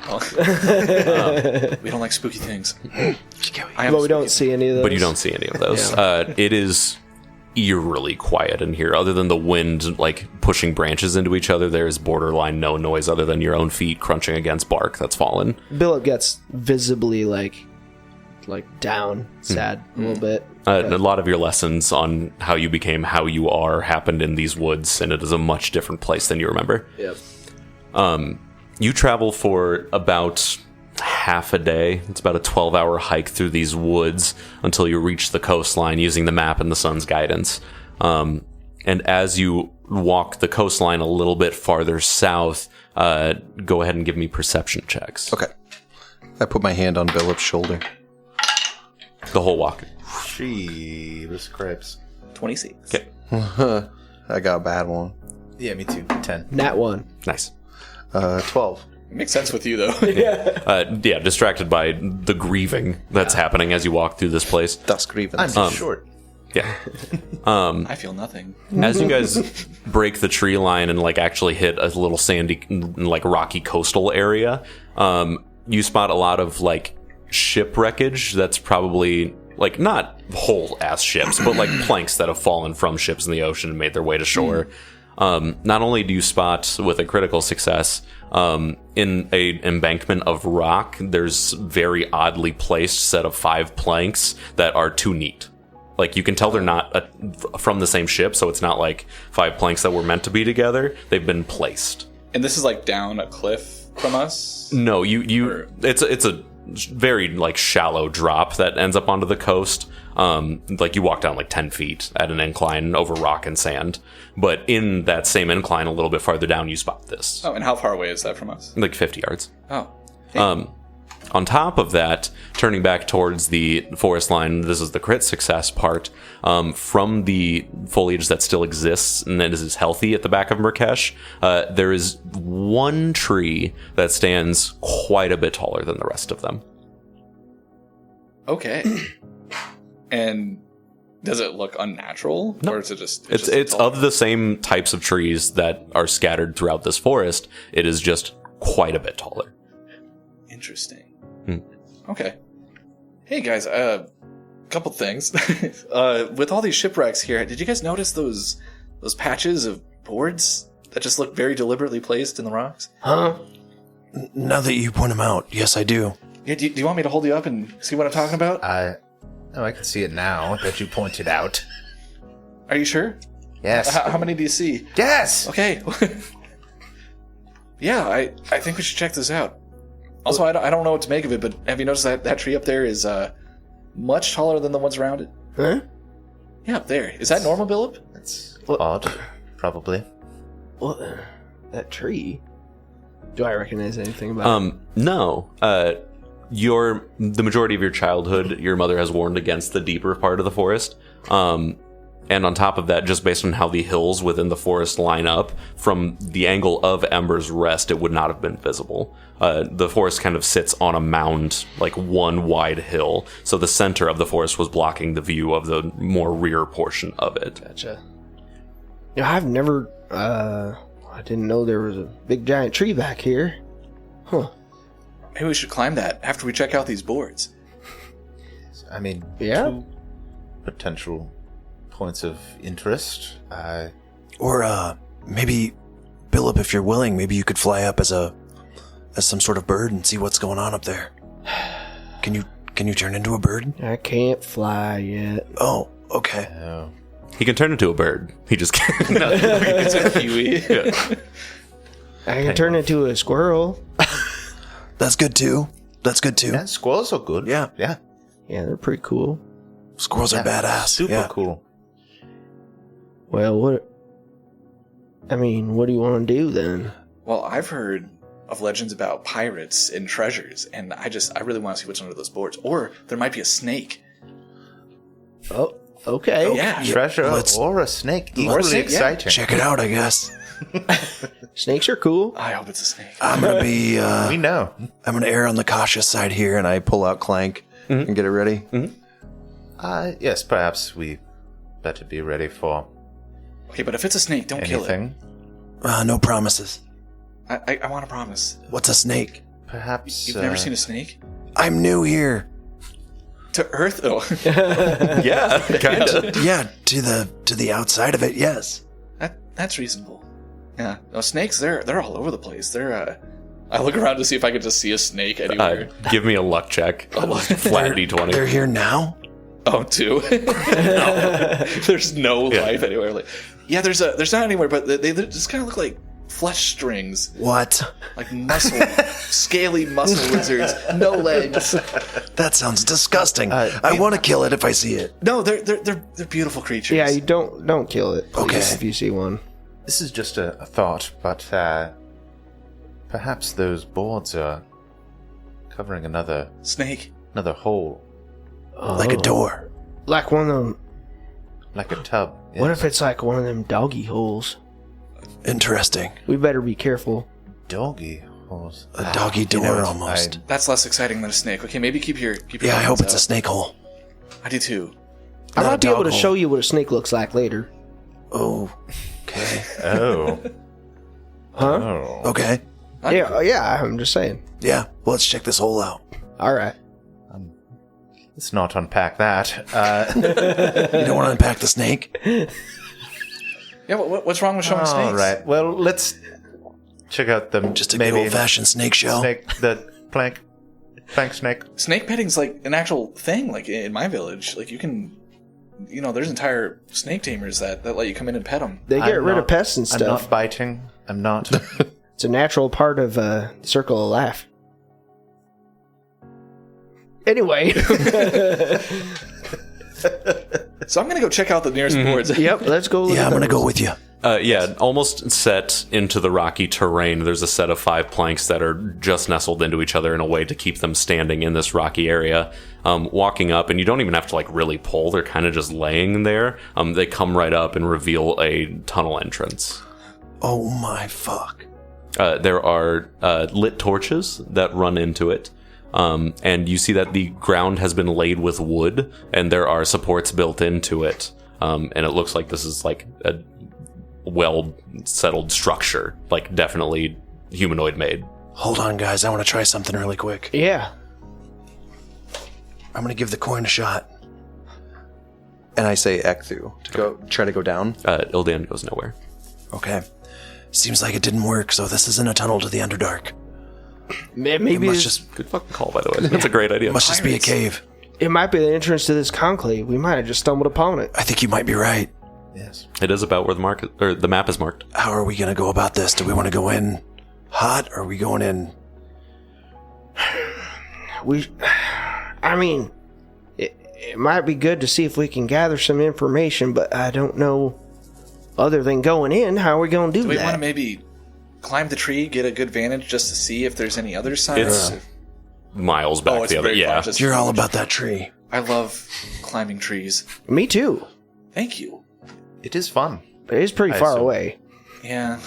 We don't like spooky things. But we don't see any of those. But you don't see any of those. It is eerily quiet in here. Other than the wind like pushing branches into each other, there is borderline no noise other than your own feet crunching against bark that's fallen. Billup gets visibly like down, sad a little bit. A lot of your lessons on how you became how you are happened in these woods, and it is a much different place than you remember. Yep. You travel for about half a day. It's about a 12-hour hike through these woods until you reach the coastline using the map and the sun's guidance. And as you walk the coastline a little bit farther south, go ahead and give me perception checks. Okay. I put my hand on Billup's shoulder. The whole walk. Jeebus cripes. 26. Okay. I got a bad one. Yeah, me too. 10. Nat 1. Nice. 12. Makes sense with you, though. Yeah, distracted by the grieving that's happening as you walk through this place. Thus grievance. I'm too short. Yeah. I feel nothing. As you guys break the tree line and like actually hit a little sandy, like rocky coastal area, you spot a lot of like ship wreckage that's probably like not whole ass ships, but like planks that have fallen from ships in the ocean and made their way to shore. Not only do you spot with a critical success in a embankment of rock, there's very oddly placed set of 5 planks that are too neat. Like you can tell they're not from the same ship, so it's not like 5 planks that were meant to be together. They've been placed. And this is like down a cliff from us? No, it's a very like shallow drop that ends up onto the coast. Like you walk down like 10 feet at an incline over rock and sand, but in that same incline a little bit farther down you spot this. Oh, and how far away is that from us? Like 50 yards. Oh. On top of that, turning back towards the forest line, this is the crit success part. From the foliage that still exists and that is healthy at the back of Murkesh, there is one tree that stands quite a bit taller than the rest of them. Okay. And does it look unnatural? No. Or is it just... It's of the same types of trees that are scattered throughout this forest. It is just quite a bit taller. Interesting. Okay. Hey guys, couple things. With all these shipwrecks here, did you guys notice those patches of boards that just look very deliberately placed in the rocks? Huh? Now that you point them out, yes, I do. Yeah, do you want me to hold you up and see what I'm talking about? I can see it now that you pointed out. Are you sure? Yes. How many do you see? Yes! Okay. Yeah, I think we should check this out. Also, I don't know what to make of it, but have you noticed that tree up there is much taller than the ones around it? Huh? Yeah, up there. Is that normal, Billup? That's odd, probably. Well, that tree. Do I recognize anything about it? No. The majority of your childhood, your mother has warned against the deeper part of the forest. And on top of that, just based on how the hills within the forest line up, from the angle of Ember's rest, it would not have been visible. The forest kind of sits on a mound, like one wide hill, so the center of the forest was blocking the view of the more rear portion of it. Gotcha. Yeah, I've never, I didn't know there was a big giant tree back here. Huh. Maybe we should climb that after we check out these boards. I mean, Yeah? 2 potential points of interest. Or maybe, Billup, if you're willing, maybe you could fly up as some sort of bird and see what's going on up there. Can you turn into a bird? I can't fly yet. Oh, okay. Oh. He can turn into a bird. He just can't. It's a kiwi. Yeah. I can turn into a squirrel. That's good too. Yeah, squirrels are good. Yeah. Yeah. Yeah, they're pretty cool. Squirrels are badass. Super cool. Well, what do you want to do then? Well, I've heard of legends about pirates and treasures, and I really want to see what's under those boards. Or there might be a snake. Oh, okay. Yeah. Treasure let's- or a snake. Or a Equally snake, yeah. exciting. Check it out, I guess. Snakes are cool. I hope it's a snake. I'm gonna be. We know. I'm gonna err on the cautious side here, and I pull out Clank and get it ready. Yes, perhaps we better be ready for Okay, but if it's a snake, don't kill it. anything. No promises. I want to promise. What's a snake? Perhaps You've never seen a snake? I'm new here. To Earth? Oh. Yeah, kind of. Yeah, to the outside of it. Yes. That's reasonable. Yeah. No, snakes, they're all over the place. They're, I look around to see if I can just see a snake anywhere. Give me a luck check. Flat D20. They're here now. Oh, 2. No. There's no life anywhere. Like, yeah, there's not anywhere, but they just kind of look like flesh strings. What? Like scaly muscle lizards, no legs. That sounds disgusting. I want to kill it if I see it. No, they're beautiful creatures. Yeah, you don't kill it. Please, Okay. If you see one. this is just a thought, but perhaps those boards are covering another Snake. hole, Like a door. Like one of them. like a tub. What Yes. if it's like one of them doggy holes? Interesting. We better be careful. Doggy A doggy door almost. That's less exciting than a snake. Okay, maybe keep your Yeah, I hope it's out. a snake hole. I do too. I Not might a be able dog to hole. show you what a snake looks like later. Oh, okay. Oh. Huh? Oh. Okay. Yeah, I'm just saying. Yeah, well, let's check this hole out. All right. Let's not unpack that. You don't want to unpack the snake? Yeah, what's wrong with showing snakes? All right. Well, let's check out the Just a good old-fashioned snake show. the plank snake. Snake petting's like an actual thing, like in my village. Like you can, there's entire snake tamers that let you come in and pet them. They get rid of pests and I'm stuff. not biting. I'm not. It's a natural part of the circle of life. Anyway. So I'm gonna go check out the nearest boards. Yep, let's go. Look Yeah, at I'm going to those. go with you. Yeah, almost set into the rocky terrain. There's a set of 5 planks that are just nestled into each other in a way to keep them standing in this rocky area. Walking up, and you don't even have to really pull. They're kind of just laying there. They come right up and reveal a tunnel entrance. Oh, my fuck. There are lit torches that run into it. And you see that the ground has been laid with wood, and there are supports built into it. And it looks like this is a well-settled structure, definitely humanoid made. Hold on, guys. I want to try something really quick. Yeah. I'm going to give the coin a shot. And I say Ekthu to try to go down. Ildan goes nowhere. Okay. Seems like it didn't work, so this isn't a tunnel to the Underdark. Maybe It must it's- just, Good fucking call, by the way. That's a great idea. must just be a cave. it might be the entrance to this conclave. We might have just stumbled upon it. I think you might be right. Yes. It is about where the map is marked. How are we going to go about this? Do we want to go in hot, or are we going in... It might be good to see if we can gather some information, but I don't know. Other than going in, how are we going to do Do we that? want to maybe climb the tree, get a good vantage just to see if there's any other signs? It's miles back it's the other. very far, Yeah. just You're all huge. about that tree. I love climbing trees. Me too. Thank you. It is fun. But it's pretty I far assume. away. Yeah.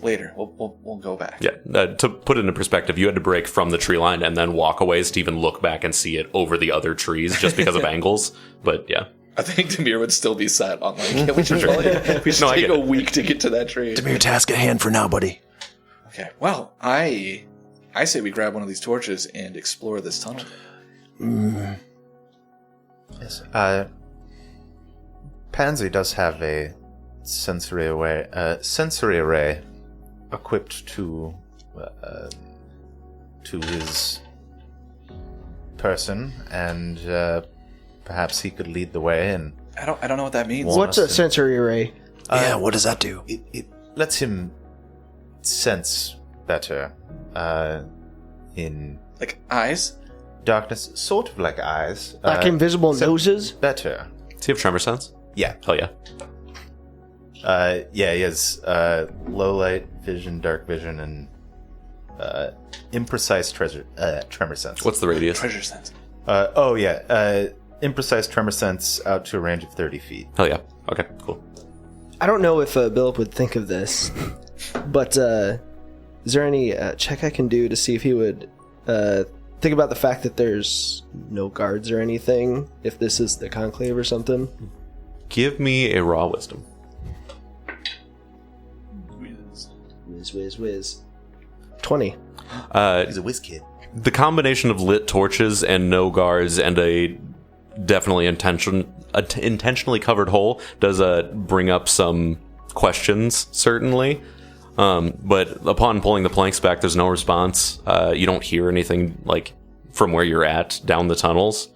Later, we'll go back. Yeah, to put it into perspective, you had to break from the tree line and then walk a ways to even look back and see it over the other trees just because of angles. But yeah. I think Damir would still be set on yeah, we should, we should No, I take get a it. week to get to that tree. Damir, task at hand for now, buddy. Okay. Well, I say we grab one of these torches and explore this tunnel. Yes. Pansy does have a sensory array equipped to his person, and perhaps he could lead the way. And I don't know what that means. What? What's a sensory array? Yeah, what does that do? it lets him sense better in Like eyes? darkness, sort of like eyes. Like invisible except noses? Better. Does he have tremor sense? Yeah. Hell yeah. Yeah, he has low light vision, dark vision, and imprecise tremor sense. What's the radius? Treasure sense. Imprecise tremor sense out to a range of 30 feet. Hell yeah. Okay, cool. I don't know if Billup would think of this, but is there any check I can do to see if he would think about the fact that there's no guards or anything, if this is the conclave or something? Give me a raw wisdom. Whiz. 20. He's a whiz kid. The combination of lit torches and no guards and a definitely intentionally covered hole does bring up some questions, certainly. But upon pulling the planks back, there's no response. You don't hear anything like from where you're at down the tunnels.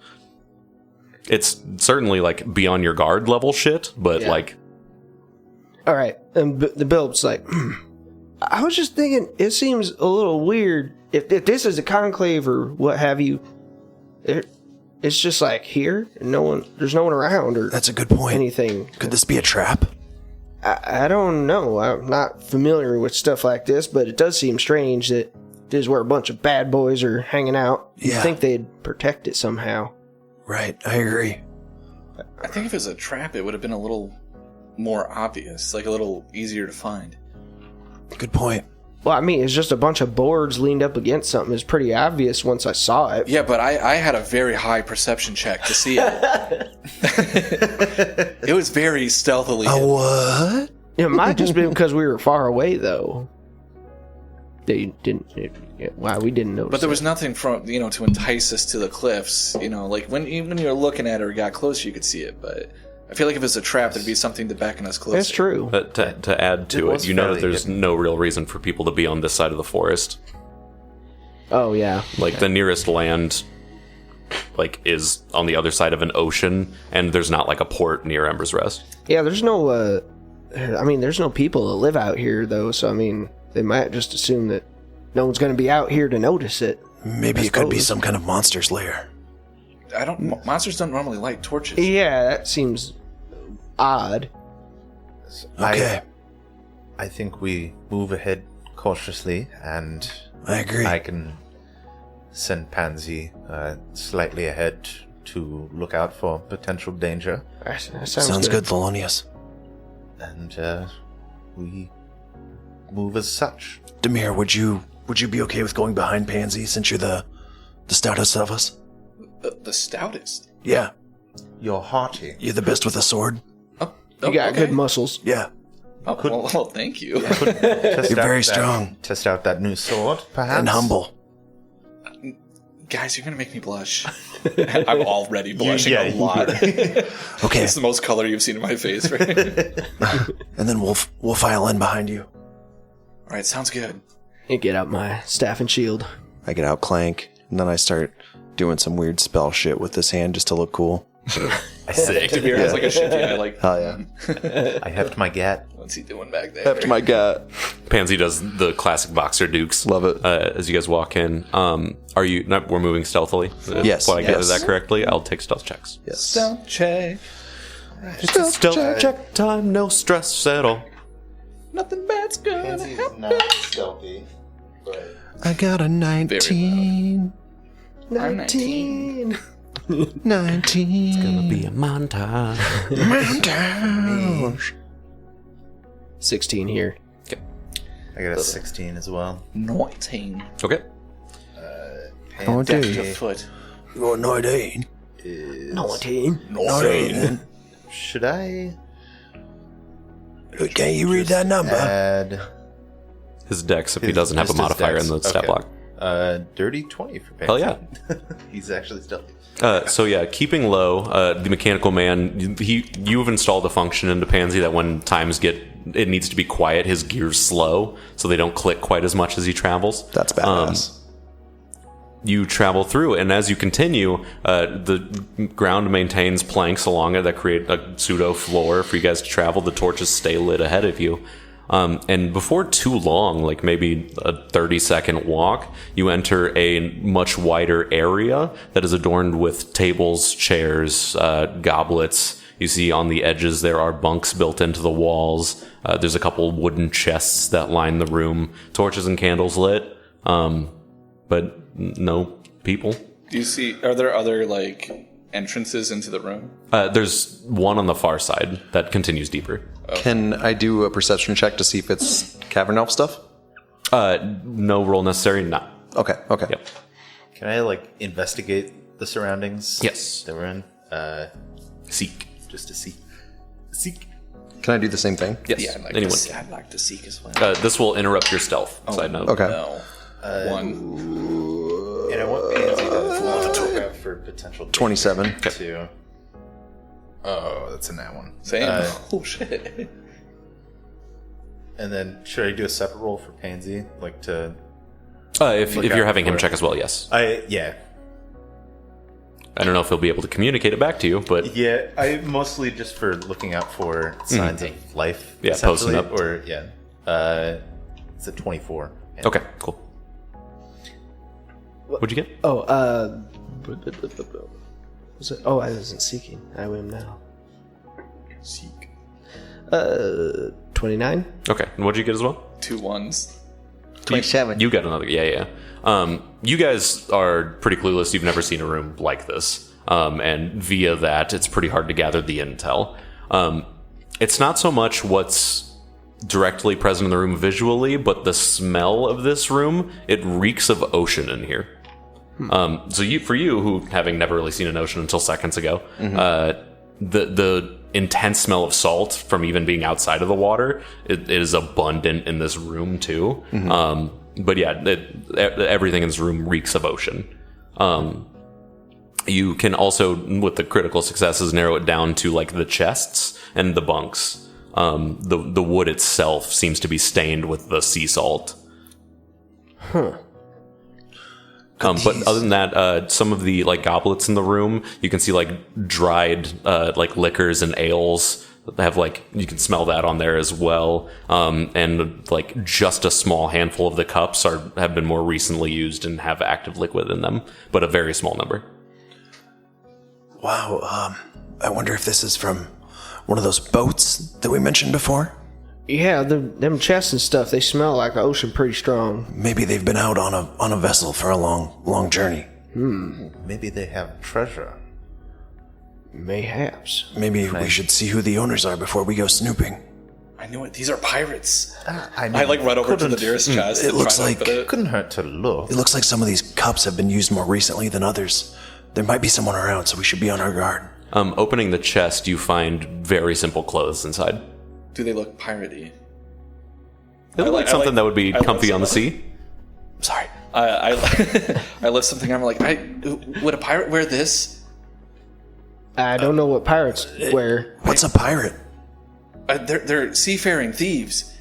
It's certainly like beyond your guard level shit, but Yeah. like All right, and the Billup's like, I was just thinking, it seems a little weird if this is a conclave or what have you. It's just like here, and there's no one around or That's a good point. anything. Could this be a trap? I don't know. I'm not familiar with stuff like this, but it does seem strange that this is where a bunch of bad boys are hanging out. You'd Yeah. think they'd protect it somehow. Right, I agree. I think if it was a trap, it would have been a little more obvious, like a little easier to find. Good point. Well, I mean, it's just a bunch of boards leaned up against something. It's pretty obvious once I saw it. Yeah, but I had a very high perception check to see it. It was very stealthily. What? It might just be because we were far away, though. They didn't. Why we didn't notice? But there was nothing from to entice us to the cliffs. Like when you were looking at it or got closer, you could see it. But I feel like if it was a trap, there'd be something to beckon us closer. That's true. But to add to it, you know that there's no real reason for people to be on this side of the forest. Oh yeah. Like the nearest land, is on the other side of an ocean, and there's not like a port near Ember's Rest. Yeah, there's no. There's no people that live out here though. So I mean, they might just assume that no one's going to be out here to notice it. Maybe it could be some kind of monster's lair. Monsters don't normally light torches. Yeah, that seems odd. Okay. I think we move ahead cautiously, and I agree. I can send Pansy slightly ahead to look out for potential danger. That Sounds good, Thelonious. And we move as such. Damir, would you be okay with going behind Pansy since you're the stoutest of us? The stoutest? Yeah. You're hearty. You're the best with a sword? You got good muscles. Yeah. Well, thank you. You're very strong. Test out that new sword, perhaps? And humble. Guys, you're going to make me blush. I'm already blushing a lot. Okay. It's the most color you've seen in my face, right? And then we'll file in behind you. All right, sounds good. You get out my staff and shield. I get out Clank, and then I start doing some weird spell shit with this hand just to look cool. Sick. Damir has like a shitty eye, Oh, yeah. I heft my gat. what's he doing back there? After my gut. Pansy does the classic boxer dukes. Love it. As you guys walk in, are you? Not, we're moving stealthily. Yes. Did I get Yes. that correctly? I'll take stealth checks. Yes. Stealth check. It's a stealth check time, no stress at all. Nothing bad's gonna happen. not stealthy, but I got a 19. 19. 19. Gonna be a montage. Montage. 16 here. I got a 16 as well. 19. Okay. Oh, Death dude. to foot. You're 19. 19. 19. Should I Can you read that number? add His dex, if he his- doesn't have a just his modifier dex? in the stat Okay. block. Dirty 20 for Pansy. Hell yeah. He's actually stealthy. So yeah, keeping low, the mechanical man, you've installed a function into Pansy that when times it needs to be quiet, his gears slow, so they don't click quite as much as he travels. That's badass. You travel through, and as you continue, the ground maintains planks along it that create a pseudo floor for you guys to travel. The torches stay lit ahead of you. And before too long, like maybe a 30-second walk, you enter a much wider area that is adorned with tables, chairs, goblets. You see on the edges there are bunks built into the walls. There's a couple wooden chests that line the room, torches and candles lit, but no people. Do you see? Are there other like entrances into the room? There's one on the far side that continues deeper. Can I do a perception check to see if it's cavern elf stuff? No roll necessary. No. Okay. Yep. Can I investigate the surroundings? Yes. That we're in? Seek. Just to see. Seek. Can I do the same thing? Yes. Yeah, Anyone. I'd like to seek as well. This will interrupt your stealth. Side note. Okay. No. One. And I want Pansy to grab for potential 27. too. Oh, that's in that one. Same. Oh shit. And then should I do a separate roll for Pansy? If Look you're out having him for it. check as well, yes. Yeah. I don't know if he'll be able to communicate it back to you, but Yeah, I mostly just for looking out for signs of life. Yeah, posting essentially, up. It's a 24. okay, cool. What'd you get? Was it? Oh, I wasn't seeking. I am now. Seek. 29. Okay, and what'd you get as well? 2 ones. 27. You got another. Yeah. You guys are pretty clueless. You've never seen a room like this, and via that, it's pretty hard to gather the intel. It's not so much what's directly present in the room visually, but the smell of this room, it reeks of ocean in here. So for you, who having never really seen an ocean until seconds ago, the intense smell of salt from even being outside of the water, it is abundant in this room too. But yeah, everything in this room reeks of ocean. You can also, with the critical successes, narrow it down to like the chests and the bunks. The wood itself seems to be stained with the sea salt. But other than that, some of the like goblets in the room, you can see like dried like liquors and ales that have like, you can smell that on there as well. And like just a small handful of the cups have been more recently used and have active liquid in them, but a very small number. Wow. I wonder if this is from one of those boats that we mentioned before. Yeah, them chests and stuff, they smell like the ocean pretty strong. Maybe they've been out on a vessel for a long journey. Maybe they have treasure. Mayhaps. Maybe we should see who the owners are before we go snooping. I knew it. These are pirates. I like run over to the nearest chest. It and looks try to like- open it. couldn't hurt to look. It looks like some of these cups have been used more recently than others. There might be someone around, so we should be on our guard. Opening the chest, you find very simple clothes inside. Do they look piratey? They look like something that would be comfy on the sea. Sorry. I lift something. I'm like, would a pirate wear this? I don't know what pirates wear. What's a pirate? They're seafaring thieves,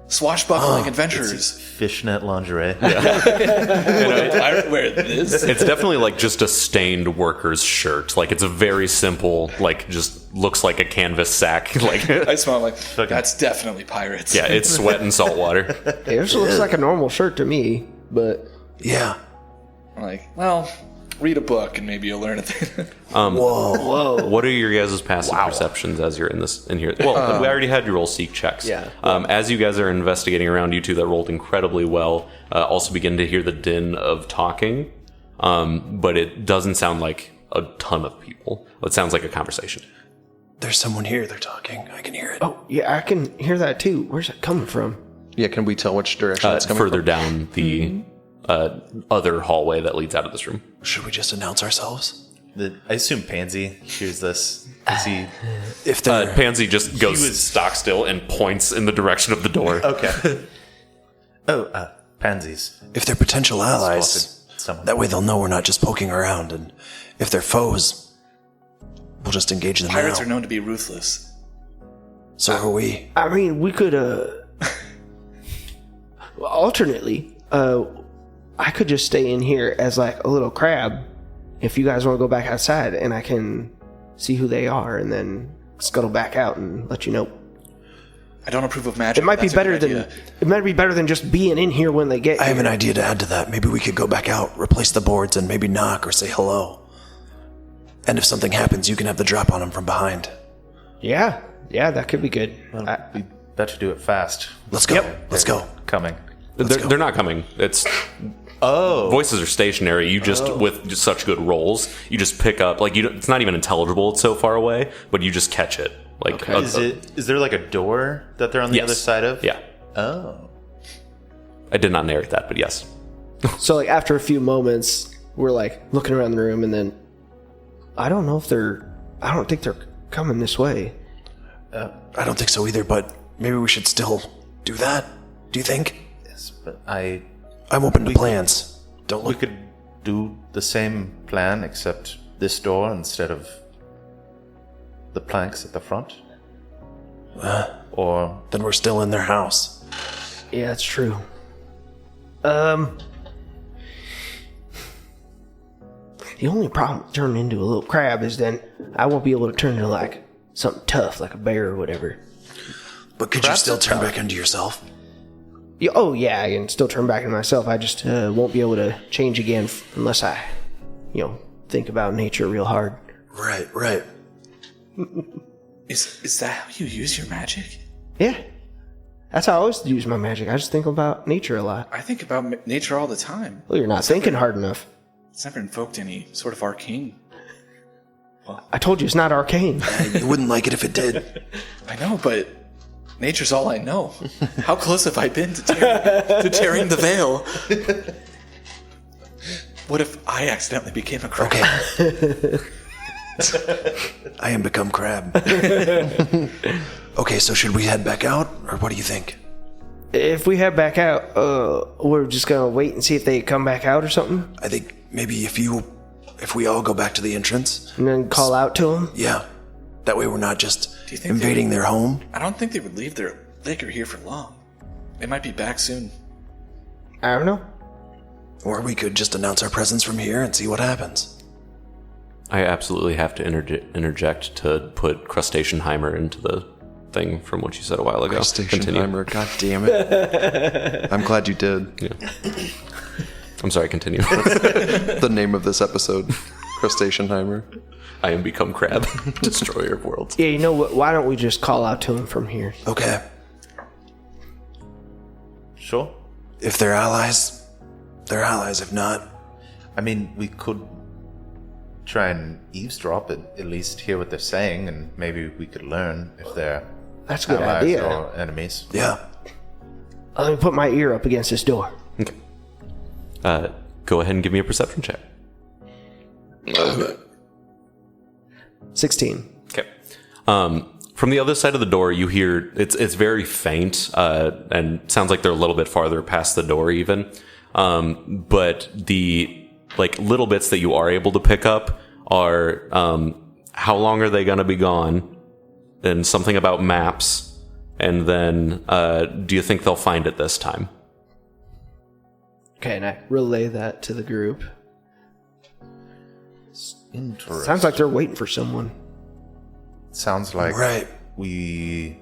swashbuckling adventurers. Fishnet lingerie. Would a pirate wear this? It's definitely like just a stained worker's shirt. Like it's a very simple, like just looks like a canvas sack. Like I smell like that's definitely pirates. yeah, it's sweat and salt water. It just looks like a normal shirt to me, but Yeah. I'm like, well, read a book and maybe you'll learn a thing. Whoa. What are your guys' passive perceptions as you're in here? Well, we already had you roll seek checks. Yeah. As you guys are investigating around, you two that rolled incredibly well also begin to hear the din of talking, but it doesn't sound like a ton of people. It sounds like a conversation. There's someone here. They're talking. I can hear it. oh yeah, I can hear that too. Where's it coming from? Yeah, can we tell which direction it's coming Further from? down the other hallway that leads out of this room. Should we just announce ourselves? I assume Pansy hears this. Is he? If they're Pansy just goes stock still and points in the direction of the door. Okay. Pansies. if they're potential allies, Spotted someone. that way they'll know we're not just poking around. And if they're foes, we'll just engage them Pirates now. are known to be ruthless. So are we. I mean, we could alternately, I could just stay in here as like a little crab if you guys want to go back outside, and I can see who they are and then scuttle back out and let you know. I don't approve of magic. It might be That's a better good than idea. it might be better than just being in here when they get I have here. an idea to add to that. Maybe we could go back out, replace the boards, and maybe knock or say hello. And if something happens, you can have the drop on them from behind. Yeah, that could be good. We better do it fast. Let's go. Let's go. Coming. They're not coming. It's voices are stationary. You just with just such good rolls, you just pick up like you. It's not even intelligible. It's so far away, but you just catch it. Like Is there like a door that they're on the Yes. other side of? Yeah, Oh. I did not narrate that, but yes. So like after a few moments, we're like looking around the room, and then I don't think they're coming this way. I don't think so either, but maybe we should still do that. Do you think? Yes, but I'm open to plans. Don't we look. could do the same plan except this door instead of the planks at the front. Or Then we're still in their house. Yeah, that's true. The only problem with turning into a little crab is then I won't be able to turn into like something tough, like a bear or whatever. But could you still turn back into yourself? Yeah, oh yeah, I can still turn back into myself. I just won't be able to change again unless I, think about nature real hard. Right. Is that how you use your magic? Yeah, that's how I always use my magic. I just think about nature a lot. I think about nature all the time. Well, you're not thinking hard enough. It's never invoked any sort of arcane. I told you it's not arcane. You wouldn't like it if it did. I know, but Nature's all I know. How close have I been to tearing the veil? What if I accidentally became a crab? Okay. I am become crab. Okay, so should we head back out, or what do you think? If we head back out, we're just gonna wait and see if they come back out or something, I think maybe if we all go back to the entrance, and then call out to them. yeah. That way we're not just Do you think invading their home. I don't think they would leave their liquor here for long. They might be back soon. I don't know. Or we could just announce our presence from here and see what happens. I absolutely have to interject to put Crustaceanheimer into the thing from what you said a while ago. Crustaceanheimer, god damn it. I'm glad you did. Yeah. I'm sorry, continue. The name of this episode, Crustaceanheimer. I am become crab, destroyer of worlds. Yeah, you know what? Why don't we just call out to them from here? Okay. Sure. If they're allies, they're allies. If not, I mean, we could try and eavesdrop and at least hear what they're saying, and maybe we could learn if they're That's a good allies idea. or enemies. yeah. Let me put my ear up against this door. Okay. Go ahead and give me a perception check. 16. Okay. From the other side of the door, you hear it's very faint, and sounds like they're a little bit farther past the door, even. But the little bits that you are able to pick up are how long are they going to be gone, and something about maps, and then do you think they'll find it this time? Okay, and I relay that to the group. Interesting. Sounds like they're waiting for someone. Sounds like Right. we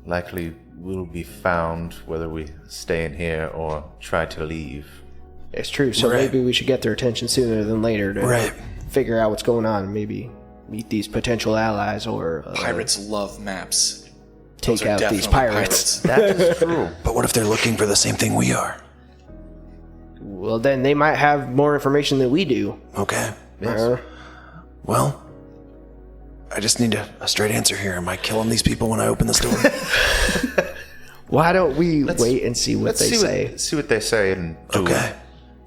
likely will be found whether we stay in here or try to leave. It's true, so Right. maybe we should get their attention sooner than later to Right. figure out what's going on. Maybe meet these potential allies or Pirates love maps. take Those are out these definitely pirates. That is true. But what if they're looking for the same thing we are? Well, then they might have more information than we do. Okay. Uh, Well, I just need a straight answer here. Am I killing these people when I open this door? why don't we wait and see what Let's they say? see what they say and do Okay.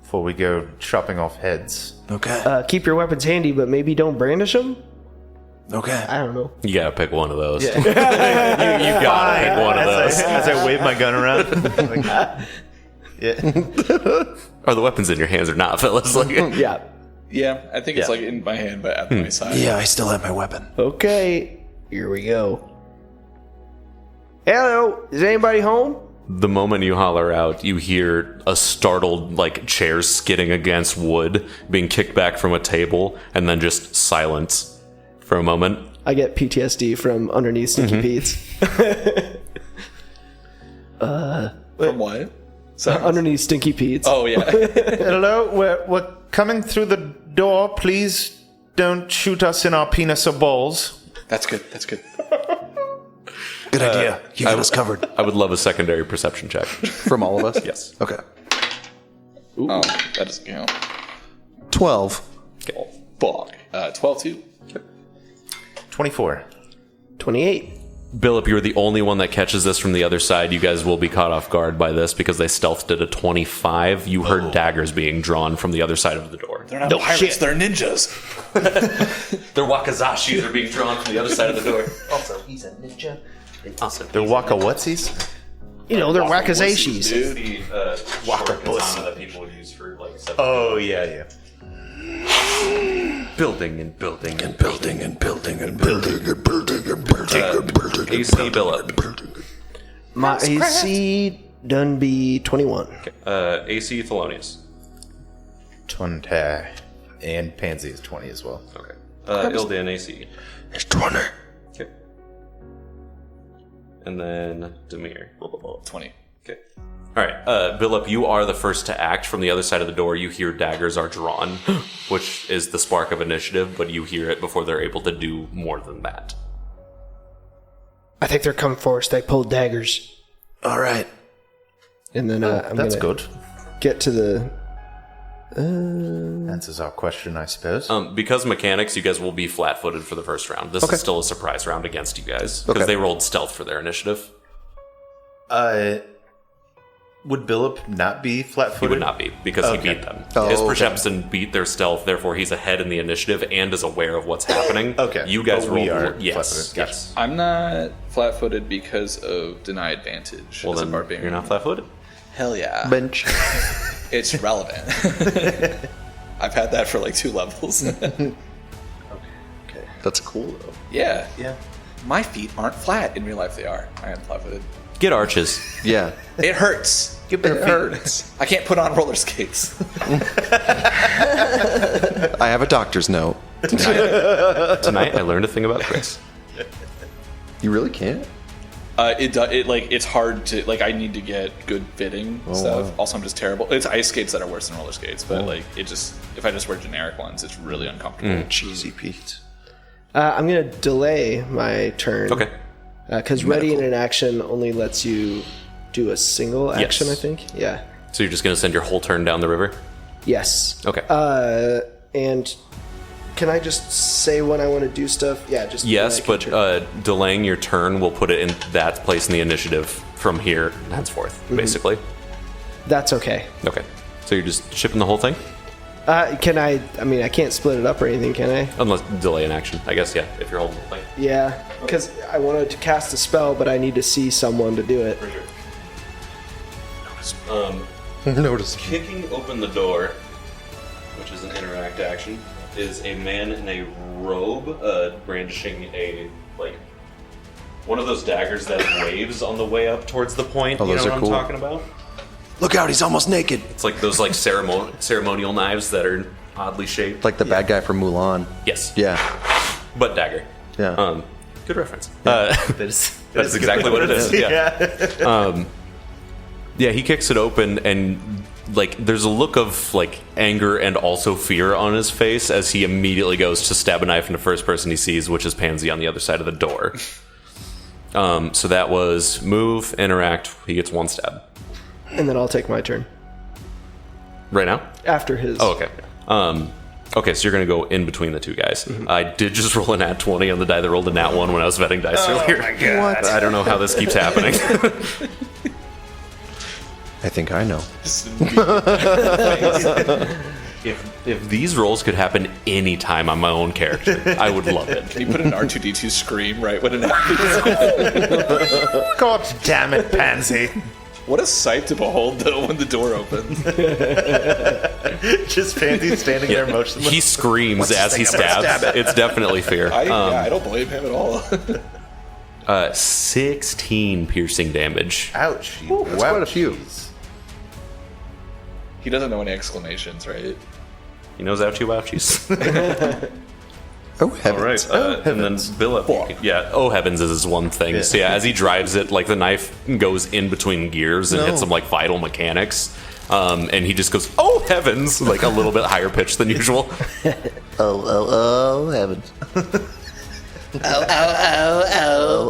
before we go chopping off heads. Okay. Keep your weapons handy, but maybe don't brandish them? Okay. I don't know. You gotta pick one of those. you gotta pick one of those. As I wave my gun around. Yeah. Are the weapons in your hands or not, Phyllis? Yeah. Yeah, I think it's in my hand, but at my side. Yeah, I still have my weapon. Okay, here we go. Hello, is anybody home? The moment you holler out, you hear a startled, chairs skidding against wood, being kicked back from a table, and then just silence for a moment. I get PTSD from underneath Stinky Pete's. From what? Underneath Stinky Pete's. Oh, yeah. Hello, we're coming through the door. Please don't shoot us in our penis or balls. That's good. That's good. Good idea. You got us covered. I would love a secondary perception check. From all of us? Yes. Okay. Oh, that doesn't count. 12. Oh, fuck. 12 too. 24. 28. Billup, you're the only one that catches this from the other side. You guys will be caught off guard by this because they stealthed at a 25. You heard daggers being drawn from the other side of the door. They're not pirates, shit. they're ninjas. Their wakazashis are being drawn from the other side of the door. Also, he's a ninja. Also, They're waka whatsies? You know, they're wakazashis. Dude, Waka pussy. that people would use for Oh, yeah. building and building and Building and building and building and building and building and building. AC Billup. My AC done be 21. AC Thelonious. 20. And Pansy is 20 as well. Okay. Ildan AC. It's 20. Okay. And then Damir. 20. Okay. All right. Billup, you are the first to act. From the other side of the door, you hear daggers are drawn, which is the spark of initiative, but you hear it before they're able to do more than that. I think they're coming for us. They pulled daggers. All right. And then I'm That's gonna good. get to the Answers our question, I suppose. Because mechanics, you guys will be flat-footed for the first round. This is still a surprise round against you guys because they rolled stealth for their initiative. Would Billup not be flat-footed? He would not be because he beat them. His perception beat their stealth, therefore he's ahead in the initiative and is aware of what's happening. You guys we rolled are yes. flat-footed. Yes. I'm not flat-footed because of deny advantage. Well, as a then barbarian. you're not flat-footed. Hell yeah. Bench. It's relevant. I've had that for like 2 levels. Okay. That's cool, though. Yeah. Yeah. My feet aren't flat. In real life, they are. I am flat-footed. Get arches. Yeah. It hurts. Get better It hurts. I can't put on roller skates. I have a doctor's note. Tonight, I learned a thing about Chris. You really can't? It's hard to I need to get good fitting stuff. wow. Also, I'm just terrible. It's ice skates that are worse than roller skates, but if I just wear generic ones, it's really uncomfortable. Cheesy Pete. I'm gonna delay my turn. Okay. Because ready in an action only lets you do a single action, Yes. I think. Yeah. So you're just going to send your whole turn down the river? Yes. Okay. And can I just say when I want to do stuff? Yeah, just yes, like but delaying your turn will put it in that place in the initiative from here henceforth, basically. That's okay. Okay. So you're just shipping the whole thing? Can I mean, I can't split it up or anything, can I? Unless delay an action, I guess, yeah, if you're holding the thing. Yeah, because I wanted to cast a spell, but I need to see someone to do it. For sure. Notice. Kicking open the door, which is an interact action, is a man in a robe brandishing one of those daggers that waves on the way up towards the point. Oh, You those know are what cool. I'm talking about? Look out, he's almost naked. It's like those ceremonial knives that are oddly shaped. Like the bad guy from Mulan. Yes. Yeah. But dagger. Yeah. Good reference. That's exactly what it is. Yeah. Yeah, he kicks it open and there's a look of anger and also fear on his face as he immediately goes to stab a knife in the first person he sees, which is Pansy on the other side of the door. So that was move, interact, he gets 1 stab. And then I'll take my turn. Right now? After his. Oh, okay. Okay, so you're going to go in between the two guys. I did just roll a nat 20 on the die that rolled a nat 1 when I was vetting dice earlier. my God. What? I don't know how this keeps happening. I think I know. If these rolls could happen any time on my own character, I would love it. Can you put an R2D2 scream right when it happens? God damn it, Pansy. What a sight to behold, though, when the door opens. Just Pansy standing there motionless. He screams as he I'm gonna stabs. stab it. It's definitely fear. I don't blame him at all. 16 piercing damage. Ouch. That's quite a few. He doesn't know any exclamations, right? He knows ouchie wouchies. Oh, heavens. All right, and then Billup. Oh heavens is his one thing. So yeah, as he drives it, the knife goes in between gears and hits some vital mechanics. And he just goes, "Oh heavens!" a little bit higher pitched than usual. Oh, heavens.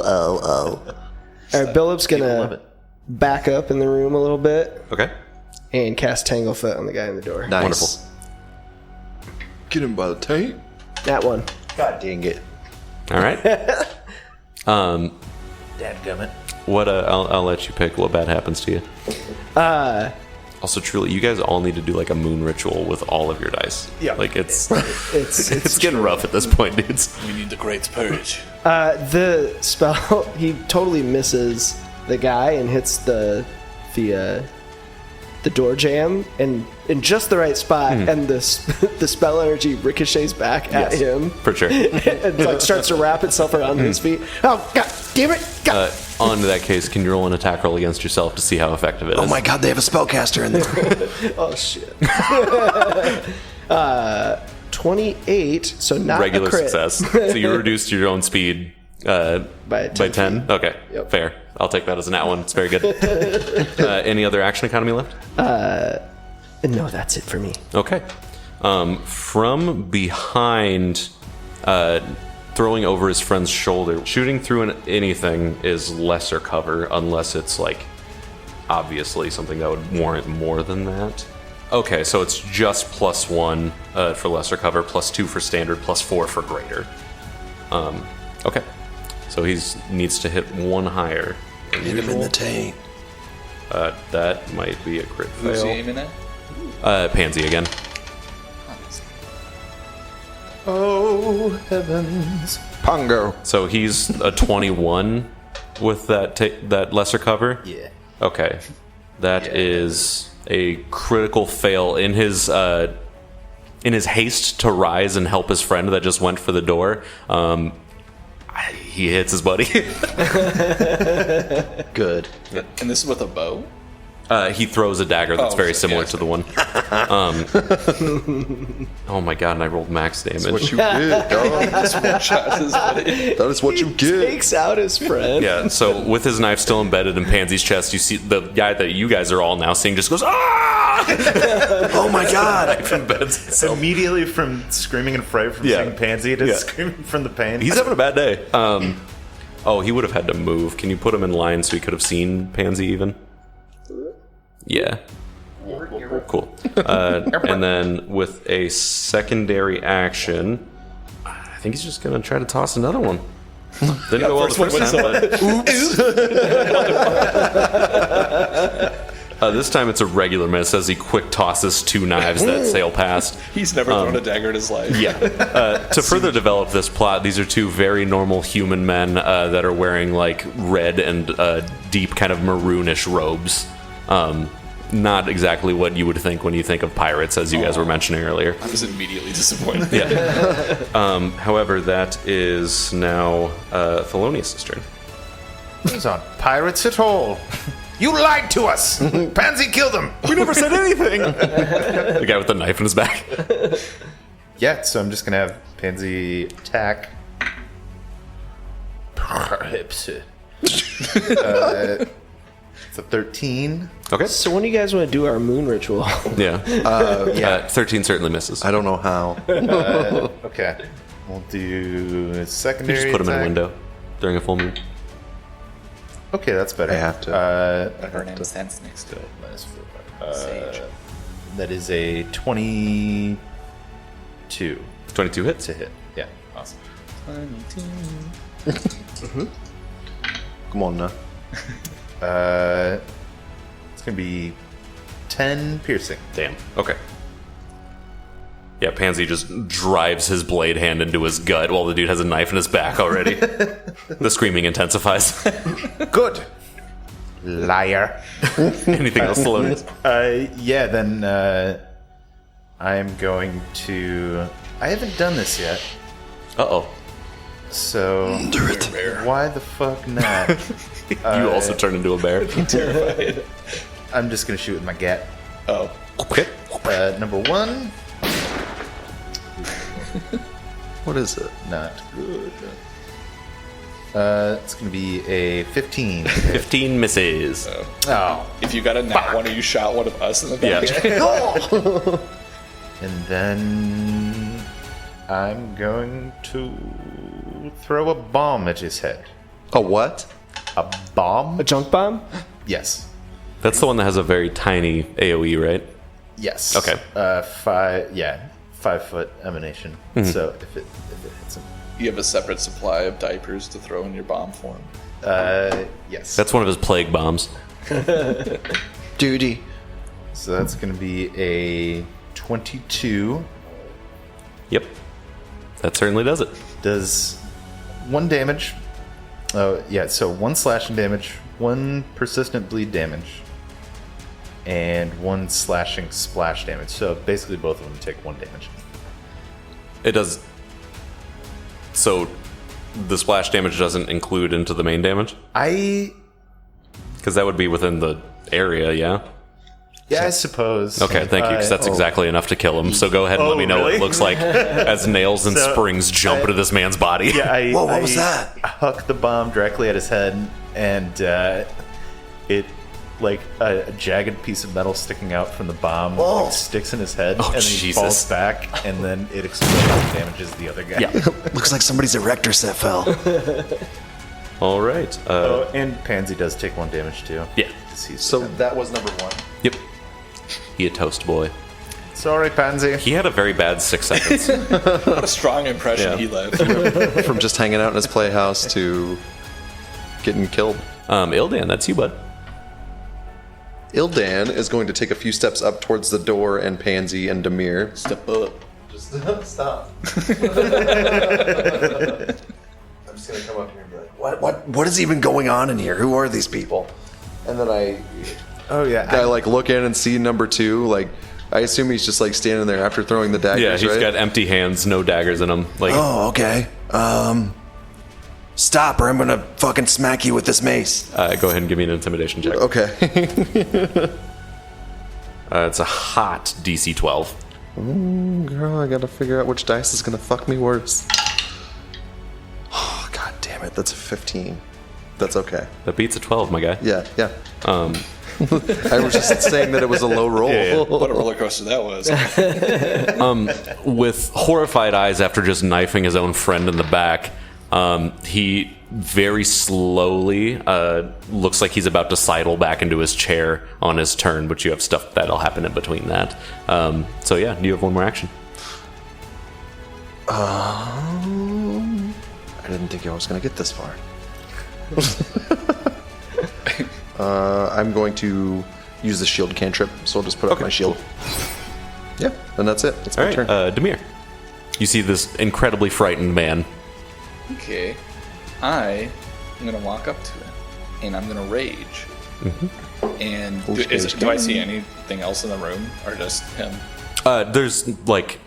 Oh. All right, Billup's gonna back up in the room a little bit Okay. and cast Tanglefoot on the guy in the door. Nice. Wonderful. Get him by the taint. That one. God dang it. All right. Dadgummit. What? I'll let you pick what bad happens to you. Also, truly, you guys all need to do a moon ritual with all of your dice. Yeah. It's It's getting rough at this point, dudes. We need the Great Purge. the spell. He totally misses the guy and hits the door jamb and in just the right spot, and the spell energy ricochets back at him For sure. and starts to wrap itself around his feet. Oh god damn it! God. On to that case, can you roll an attack roll against yourself to see how effective it is? Oh my god, they have a spellcaster in there. Oh shit. 28, so not Regular a crit. success. So you reduced your own speed by 10. 10? Okay, Yep. fair. I'll take that as an at one. It's very good. Any other action economy left? No, that's it for me. Okay. From behind, throwing over his friend's shoulder, shooting through anything is lesser cover unless it's obviously something that would warrant more than that. Okay, so it's just +1 for lesser cover, +2 for standard, +4 for greater. Okay. So he needs to hit 1 higher. Hit him in the tank. That might be a crit fail. Who's he aiming at? Pansy again. Oh, heavens. Pongo. So he's a 21 with that lesser cover? Yeah. Okay. That is a critical fail in his haste to rise and help his friend that just went for the door. He hits his buddy. Good. And this is with a bow? He throws a dagger that's very so- similar yeah, to the one. Oh my god, and I rolled max damage. What you get, dog. Just one shot his buddy. That is what you get. Takes out his friend. Yeah, so with his knife still embedded in Pansy's chest, you see the guy that you guys are all now seeing just goes, ah! Oh my god! Knife embeds itself. Immediately from screaming in fright from Yeah. seeing Pansy to Yeah. screaming from the pain. He's having a bad day. He would have had to move. Can you put him in line so he could have seen Pansy even? Yeah. Cool. And then with a secondary action, I think he's just going to try to toss another one. Didn't go well the first time. This time it's a regular miss as he quick tosses 2 knives that sail past. He's never thrown a dagger in his life. Yeah. To further develop this plot, these are 2 very normal human men that are wearing like red and deep kind of maroonish robes. Not exactly what you would think when you think of pirates, as you guys were mentioning earlier. I was immediately disappointed. Yeah. However, that is now Thelonious' turn. These aren't pirates at all. You lied to us. Pansy killed him. We never said anything. The guy with the knife in his back. Yeah, so I'm just going to have Pansy attack. Perhaps. It's a 13. Okay. So when do you guys want to do our moon ritual? Yeah. 13 certainly misses. I don't know how. Okay. We'll do a secondary Just put him in a attack. window during a full moon. Okay, that's better. I have to. Her name stands next to it. Minus 4. Sage. That is a 22 22 hits. to hit. Yeah. Awesome. Come on now. It's going to be 10 piercing. Damn. Okay. Yeah, Pansy just drives his blade hand into his gut while the dude has a knife in his back already. The screaming intensifies. Good. Liar. Anything else, Thelonious? Yeah, then I'm going to... I haven't done this yet, Uh-oh. so why the fuck not? You also turn into a bear. Terrified. I'm just going to shoot with my gat. Oh. Okay. Number 1, What is it? not good. It's going to be a 15. 15 misses. Oh. If you got a nat one or you shot one of us in the back. Yeah. And then I'm going to throw a bomb at his head. A what? A bomb? A junk bomb? Yes. That's the one that has a very tiny AoE, right? Yes. Okay. 5 foot emanation. So if it hits him. You have a separate supply of diapers to throw in your bomb form. Yes. That's one of his plague bombs. Duty. So that's going to be a 22. Yep. That certainly does it. Does 1 damage. Oh, yeah, so 1 slashing damage, 1 persistent bleed damage, and 1 slashing splash damage. So basically both of them take 1 damage. It does. So the splash damage doesn't include into the main damage? Because that would be within the area, yeah? I suppose. Okay, thank you, because that's exactly enough to kill him. So go ahead and let me know what really? it looks like as nails and So, springs jump into this man's body. Yeah, Whoa, what was that? Huck the bomb directly at his head, and it, like a jagged piece of metal sticking out from the bomb, like, sticks in his head, and then he Jesus. falls back, and then it explodes and damages the other guy. Yeah. Looks like somebody's erector set fell. All right. Oh, and Pansy does take 1 damage too. Yeah. 'cause he's So that was number 1. Yep. He a toast boy. Sorry, Pansy. He had a very bad 6 seconds. What a strong impression he left. From just hanging out in his playhouse to getting killed. Ildan, that's you, bud. Ildan is going to take a few steps up towards the door and Pansy and Damir. Step up. Just stop. I'm just going to come up here and be like, what is even going on in here? Who are these people? And then I like look in and see number 2. Like, I assume he's just like standing there after throwing the daggers. Yeah, he's right? got empty hands, no daggers in him. Like, Oh, okay. Stop or I'm gonna fucking smack you with this mace. go ahead and give me an intimidation check. Okay. It's a hot DC 12. Girl, I gotta figure out which dice is gonna fuck me worse. Oh, god damn it. That's a 15. That's okay. That beats a 12, my guy. Yeah. I was just saying that it was a low roll. What a roller coaster that was. With horrified eyes after just knifing his own friend in the back, he very slowly looks like he's about to sidle back into his chair on his turn, but you have stuff that'll happen in between that. So yeah, you have one more action. I didn't think I was gonna get this far. I'm going to use the shield cantrip, so I'll just put up my shield. Cool. Yeah, and that's it. That's All my right, turn. Damir. You see this incredibly frightened man. Okay. I am going to walk up to it, and I'm going to rage. And do I see anything else in the room, or just him? There's like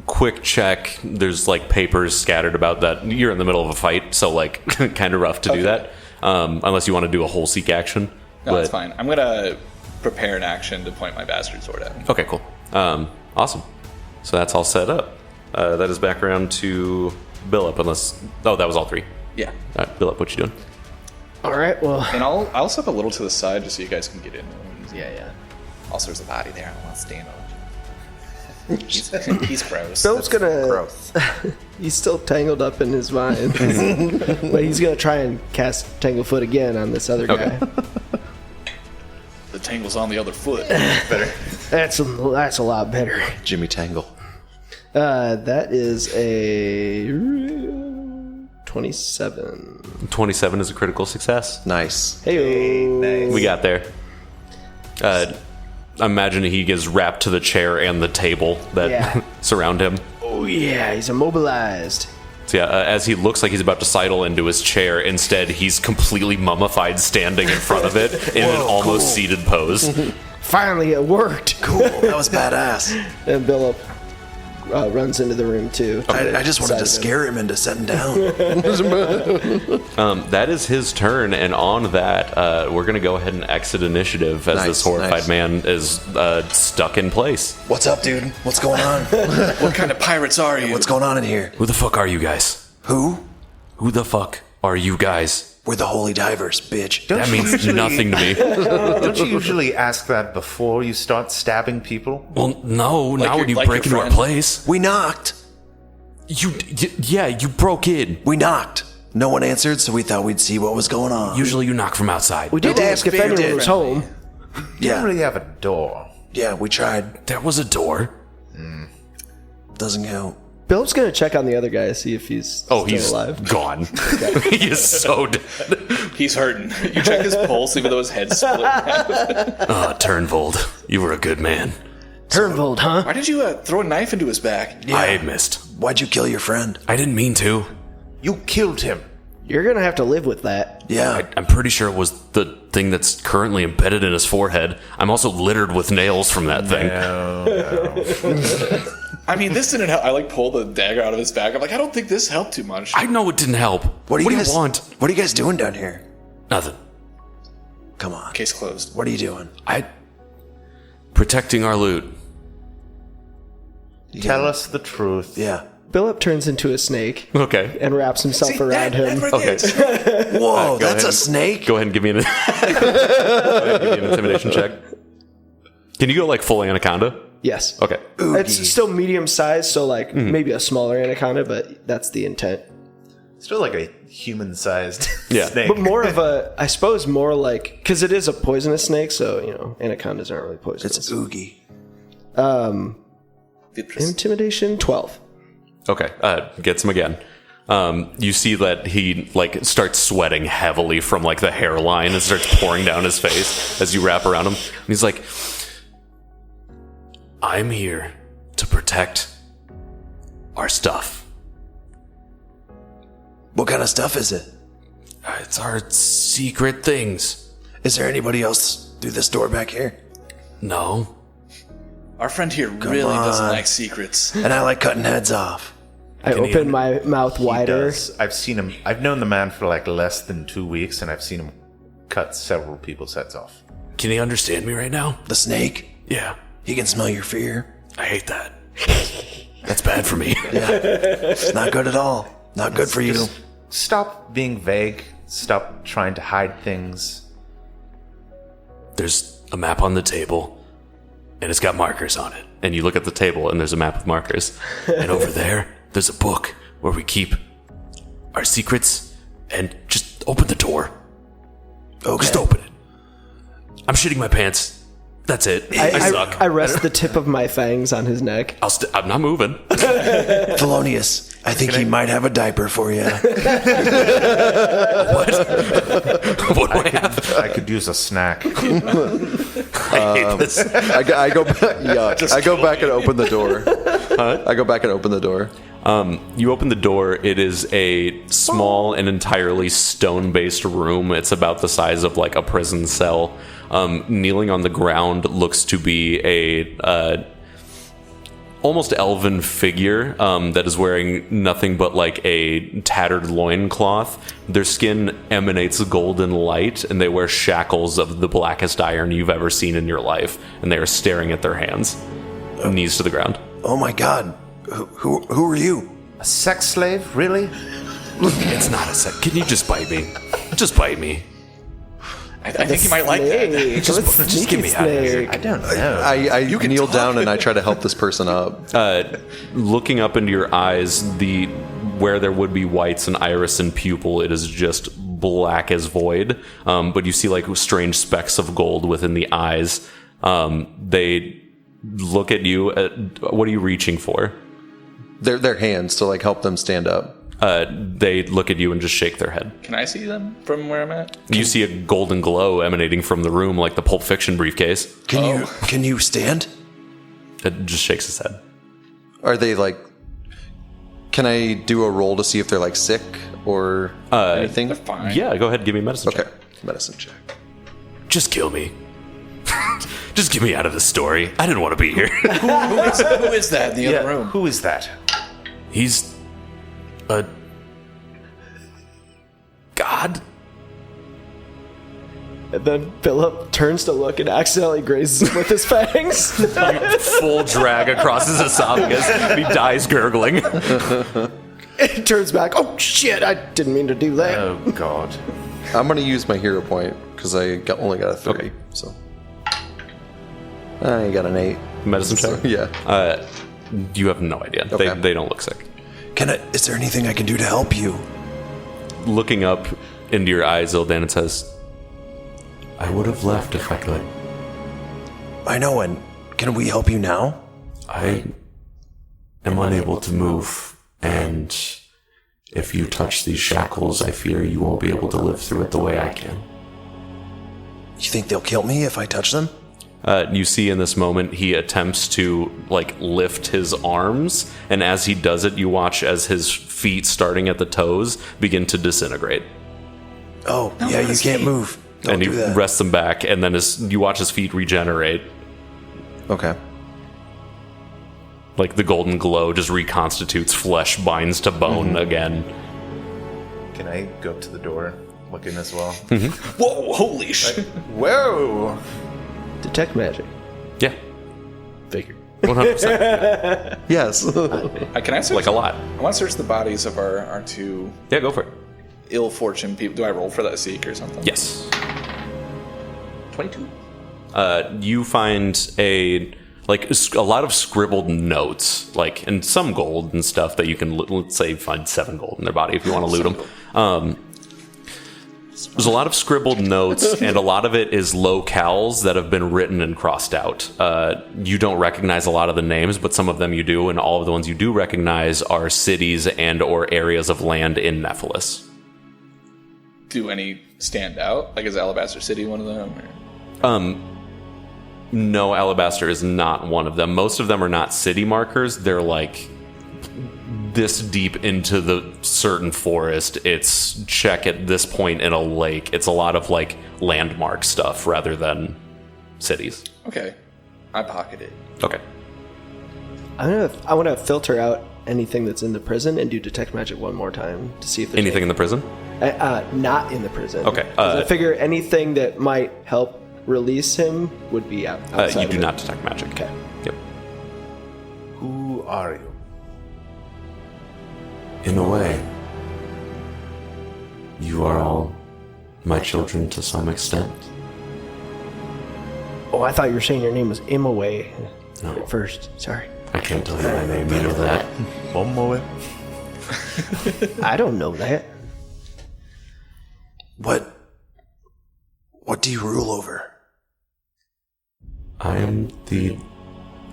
quick check. There's like papers scattered about that. You're in the middle of a fight, so like kind of rough to do that. Unless you want to do a whole seek action. No, that's fine. I'm going to prepare an action to point my bastard sword at him. Okay, cool. Awesome. So that's all set up. That is back around to Billup, unless... Oh, that was all 3. Yeah. All right, Billup, what you doing? All right, well, And I'll step a little to the side just so you guys can get in. yeah. Also, there's a body there. I don't want to stand on it. He's gross. Bill's gonna. He's still tangled up in his vine, but he's gonna try and cast Tanglefoot again on this other guy. The tangle's on the other foot. Better. That's a lot better. Jimmy Tangle. That is a 27. 27 is a critical success. Nice. Hey, nice. We got there. Imagine he gets wrapped to the chair and the table that surround him. Oh yeah, he's immobilized. So yeah, as he looks like he's about to sidle into his chair, instead he's completely mummified standing in front of it in an almost seated pose. Finally, it worked. Cool, that was badass. And Billup runs into the room too. I just wanted to scare him into setting down. That is his turn, and on that, we're going to go ahead and exit initiative as this horrified man is stuck in place. What's up, dude? What's going on? What kind of pirates are you? What's going on in here? Who the fuck are you guys? Who? Who the fuck are you guys? We're the Holy Divers, bitch. That means nothing to me. Don't you usually ask that before you start stabbing people? Well, no, not when you like break your into our friend. place. We knocked. Yeah, you broke in. We knocked. No one answered, so we thought we'd see what was going on. Usually you knock from outside. We did ask if anyone was home. You don't really have a door. Yeah, we tried. There was a door. Doesn't count. Billup's gonna check on the other guy, see if he's still He's alive. gone. He is so dead. He's hurting. You check his pulse, even though his head's split. Turnvold, you were a good man. Turnvold, huh? Why did you throw a knife into his back? I missed. Why'd you kill your friend? I didn't mean to. You killed him. You're gonna have to live with that. Yeah. I'm pretty sure it was the thing that's currently embedded in his forehead. I'm also littered with nails from that thing. I mean, this didn't help. I pulled the dagger out of his back. I'm like, I don't think this helped too much. I know it didn't help. What do you guys, want? What are you guys doing down here? Nothing. Come on. Case closed. What are you doing? Protecting our loot. Tell us the truth. Yeah. Billup turns into a snake Okay. and wraps himself around him. Okay. Whoa, that's ahead. a snake? Go ahead and give me an, intimidation check. Can you go full anaconda? Yes. Okay. It's still medium sized, so maybe a smaller anaconda, but that's the intent. Still like a human-sized Yeah. snake. But more of a, I suppose more like, because it is a poisonous snake, so, anacondas aren't really poisonous. It's oogie. Intimidation, 12. Okay, gets him again. You see that he like starts sweating heavily from like the hairline and starts pouring down his face as you wrap around him. And he's like, I'm here to protect our stuff. What kind of stuff is it? It's our secret things. Is there anybody else through this door back here? No. Our friend here really doesn't like secrets. And I like cutting heads off. I open my mouth wider. Does. I've seen him. I've known the man for like less than 2 weeks, and I've seen him cut several people's heads off. Can he understand me right now? The snake? Yeah. He can smell your fear. I hate that. That's bad for me. It's not good at all. Not good for you. Just stop being vague. Stop trying to hide things. There's a map on the table, and it's got markers on it. And you look at the table, and there's a map of markers. And over there, there's a book where we keep our secrets. And just open the door. Okay. Just open it. I'm shitting my pants. That's it. I suck. I rest the tip of my fangs on his neck. I'm not moving. Thelonious, I think he might have a diaper for you. What? What do I have? I could use a snack. I hate this. I go back and open the door. I go back and open the door. You open the door. It is a small and entirely stone-based room. It's about the size of like a prison cell. Kneeling on the ground looks to be a almost elven figure that is wearing nothing but like a tattered loincloth. Their skin emanates golden light, and they wear shackles of the blackest iron you've ever seen in your life. And they are staring at their hands, knees to the ground. Oh my god. Who are you? A sex slave? Really? It's not a sec. Can you just bite me? Just bite me. I think you might like that. Just get me out of here. I don't know. I kneel down and I try to help this person up. Looking up into your eyes, where there would be whites and iris and pupil, it is just black as void. But you see like strange specks of gold within the eyes. They look at you. What are you reaching for? Their hands to like help them stand up. They look at you and just shake their head. Can I see them from where I'm at? You see a golden glow emanating from the room, like the Pulp Fiction briefcase. Can you stand? It just shakes his head. Are they like? Can I do a roll to see if they're like sick or anything? They're fine. Yeah, go ahead and give me a medicine Okay, check. medicine check. Just kill me. Just get me out of this story. I didn't want to be here. Who is that in the other room? Who is that? He's a god. And then Billup turns to look and accidentally grazes him with his fangs. Full drag across his esophagus. He dies gurgling. He turns back. Oh shit! I didn't mean to do that. Oh God. I'm gonna use my hero point because I only got a 3. Okay. So I got an 8. Medicine check? So, yeah. You have no idea. Okay. They don't look sick. Is there anything I can do to help you? Looking up into your eyes, Ildan, it says, I would have left if I could. I know, and can we help you now? I am unable to move, and if you touch these shackles, I fear you won't be able to live through it the way I can. You think they'll kill me if I touch them? You see in this moment, he attempts to, lift his arms, and as he does it, you watch as his feet, starting at the toes, begin to disintegrate. Oh, yeah, you can't move. Don't and he do that. rests them back, and then you watch his feet regenerate. Okay. Like the golden glow just reconstitutes, flesh binds to bone again. Can I go up to the door, look in as well? Whoa, holy shit. Whoa! Detect magic. Yeah. Figure. 100%. Yes. Can I search? Like a lot. I want to search the bodies of our two Yeah, go for it. ill-fortunate people. Do I roll for that seek or something? Yes. 22. You find a like a lot of scribbled notes, like, and some gold and stuff that you can, let's say, find 7 gold in their body if you want to loot them. There's a lot of scribbled notes, and a lot of it is locales that have been written and crossed out. You don't recognize a lot of the names, but some of them you do, and all of the ones you do recognize are cities and or areas of land in Nephilis. Do any stand out? Like, is Alabaster City one of them? Or? No, Alabaster is not one of them. Most of them are not city markers. They're like this deep into the certain forest. It's check at this point in a lake. It's a lot of like landmark stuff rather than cities. Okay, I pocket it. Okay. I want to filter out anything that's in the prison and do detect magic one more time to see if there's Anything in the prison? not in the prison. Okay. 'Cause I figure anything that might help release him would be outside. You do of it. not detect magic. Okay. Yep. Who are you? In a way, you are all my children to some extent. Oh, I thought you were saying your name was Imaway No. at first. Sorry. I can't tell you my name, you know that. Momoe? I don't know that. What do you rule over? I am the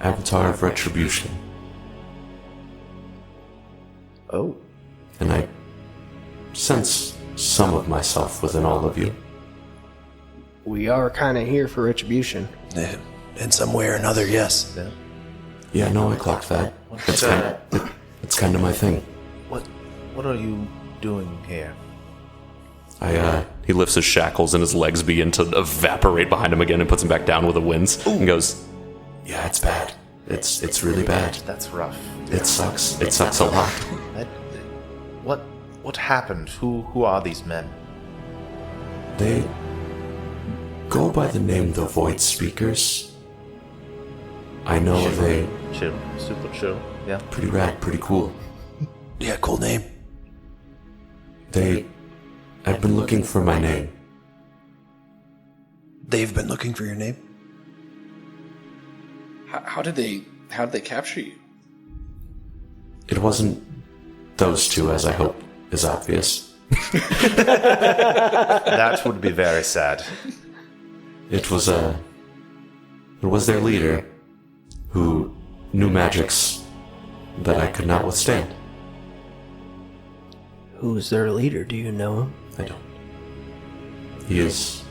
Avatar of Retribution, Oh. and I sense some of myself within all of you. We are kind of here for retribution. In some way or another, yes. Yeah, no, I clocked that. It's kind of my thing. What are you doing here? He lifts his shackles and his legs begin to evaporate behind him again and puts him back down with the winds and goes, yeah, it's bad. It's really bad. That's rough. It sucks. It sucks a lot. What happened? Who are these men? They go by the name the Void Speakers. I know they... Chill. Super chill. Yeah. Pretty rad, pretty cool. Yeah, cool name. I've been looking for my name. They've been looking for your name? How did they capture you? It wasn't those two, as I hope is obvious. That would be very sad. It was their leader who knew magics that I could not withstand. Who's their leader? Do you know him? I don't. He is,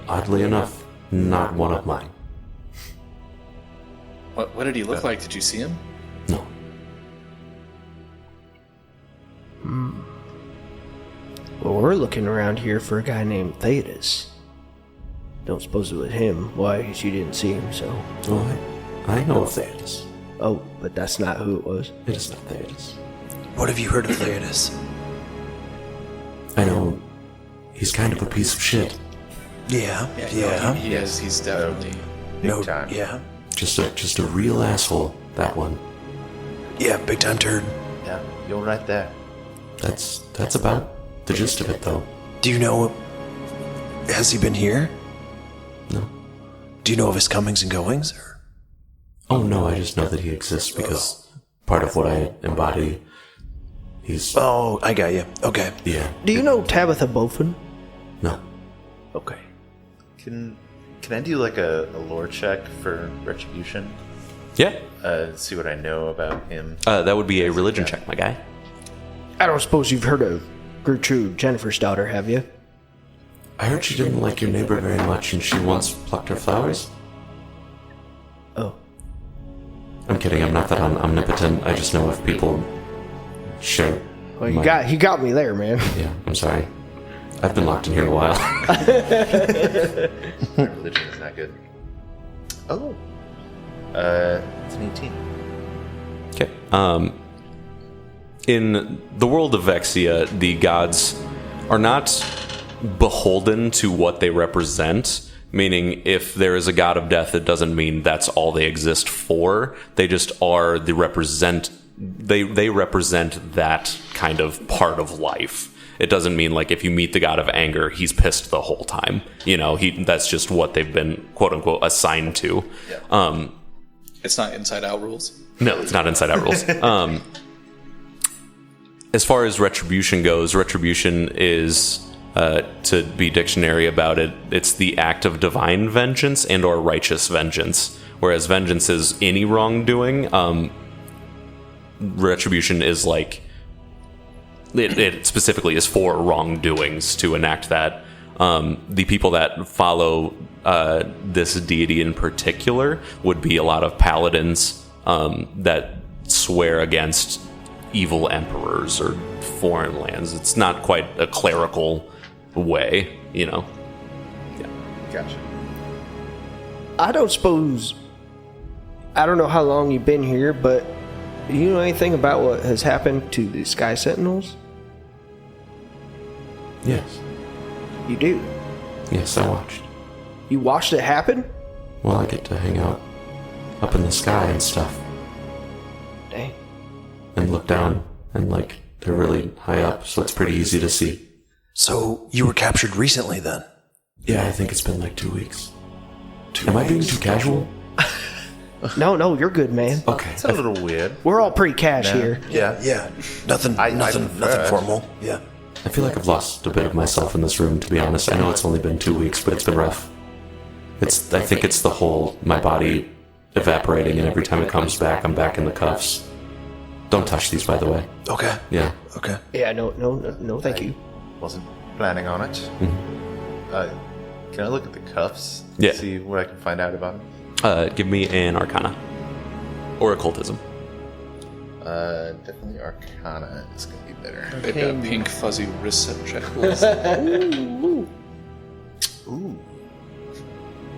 oddly enough, not one of mine. What did he look like? Did you see him? No. Well, we're looking around here for a guy named Thetis. Don't suppose it was him. Why? 'Cause you didn't see him, so... Oh, I know of Thetis. Oh, but that's not who it was. It is not Thetis. What have you heard of Theotis? I know he's kind of a piece of shit. Yeah. He is. He's definitely. Big time. Yeah. Just a real asshole, that one. Yeah, big time turd. Yeah, you're right there. That's about the gist of it, though. Do you know... Has he been here? No. Do you know of his comings and goings? Or? Oh, no, I just know that he exists because part of what I embody, he's... Oh, I got you. Okay. Yeah. Do you know Tabitha Bofin? No. Okay. Can I do like a lore check for retribution? Yeah. See what I know about him. That would be a religion check, my guy. I don't suppose you've heard of Gertrude, Jennifer's daughter, have you? I heard she didn't like your neighbor very much and she once plucked her flowers. Oh. I'm kidding, I'm not that omnipotent. I just know if people share. Well, you got me there, man. Yeah, I'm sorry. I've been locked in here a while. My religion is not good. Oh. It's an 18. Okay. In the world of Vexia, the gods are not beholden to what they represent, meaning if there is a god of death, it doesn't mean that's all they exist for. They just are they represent that kind of part of life. It doesn't mean like if you meet the god of anger, he's pissed the whole time. You know, that's just what they've been quote unquote assigned to. Yeah. It's not Inside Out rules. No, it's not Inside Out rules. As far as retribution goes, retribution is, to be dictionary about it, it's the act of divine vengeance and or righteous vengeance. Whereas vengeance is any wrongdoing, retribution is like, it specifically is for wrongdoings to enact that. The people that follow this deity in particular would be a lot of paladins that swear against evil emperors or foreign lands. It's not quite a clerical way, you know. Yeah. Gotcha. I don't know how long you've been here, but do you know anything about what has happened to the Sky Sentinels? Yes. You do? Yes, I watched. You watched it happen? Well, I get to hang out up in the sky and stuff. Dang. And look down, and like, they're really high up, so it's pretty easy to see. So, you were captured recently then? Yeah, I think it's been like 2 weeks. Am I being too casual? No, you're good, man. Okay. It's a little weird. We're all pretty cash here. Yeah. Nothing formal. Yeah. I feel like I've lost a bit of myself in this room, to be honest. I know it's only been 2 weeks, but it's been rough. I think it's the whole, my body evaporating, and every time it comes back, I'm back in the cuffs. Don't touch these, by the way. Okay. Yeah. Okay. Yeah, no, thank you. Wasn't planning on it. Mm-hmm. Can I look at the cuffs? Yeah. See what I can find out about them? Give me an Arcana. Or Occultism. Definitely Arcana is going to be better. They've got pink fuzzy receptacles. Ooh.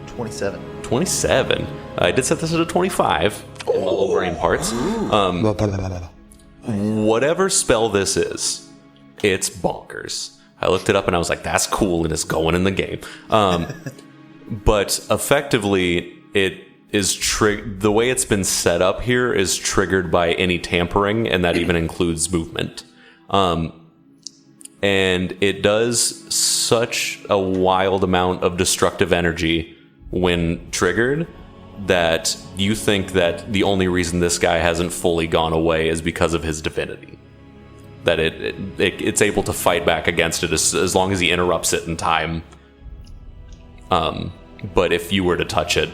27. 27. I did set this at a 25 in my low brain parts. Whatever spell this is, it's bonkers. I looked it up and I was like, that's cool, and it's going in the game. But effectively, it is the way it's been set up here is triggered by any tampering, and that even includes movement. And it does such a wild amount of destructive energy when triggered that you think that the only reason this guy hasn't fully gone away is because of his divinity. That it's able to fight back against it as long as he interrupts it in time. But if you were to touch it,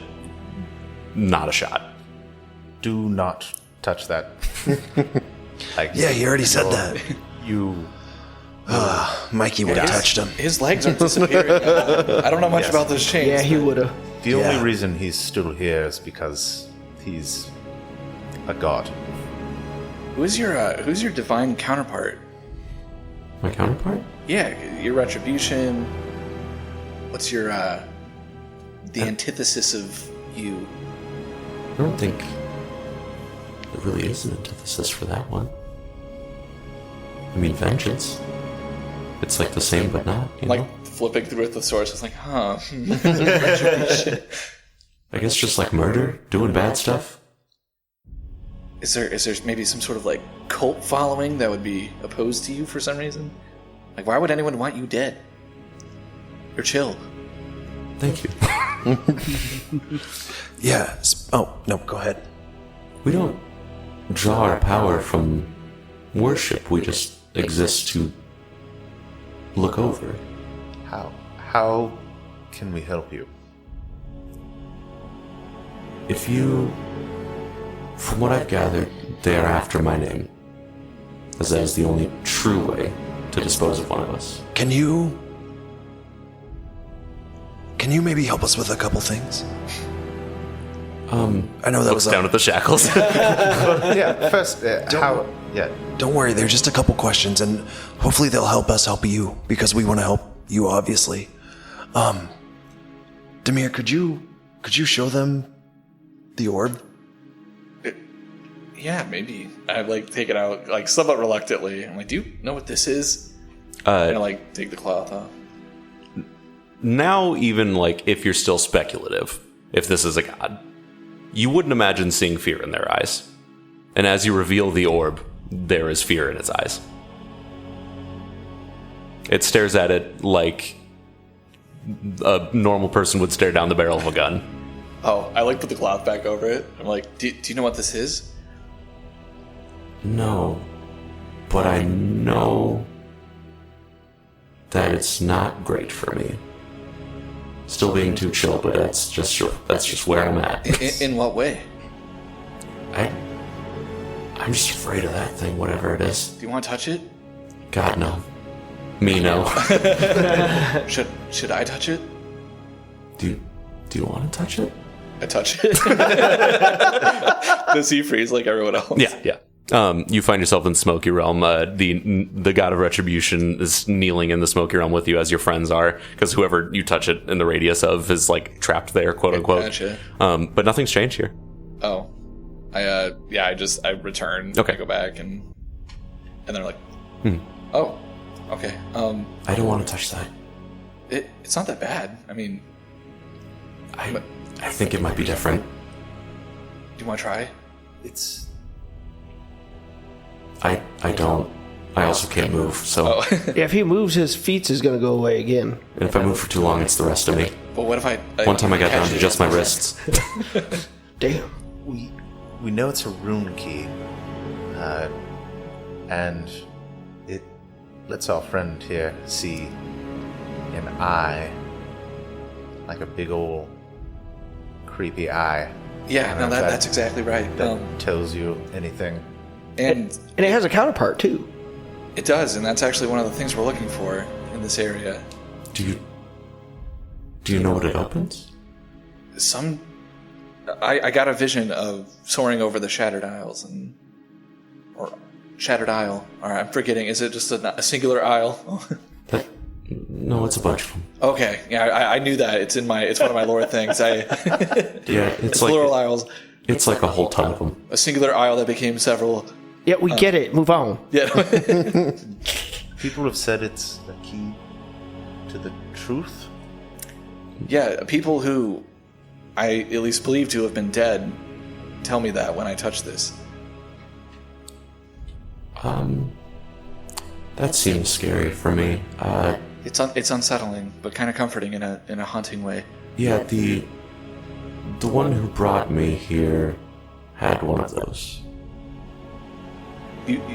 not a shot. Do not touch that. Yeah, he already said that. You... Mikey would have touched him. His legs aren't disappearing. I don't know much about those chains. Yeah, he would have. The only reason he's still here is because he's a god. Who's your divine counterpart? My counterpart? Yeah, your retribution. What's your the antithesis of you? I don't think there really is an antithesis for that one. I mean, vengeance. It's like the same, but not. You know? Flipping through the source, it's like, huh? I guess just like murder, doing bad stuff. Is there maybe some sort of like cult following that would be opposed to you for some reason? Like, why would anyone want you dead? You're chill. Thank you. Yeah. Oh, no, go ahead. We don't draw our power from worship. We just exist to look over it. How can we help you? If you, from what I've gathered, they are after my name, as that is the only true way to dispose of one of us. Can you maybe help us with a couple things? I know that Looks was down at the shackles. Yeah, first, how... Yeah. Don't worry, they're just a couple questions, and hopefully they'll help us help you, because we want to help you, obviously. Damir, could you show them the orb? Yeah, maybe. I take it out somewhat reluctantly. I'm like, do you know what this is? And I take the cloth off. Now, even if you're still speculative, if this is a god, you wouldn't imagine seeing fear in their eyes. And as you reveal the orb, there is fear in its eyes. It stares at it like a normal person would stare down the barrel of a gun. Oh, I like put the cloth back over it. I'm like, do you know what this is? No, but I know that it's not great for me. Still being too chill, but that's just where I'm at. In what way? I'm just afraid of that thing, whatever it is. Do you want to touch it? God, no. Me, no. Should I touch it? Do you want to touch it? I touch it. Does he freeze like everyone else? Yeah. You find yourself in Smoky Realm. The god of retribution is kneeling in the Smoky Realm with you, as your friends are, because whoever you touch it in the radius of is like trapped there, quote unquote. Gotcha. But nothing's changed here. Oh, I return. Okay. I go back and they're like, oh, okay. I don't want to touch that. It's not that bad. I mean, I think it might be different. Do you want to try? It's... I don't. I also can't move, so... Yeah, if he moves, his feet is going to go away again. And if I move for too long, it's the rest of me. But what if I One time I got down catch to it? just my wrists. Damn. We know it's a rune key, and it lets our friend here see an eye, like a big old creepy eye. Yeah, no, that's exactly right. That tells you anything. And it has a counterpart, too. it does, and that's actually one of the things we're looking for in this area. Do you know what it opens? I got a vision of soaring over the Shattered Isles or Shattered Isle. Or I'm forgetting. Is it just a singular isle? No, it's a bunch of them. Okay, yeah, I knew that. It's one of my lore things. It's like plural isles. It's like a whole ton of them. A singular isle that became several. Yeah, we get it. Move on. Yeah. People have said it's the key to the truth. Yeah, people who I at least believe to have been dead tell me that when I touch this. That seems scary for me. It's unsettling, but kind of comforting in a haunting way. Yeah, the one who brought me here had one of those.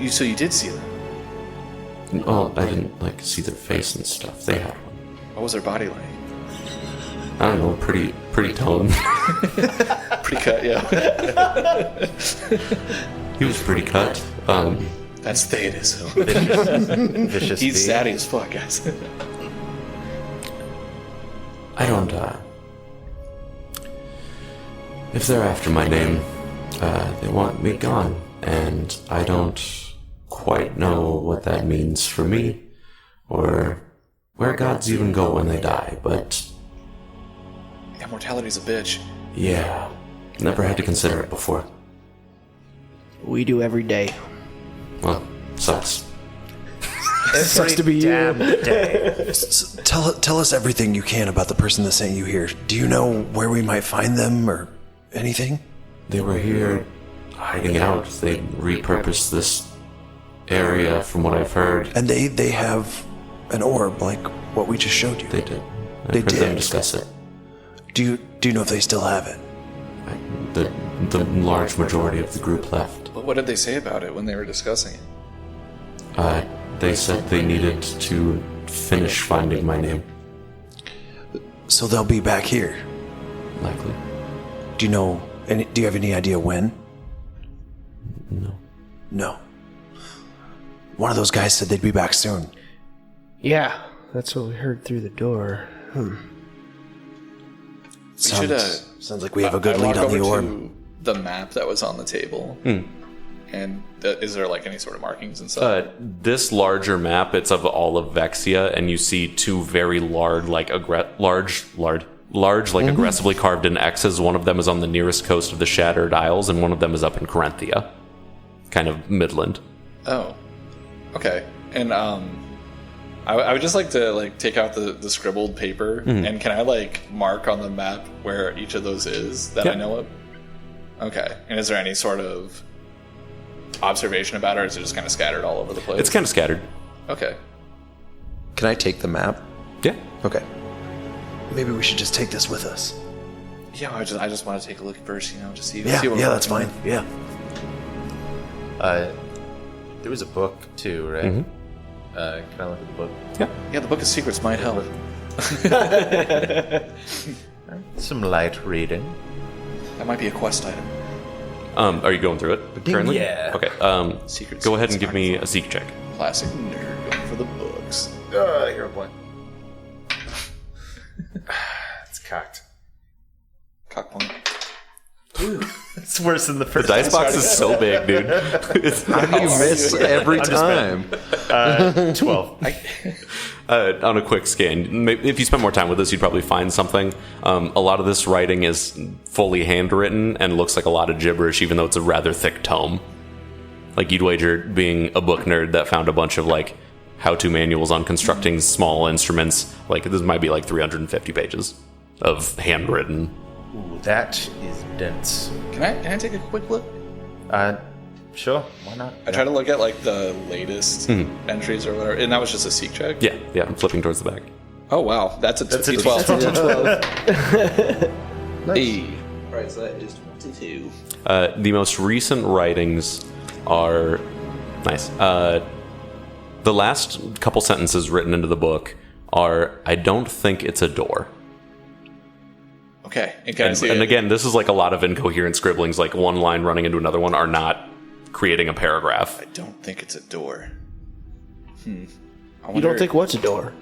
So you did see them? Well, I didn't see their face and stuff. They had one. What was their body like? I don't know, pretty toned. Pretty cut, yeah. He was pretty cut. That's Theodis. Vicious He's being. zaddy as fuck, guys. I don't. If they're after my name, they want me gone, and I don't quite know what that means for me, or where gods even go when they die, but Yeah, mortality's a bitch. yeah, never had to consider it before. We do every day. Well, sucks. Sucks to be you. damn day. Tell us everything you can about the person that sent you here. Do you know where we might find them or anything? They were here hiding out. They repurposed this area from what I've heard. And they have an orb like what we just showed you. They did. I've They heard them did? discuss it. Do you know if they still have it? The large majority of the group left. But what did they say about it when they were discussing it? They said they needed to finish finding my name. So they'll be back here. Likely. Do you have any idea when? No. One of those guys said they'd be back soon. Yeah, that's what we heard through the door. Sounds like we have a good I lead walk on the over orb. to the map that was on the table. And is there any sort of markings and stuff? This larger map, it's of all of Vexia, and you see two very large, aggressively carved in X's. One of them is on the nearest coast of the Shattered Isles, and one of them is up in Corinthia, kind of midland. Oh, okay. And I would just like to take out the scribbled paper, and can I mark on the map where each of those is that I know of? Okay. And is there any sort of observation about it, or is it just kind of scattered all over the place? It's kind of scattered. Okay. Can I take the map? Yeah. Okay. Maybe we should just take this with us. Yeah, I just want to take a look first, just see. Yeah, see what that's fine. Yeah. There was a book too, right? Mm-hmm. Can I look at the book? Yeah, the Book of Secrets might help. Some light reading. That might be a quest item. Are you going through it currently? Yeah. Okay. Secret Go ahead and secrets give me a seek check. Classic nerd going for the books. Hero point. It's cocked. Cock point. It's worse than the The first. dice box is so big, dude. You miss every time. 12. On a quick scan, if you spend more time with this, you'd probably find something. A lot of this writing is fully handwritten and looks like a lot of gibberish, even though it's a rather thick tome. Like, you'd wager, being a book nerd, that found a bunch of, like, how-to manuals on constructing small instruments. Like, this might be, like, 350 pages of handwritten. Ooh, that is dense. Can I take a quick look? Sure. Why not? I try to look at like the latest entries or whatever, and that was just a seek check. Yeah, I'm flipping towards the back. Oh wow, that's a 12. That's a 12. Hey. Right, so that is 22. The most recent writings are nice. The last couple sentences written into the book are, "I don't think it's a door." Okay, And again, this is like a lot of incoherent scribblings, like one line running into another one, are not creating a paragraph. I don't think it's a door. You don't think what's a door?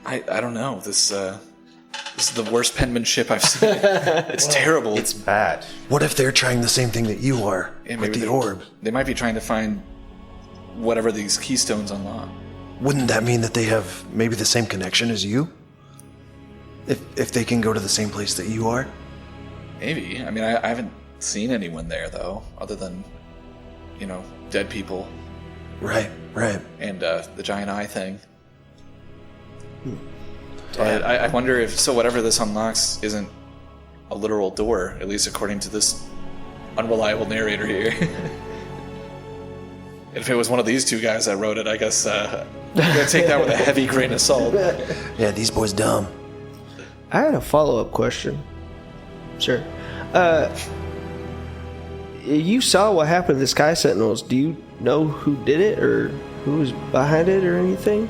I don't know. This is the worst penmanship I've seen. It's terrible. It's bad. What if they're trying the same thing that you are Yeah, with maybe the orb? They might be trying to find whatever these keystones unlock. Wouldn't that mean that they have maybe the same connection as you? If they can go to the same place that you are? Maybe. I mean, I haven't seen anyone there though, other than dead people Right. and the giant eye thing. But I wonder if whatever this unlocks isn't a literal door, at least according to this unreliable narrator here. If it was one of these two guys that wrote it, I guess I'm gonna take that with a heavy grain of salt. Yeah, these boys dumb. I had a follow-up question. Sure. You saw what happened to the Sky Sentinels. Do you know who did it or who was behind it or anything?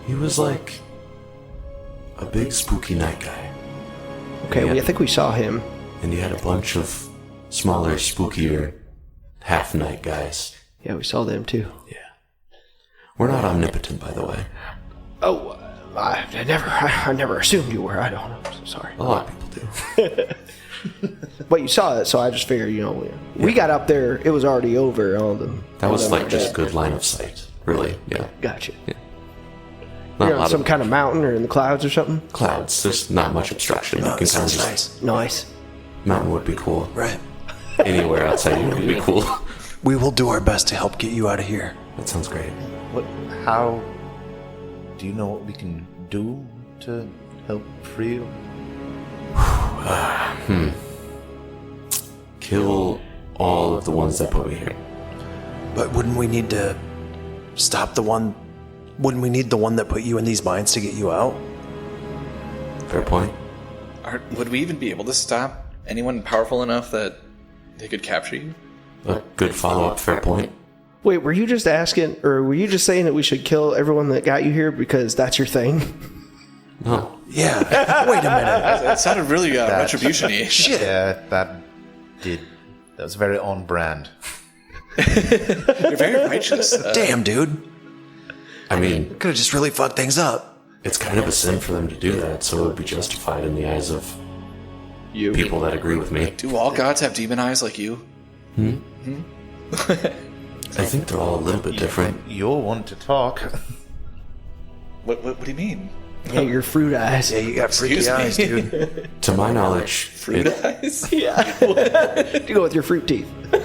He was like a big spooky night guy. Okay, Yeah. I think we saw him. And he had a bunch of smaller, spookier half-night guys. Yeah, we saw them too. Yeah. We're not omnipotent, by the way. Oh, I never assumed you were. I don't know. I'm so sorry. A lot of people do. But you saw it, so I just figured, we got up there. It was already over. All the That was like just good line of sight. Really, yeah. Gotcha. Not a You're on lot some of kind of mountain or in the clouds or something. clouds. There's not much obstruction. You can This kind of sounds just... nice. Nice. Mountain would be cool. Right. Anywhere outside here would be cool. We will do our best to help get you out of here. That sounds great. How do you know what we can do to help free you? Kill all of the ones that put me here. But wouldn't we need to stop the one? Wouldn't we need the one that put you in these mines to get you out? Fair point. Would we even be able to stop anyone powerful enough that they could capture you? A good follow-up, fair point. Wait, were you just asking, or were you just saying that we should kill everyone that got you here because that's your thing? No. Yeah. Wait a minute. That sounded really retribution-y. Shit. Yeah, that was very on brand. You're very righteous. Damn, dude. I mean, Could have just really fucked things up. it's kind of a sin for them to do that, so it would be justified in the eyes of people that agree with me. Do all gods have demon eyes like you? I think they're all a little bit different. You'll want to talk. What do you mean? Yeah, your fruit eyes. Yeah, you got freaky Excuse me. eyes, dude. To my knowledge, Fruit eyes? Yeah. You go with your fruit teeth. Is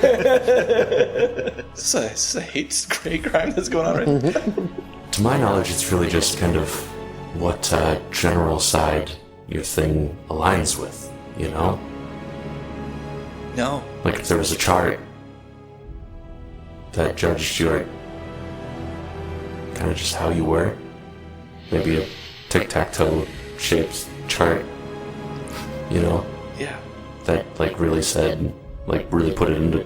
this a hate crime that's going on right now? to my knowledge, it's really just kind of what general side your thing aligns with, you know? No. Like if there was a chart that judged your kind of just how you were, maybe a tic-tac-toe shaped chart, you know? Yeah. that like really said, like really put it into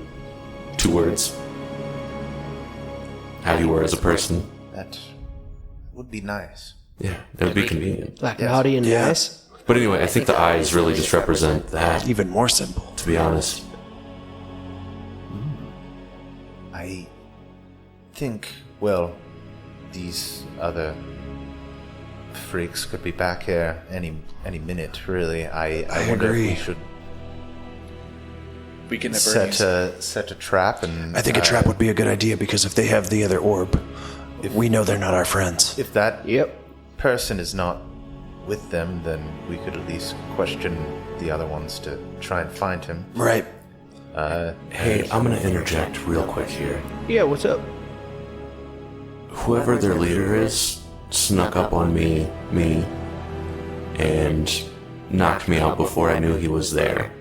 2 words. How you were as a person. That would be nice. Yeah, that would be convenient. Like naughty and nice. But anyway, I think the eyes really just represent that, Even more simple. to be honest. I think, well, these other freaks could be back here any minute, really. I wonder agree. if we should We can never set a trap and... I think a trap would be a good idea because if they have the other orb, we know they're not our friends. If that Yep. person is not with them, then we could at least question the other ones to try and find him. Right. Hey, I'm gonna interject real quick here. Yeah, what's up? Whoever their leader is snuck up on me, and knocked me out before I knew he was there.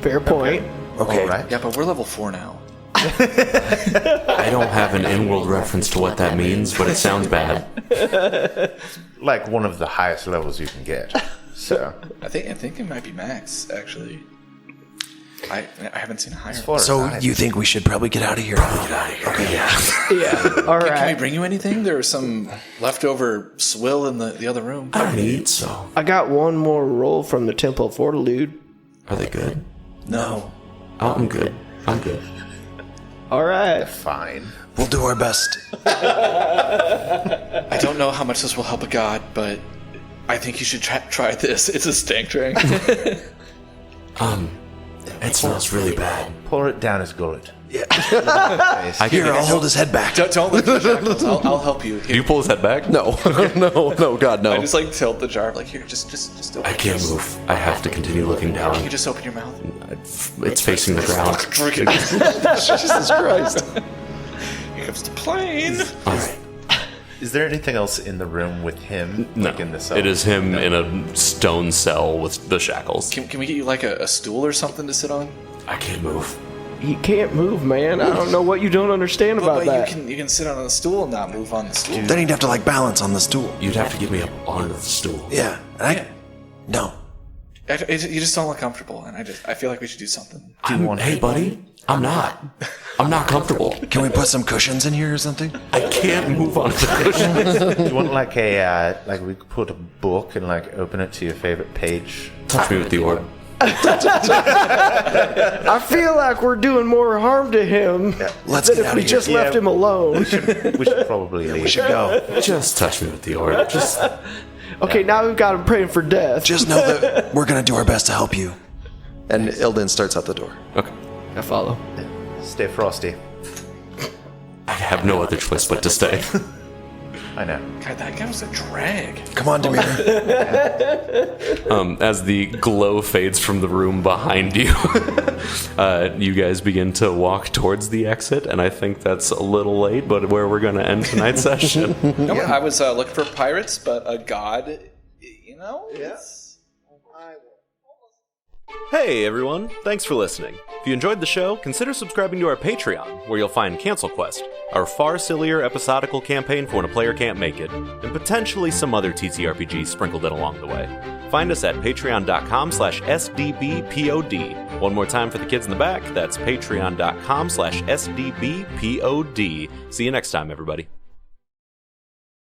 Fair point. Okay. All right. Yeah, but we're level 4 now. I don't have an in-world reference to what that means, but it sounds bad. Like one of the highest levels you can get. So, I think it might be max, actually. I haven't seen a higher. as far as So I- you think we should probably get out of here? Okay, yeah. Yeah. All Can we right. bring you anything? There was some leftover swill in the other room. I don't eat, so I got one more roll from the Temple of Fortitude. are they good? No. Oh, I'm good. I'm good. All right. Fine. We'll do our best. I don't know how much this will help a god, but I think you should try this. It's a stank drink. It smells really bad. Pour it down his gullet. I Here, can, I'll hold his head back. don't lift the shackles. I'll help you. do you pull his head back? No, no, God, no. I just like tilt the jar. Like here, just open. I can't move. I have to continue looking down. You just open your mouth. It's facing the ground. Drink it. Jesus Christ. Here comes the plane. All right. Is there anything else in the room with him? No, Like in the cell? it is him in a stone cell with the shackles. Can we get you like a stool or something to sit on? I can't move. He can't move, man. I don't know what you don't understand about But that. you can sit on the stool and not move on the stool. Then he'd have to like balance on the stool. You'd have to get me up onto the stool. Yeah. And no. You just don't look comfortable, and I feel like we should do something. Hey, buddy, I'm not. I'm not comfortable. Can we put some cushions in here or something? I can't move onto the cushion. Do you want like a like we could put a book and like open it to your favorite page? Touch me with the orb. I feel like we're doing more harm to him Let's than get if out we of just here. left him alone. We should probably leave. We should go. Just touch me with the orb. Just Okay, now we've got him praying for death. Just know that we're going to do our best to help you. And Ilden starts out the door. okay. I follow. Stay frosty. I have no other choice but to stay. I know. God, that guy was a drag. Come on, Damir. As the glow fades from the room behind you, you guys begin to walk towards the exit, and I think that's a little late, but where we're going to end tonight's session. No, I was looking for pirates, but a god, you know? Yes. Hey everyone, thanks for listening. If you enjoyed the show, consider subscribing to our Patreon, where you'll find Cancel Quest, our far sillier episodical campaign for when a player can't make it, and potentially some other TTRPGs sprinkled in along the way. Find us at patreon.com/SDBPOD. One more time for the kids in the back, that's patreon.com/SDBPOD. See you next time, everybody.